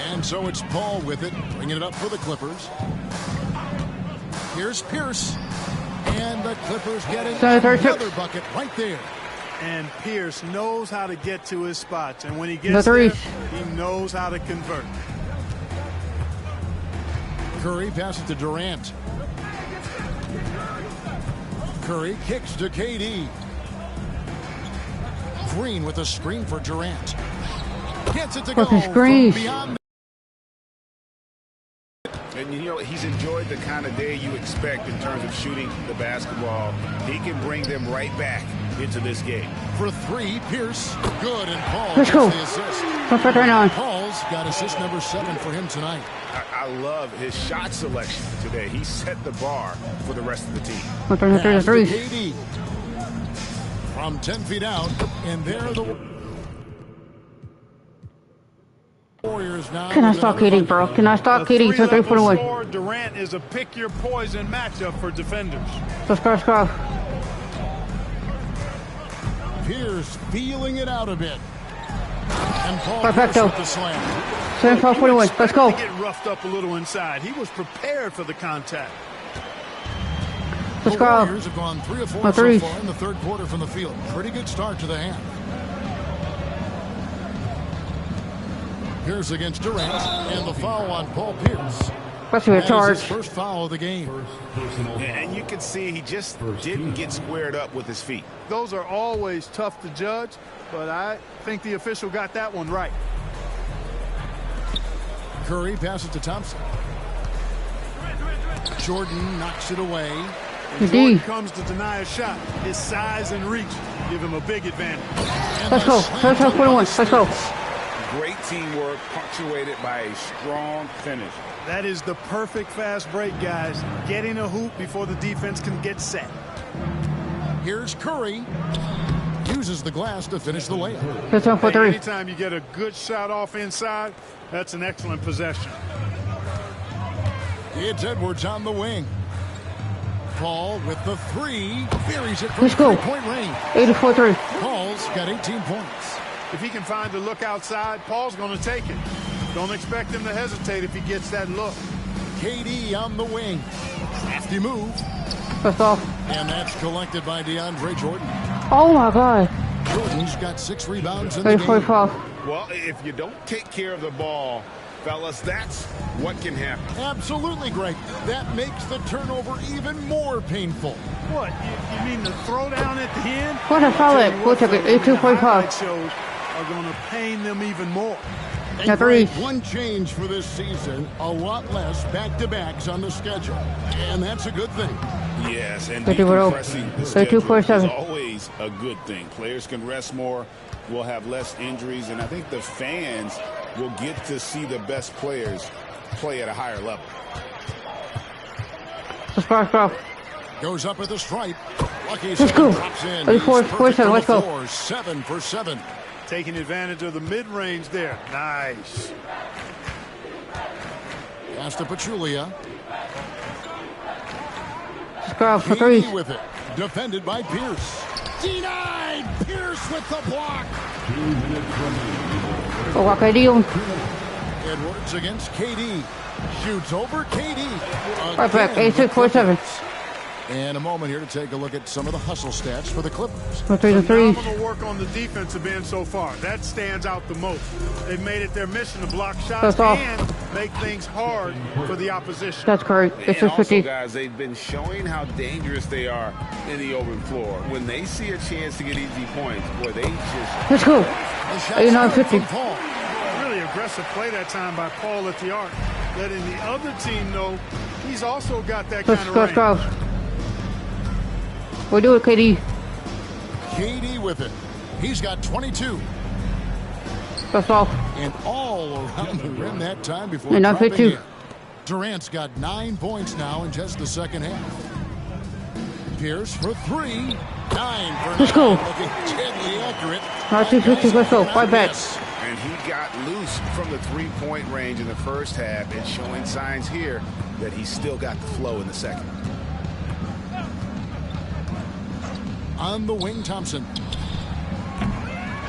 And so it's Paul with it, bringing it up for the Clippers. Here's Pierce. And the Clippers getting another bucket right there. And Pierce knows how to get to his spots. And when he gets there, he knows how to convert. Curry passes to Durant. Curry kicks to KD. Green with a screen for Durant. Gets it to go from beyond. And, you know, he's enjoyed the kind of day you expect in terms of shooting the basketball. He can bring them right back into this game. For three, Pierce. Good, and Paul Let's gets go. the assist. Paul's got assist number 7 for him tonight. I love his shot selection today. He set the bar for the rest of the team. Pass to KD. From 10 feet out, and there the Warriors now. Can I stop KD, bro? Can I stop KD? 2-3-4-1. Durant is a pick your poison matchup for defenders. Let's go. Pierce feeling it out a bit. And Paul Perfecto. with the slam. 7-4-41. Let's go. Get roughed up a little inside. He was prepared for the contact. Let's The go. Warriors have gone 3 of 4 so far in the third quarter from the field. Pretty good start to the half. Pierce against Durant, and the foul on Paul Pierce. That's a charge. His first foul of the game. And you can see he just didn't get squared up with his feet. Those are always tough to judge, but I think the official got that one right. Curry passes to Thompson. Jordan knocks it away. When Jordan comes to deny a shot, his size and reach give him a big advantage. Let's go. 41. Let's go. Great teamwork punctuated by a strong finish. That is the perfect fast break, guys. Getting a hoop before the defense can get set. Here's Curry. Uses the glass to finish the layup. Hey, anytime you get a good shot off inside, that's an excellent possession. It's Edwards on the wing. Paul with the three. Buries it from Let's go. three-point range. 84-3. Paul's got 18 points. If he can find the look outside, Paul's going to take it. Don't expect him to hesitate if he gets that look. KD on the wing. Crafty move. That's off. And that's collected by DeAndre Jordan. Oh my God. Jordan's got 6 rebounds in the game. 45. Well, if you don't take care of the ball, fellas, that's what can happen. Absolutely, Greg. That makes the turnover even more painful. What? You mean the throwdown at the end? What a foul it. We'll take it. 82.5. Shows are going to pain them even more. And Greg, one change for this season, a lot less back-to-backs on the schedule. And that's a good thing. Yes, and decompressing the schedule is 32.7. always a good thing. Players can rest more, will have less injuries, and I think the fans will get to see the best players play at a higher level. Goes up at the stripe. Lucky let's go. Drops in. 34-7. Let's go. 7 for 7. Taking advantage of the mid-range there. Nice. Pass to Pachulia. Scrub for three. With it. Defended by Pierce. Denied. Pierce with the block. Edwards against KD. Shoots over KD. Right back. 86-47. And a moment here to take a look at some of the hustle stats for the Clippers. Phenomenal work on the defensive end so far. That stands out the most. They've made it their mission to block shots and make things hard for the opposition. That's correct. And also, guys, they've been showing how dangerous they are in the open floor. When they see a chance to get easy points, boy, they just... Let's go. 89-50. Really aggressive play that time by Paul at the arc, letting the other team know he's also got that kind of range. We do it, KD. KD with it. He's got 22. That's off. And all around the rim that time before dropping in. Durant's got 9 points now in just the second half. Pierce for 3. 9 for 9. Let's go. Looking deadly accurate. 50. Let's go. 5 backs. And he got loose from the three-point range in the first half and showing signs here that he's still got the flow in the second. On the wing, Thompson.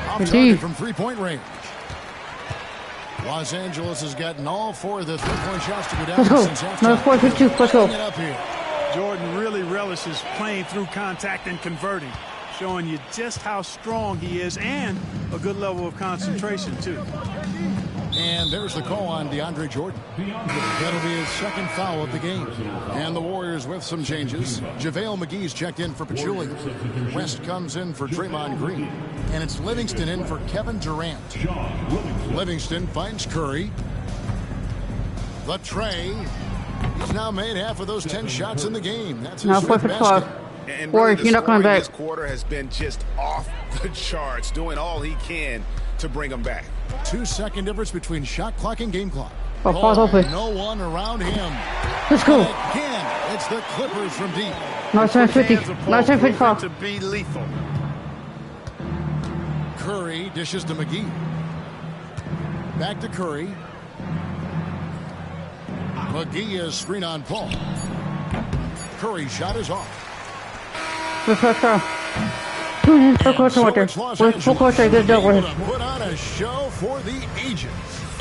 Off target from three-point range. Los Angeles has gotten all 4 of the three-point shots to go down since halftime. Let's go. 4-2. Let's go. Jordan really relishes playing through contact and converting, showing you just how strong he is and a good level of concentration, too. And there's the call on DeAndre Jordan. That'll be his second foul of the game. And the Warriors with some changes. JaVale McGee's checked in for Pachulia. West comes in for Draymond Green. And it's Livingston in for Kevin Durant. Livingston finds Curry. The tray. He's now made half of those 10 shots in the game. That's his fifth basket. And really, the scoring this quarter has been just off the charts, doing all he can to bring them back. 2-second difference between shot clock and game clock. No one around him. Let's go. Again, it's the Clippers from deep. 19-50. To be lethal. Curry dishes to McGee. Back to Curry. McGee is screen on Paul. Curry shot is off. Put on a show for the ages.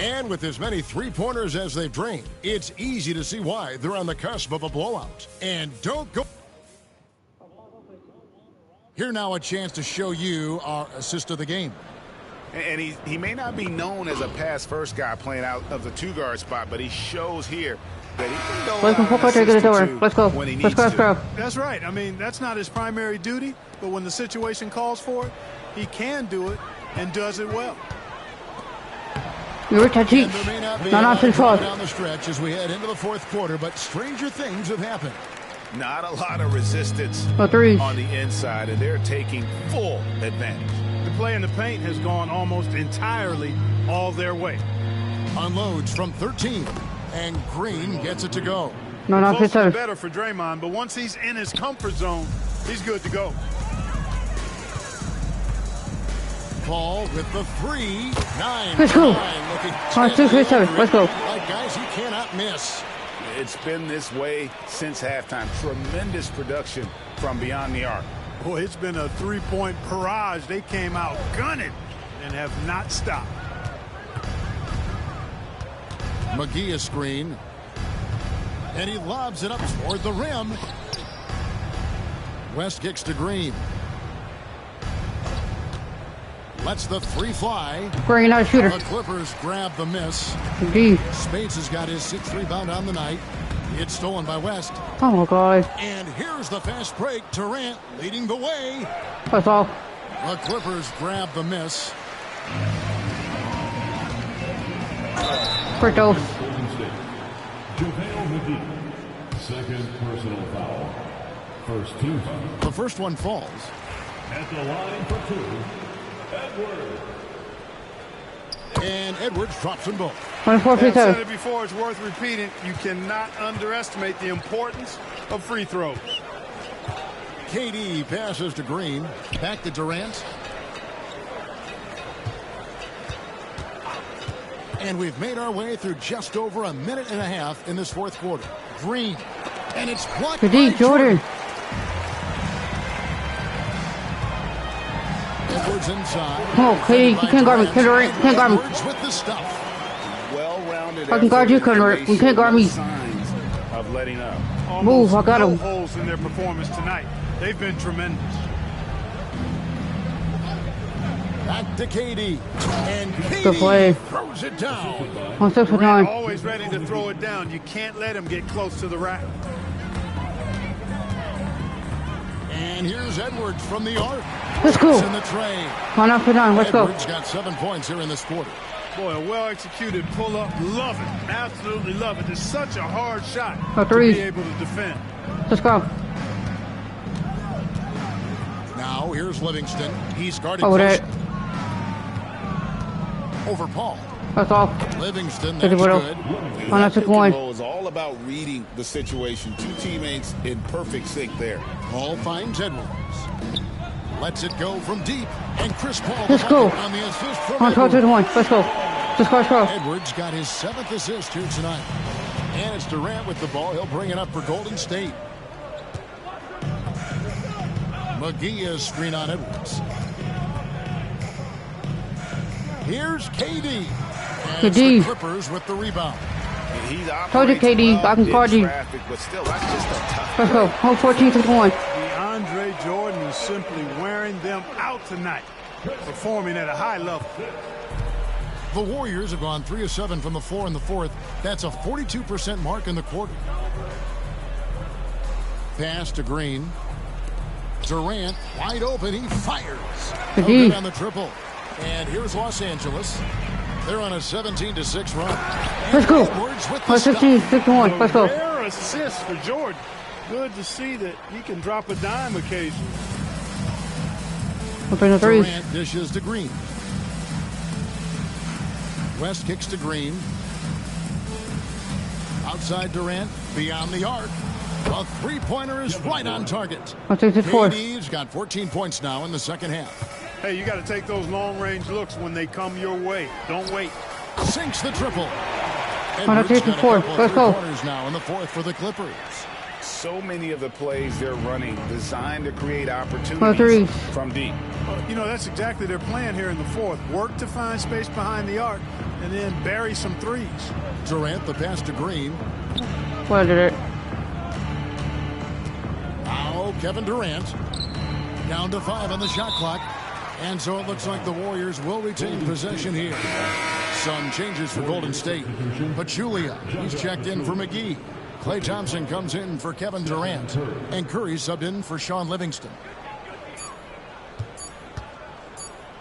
And with as many three-pointers as they've drained, it's easy to see why they're on the cusp of a blowout. And don't go. Here now a chance to show you our assist of the game. And he may not be known as a pass-first guy playing out of the two-guard spot, but he shows here that he can go Let's go. when he Let's needs go. to. That's right. I mean, that's not his primary duty, but when the situation calls for it, he can do it and does it well. You're touchy. And there may not be Not a on lot down the stretch as we head into the fourth quarter, but stranger things have happened. Not a lot of resistance Oh, threes. on the inside, and they're taking full advantage. The play in the paint has gone almost entirely all their way. Unloads from 13, and Green gets it to go. No, not Closer fit. better for Draymond, but once he's in his comfort zone, he's good to go. Paul with the 3. 9. Let's go. 9, looking 2, 3, 7. Let's go. Like guys, he cannot miss. It's been this way since halftime. Tremendous production from beyond the arc. Boy, it's been a three-point barrage. They came out gunning and have not stopped. McGee a screen. And he lobs it up toward the rim. West kicks to Green. Lets the 3 fly. Green, not a shooter. The Clippers grab the miss. D. Spades has got his 6th rebound on the night. It's stolen by West. Oh my God. And here's the fast break. Durant leading the way. That's all. The Clippers grab the miss. Crypto. Golden State. JaVale McGee. Second personal foul. First team foul. The first one falls. At the line for 2. Edwards. And Edwards drops them both. 24, I've said 57. it before, it's worth repeating. You cannot underestimate the importance of free throws. KD passes to Green. Back to Durant. And we've made our way through just over a minute and a half in this fourth quarter. Green. And it's blocked Good by D, Jordan. Edwards inside. Oh, KD, you can't guard me. Can't guard me. Edwards with the stuff. Well-rounded. I can guard you, Conrad. You can't guard me. Signs of letting up. Move, I got no him. holes in their performance tonight. They've been tremendous. Back to KD. And Good play. KD throws it down. On 6 for Durant 9. always ready to throw it down. You can't let him get close to the rack. And here's Edwards from the arc. Let's go. In the tray. 1 for 9. Let's go. Edwards got 7 points here in this quarter. Boy, a well-executed pull-up. Love it. Absolutely love it. It's such a hard shot Oh, to threes. be able to defend. Let's go. Now here's Livingston. He's guarded Over close. there. Over Paul. That's all. Livingston, Good that's to go. good. On that Pick and 1. roll is all about reading the situation. Two teammates in perfect sync there. Paul finds Edwards. Lets it go from deep. And Chris Paul Let's go. on the assist from On 12 to Edwards. 1. Let's go. Let's go. Let's go. Edwards got his 7th assist here tonight. And it's Durant with the ball. He'll bring it up for Golden State. McGee is screen on Edwards. Here's KD. And it's KD. the Clippers with the rebound. He's Told you, KD. I can guard you. traffic, but still, that's just a tough. Let's go. Home 14 to 1. DeAndre Jordan is simply wearing them out tonight, performing at a high level. The Warriors have gone 3 of 7 from the floor in the fourth. That's a 42% mark in the quarter. Pass to Green. Durant wide open. He fires. No good on the triple. And here's Los Angeles. They're on a 17-6 run. Let's go. Edwards with the On 16, stop. 6 to 1. Let's go. Rare assist for Jordan. Good to see that he can drop a dime occasionally. Open the threes. Durant dishes to Green. West kicks to Green. Outside Durant, beyond the arc. A three-pointer is right on target. On 64. KD's got 14 points now in the second half. Hey, you got to take those long-range looks when they come your way. Don't wait. Sinks the triple. On a Edwards got a 54. couple of Let's go. three-pointers now in the fourth for the Clippers. So many of the plays they're running designed to create On opportunities threes. from deep. You know, that's exactly their plan here in the fourth. Work to find space behind the arc and then bury some threes. Durant, the pass to Green. What did it? Now Kevin Durant. Down to 5 on the shot clock. And so it looks like the Warriors will retain possession here. Some changes for Golden State. Pachulia, he's checked in for McGee. Klay Thompson comes in for Kevin Durant. And Curry subbed in for Sean Livingston.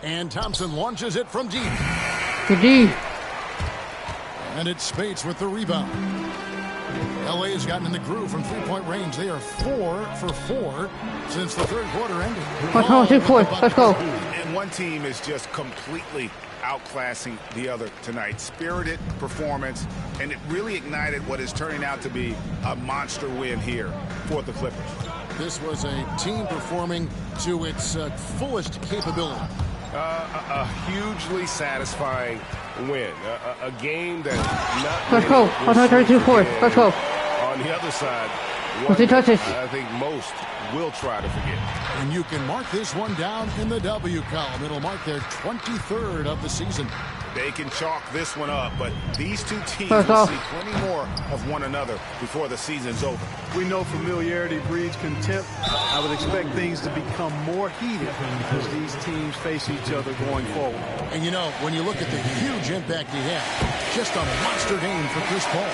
And Thompson launches it from deep. Good D. And it's Spates with the rebound. LA has gotten in the groove from three-point range. They are 4 for 4 since the third quarter ended. Let's go, 2-4. Let's go. And one team is just completely outclassing the other tonight. Spirited performance, and it really ignited what is turning out to be a monster win here for the Clippers. This was a team performing to its fullest capability. A hugely satisfying win. A game that Let's go. Let's go 2-4. Let's go. On the other side, Let's see touches. I think most will try to forget. And you can mark this one down in the W column. It'll mark their 23rd of the season. They can chalk this one up, but these two teams will see plenty more of one another before the season's over. We know familiarity breeds contempt. I would expect things to become more heated as these teams face each other going forward. And you know, when you look at the huge impact he had, just a monster game for Chris Paul.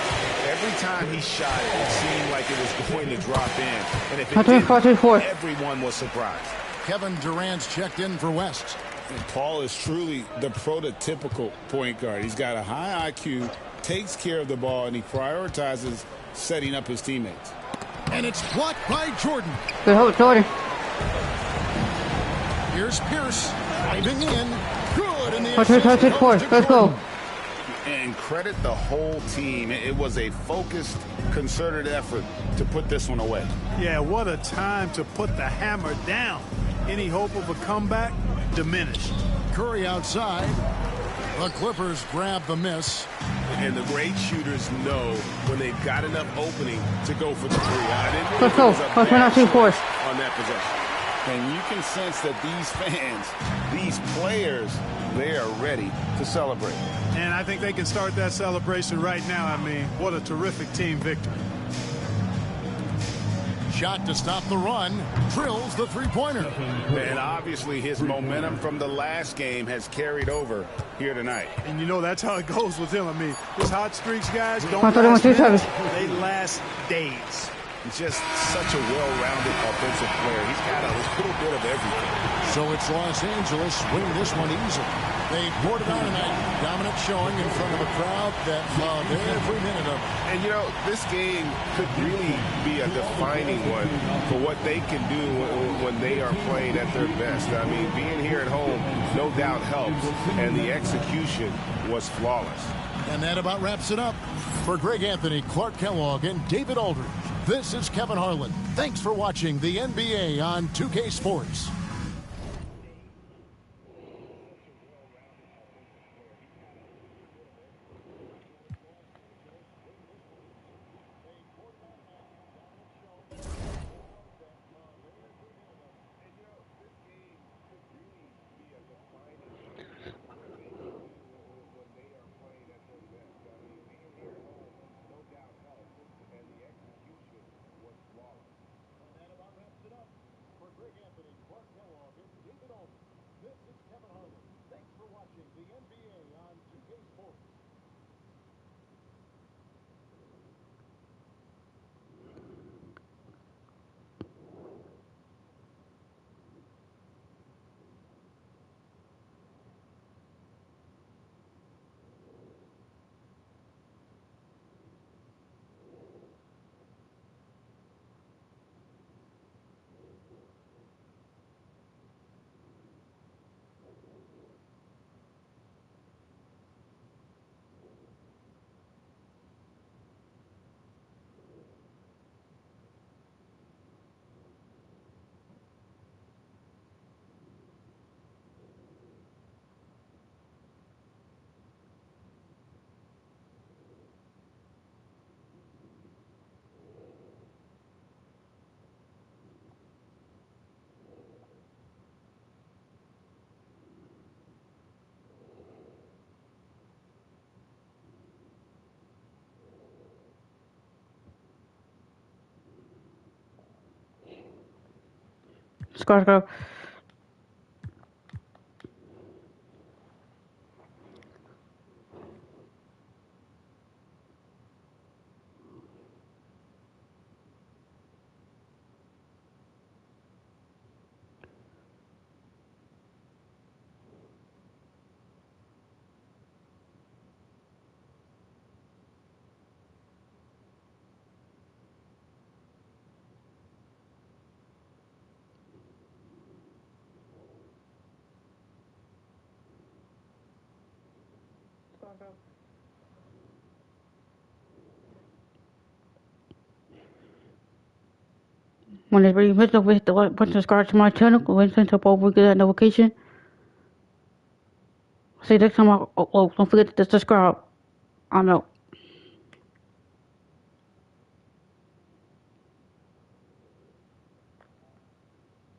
Every time he shot it seemed like it was going to drop in. And if it didn't, everyone was surprised. Kevin Durant's checked in for West. And Paul is truly the prototypical point guard. He's got a high IQ, takes care of the ball, and he prioritizes setting up his teammates. And it's blocked by Jordan. Good hold, Jordan. Here's Pierce diving in. Good in the Let's go. And credit the whole team. It was a focused, concerted effort to put this one away. Yeah, what a time to put the hammer down. Any hope of a comeback? Diminished. Curry outside. The Clippers grab the miss. And the great shooters know when they've got enough opening to go for the three. Let's go. Let's win our 2-4. On that possession. And you can sense that these fans, these players, they are ready to celebrate. And I think they can start that celebration right now. I mean, what a terrific team victory. Shot to stop the run. Drills the three-pointer. And obviously his momentum from the last game has carried over here tonight. And you know that's how it goes with him. I mean, his hot streaks, guys, don't last minutes. They last days. He's just such a well-rounded offensive player. He's got a little bit of everything. So it's Los Angeles winning this one easily. They poured it on tonight. Dominant showing in front of a crowd that loved every minute of it. And, you know, this game could really be a defining one for what they can do when they are playing at their best. I mean, being here at home no doubt helps, and the execution was flawless. And that about wraps it up. For Greg Anthony, Clark Kellogg, and David Aldridge, this is Kevin Harlan. Thanks for watching the NBA on 2K Sports. Let's go. When it's really missed, don't forget to like, subscribe to my channel. Go ahead and turn up over, get that notification. See, next time I upload, don't forget to subscribe. I'm out.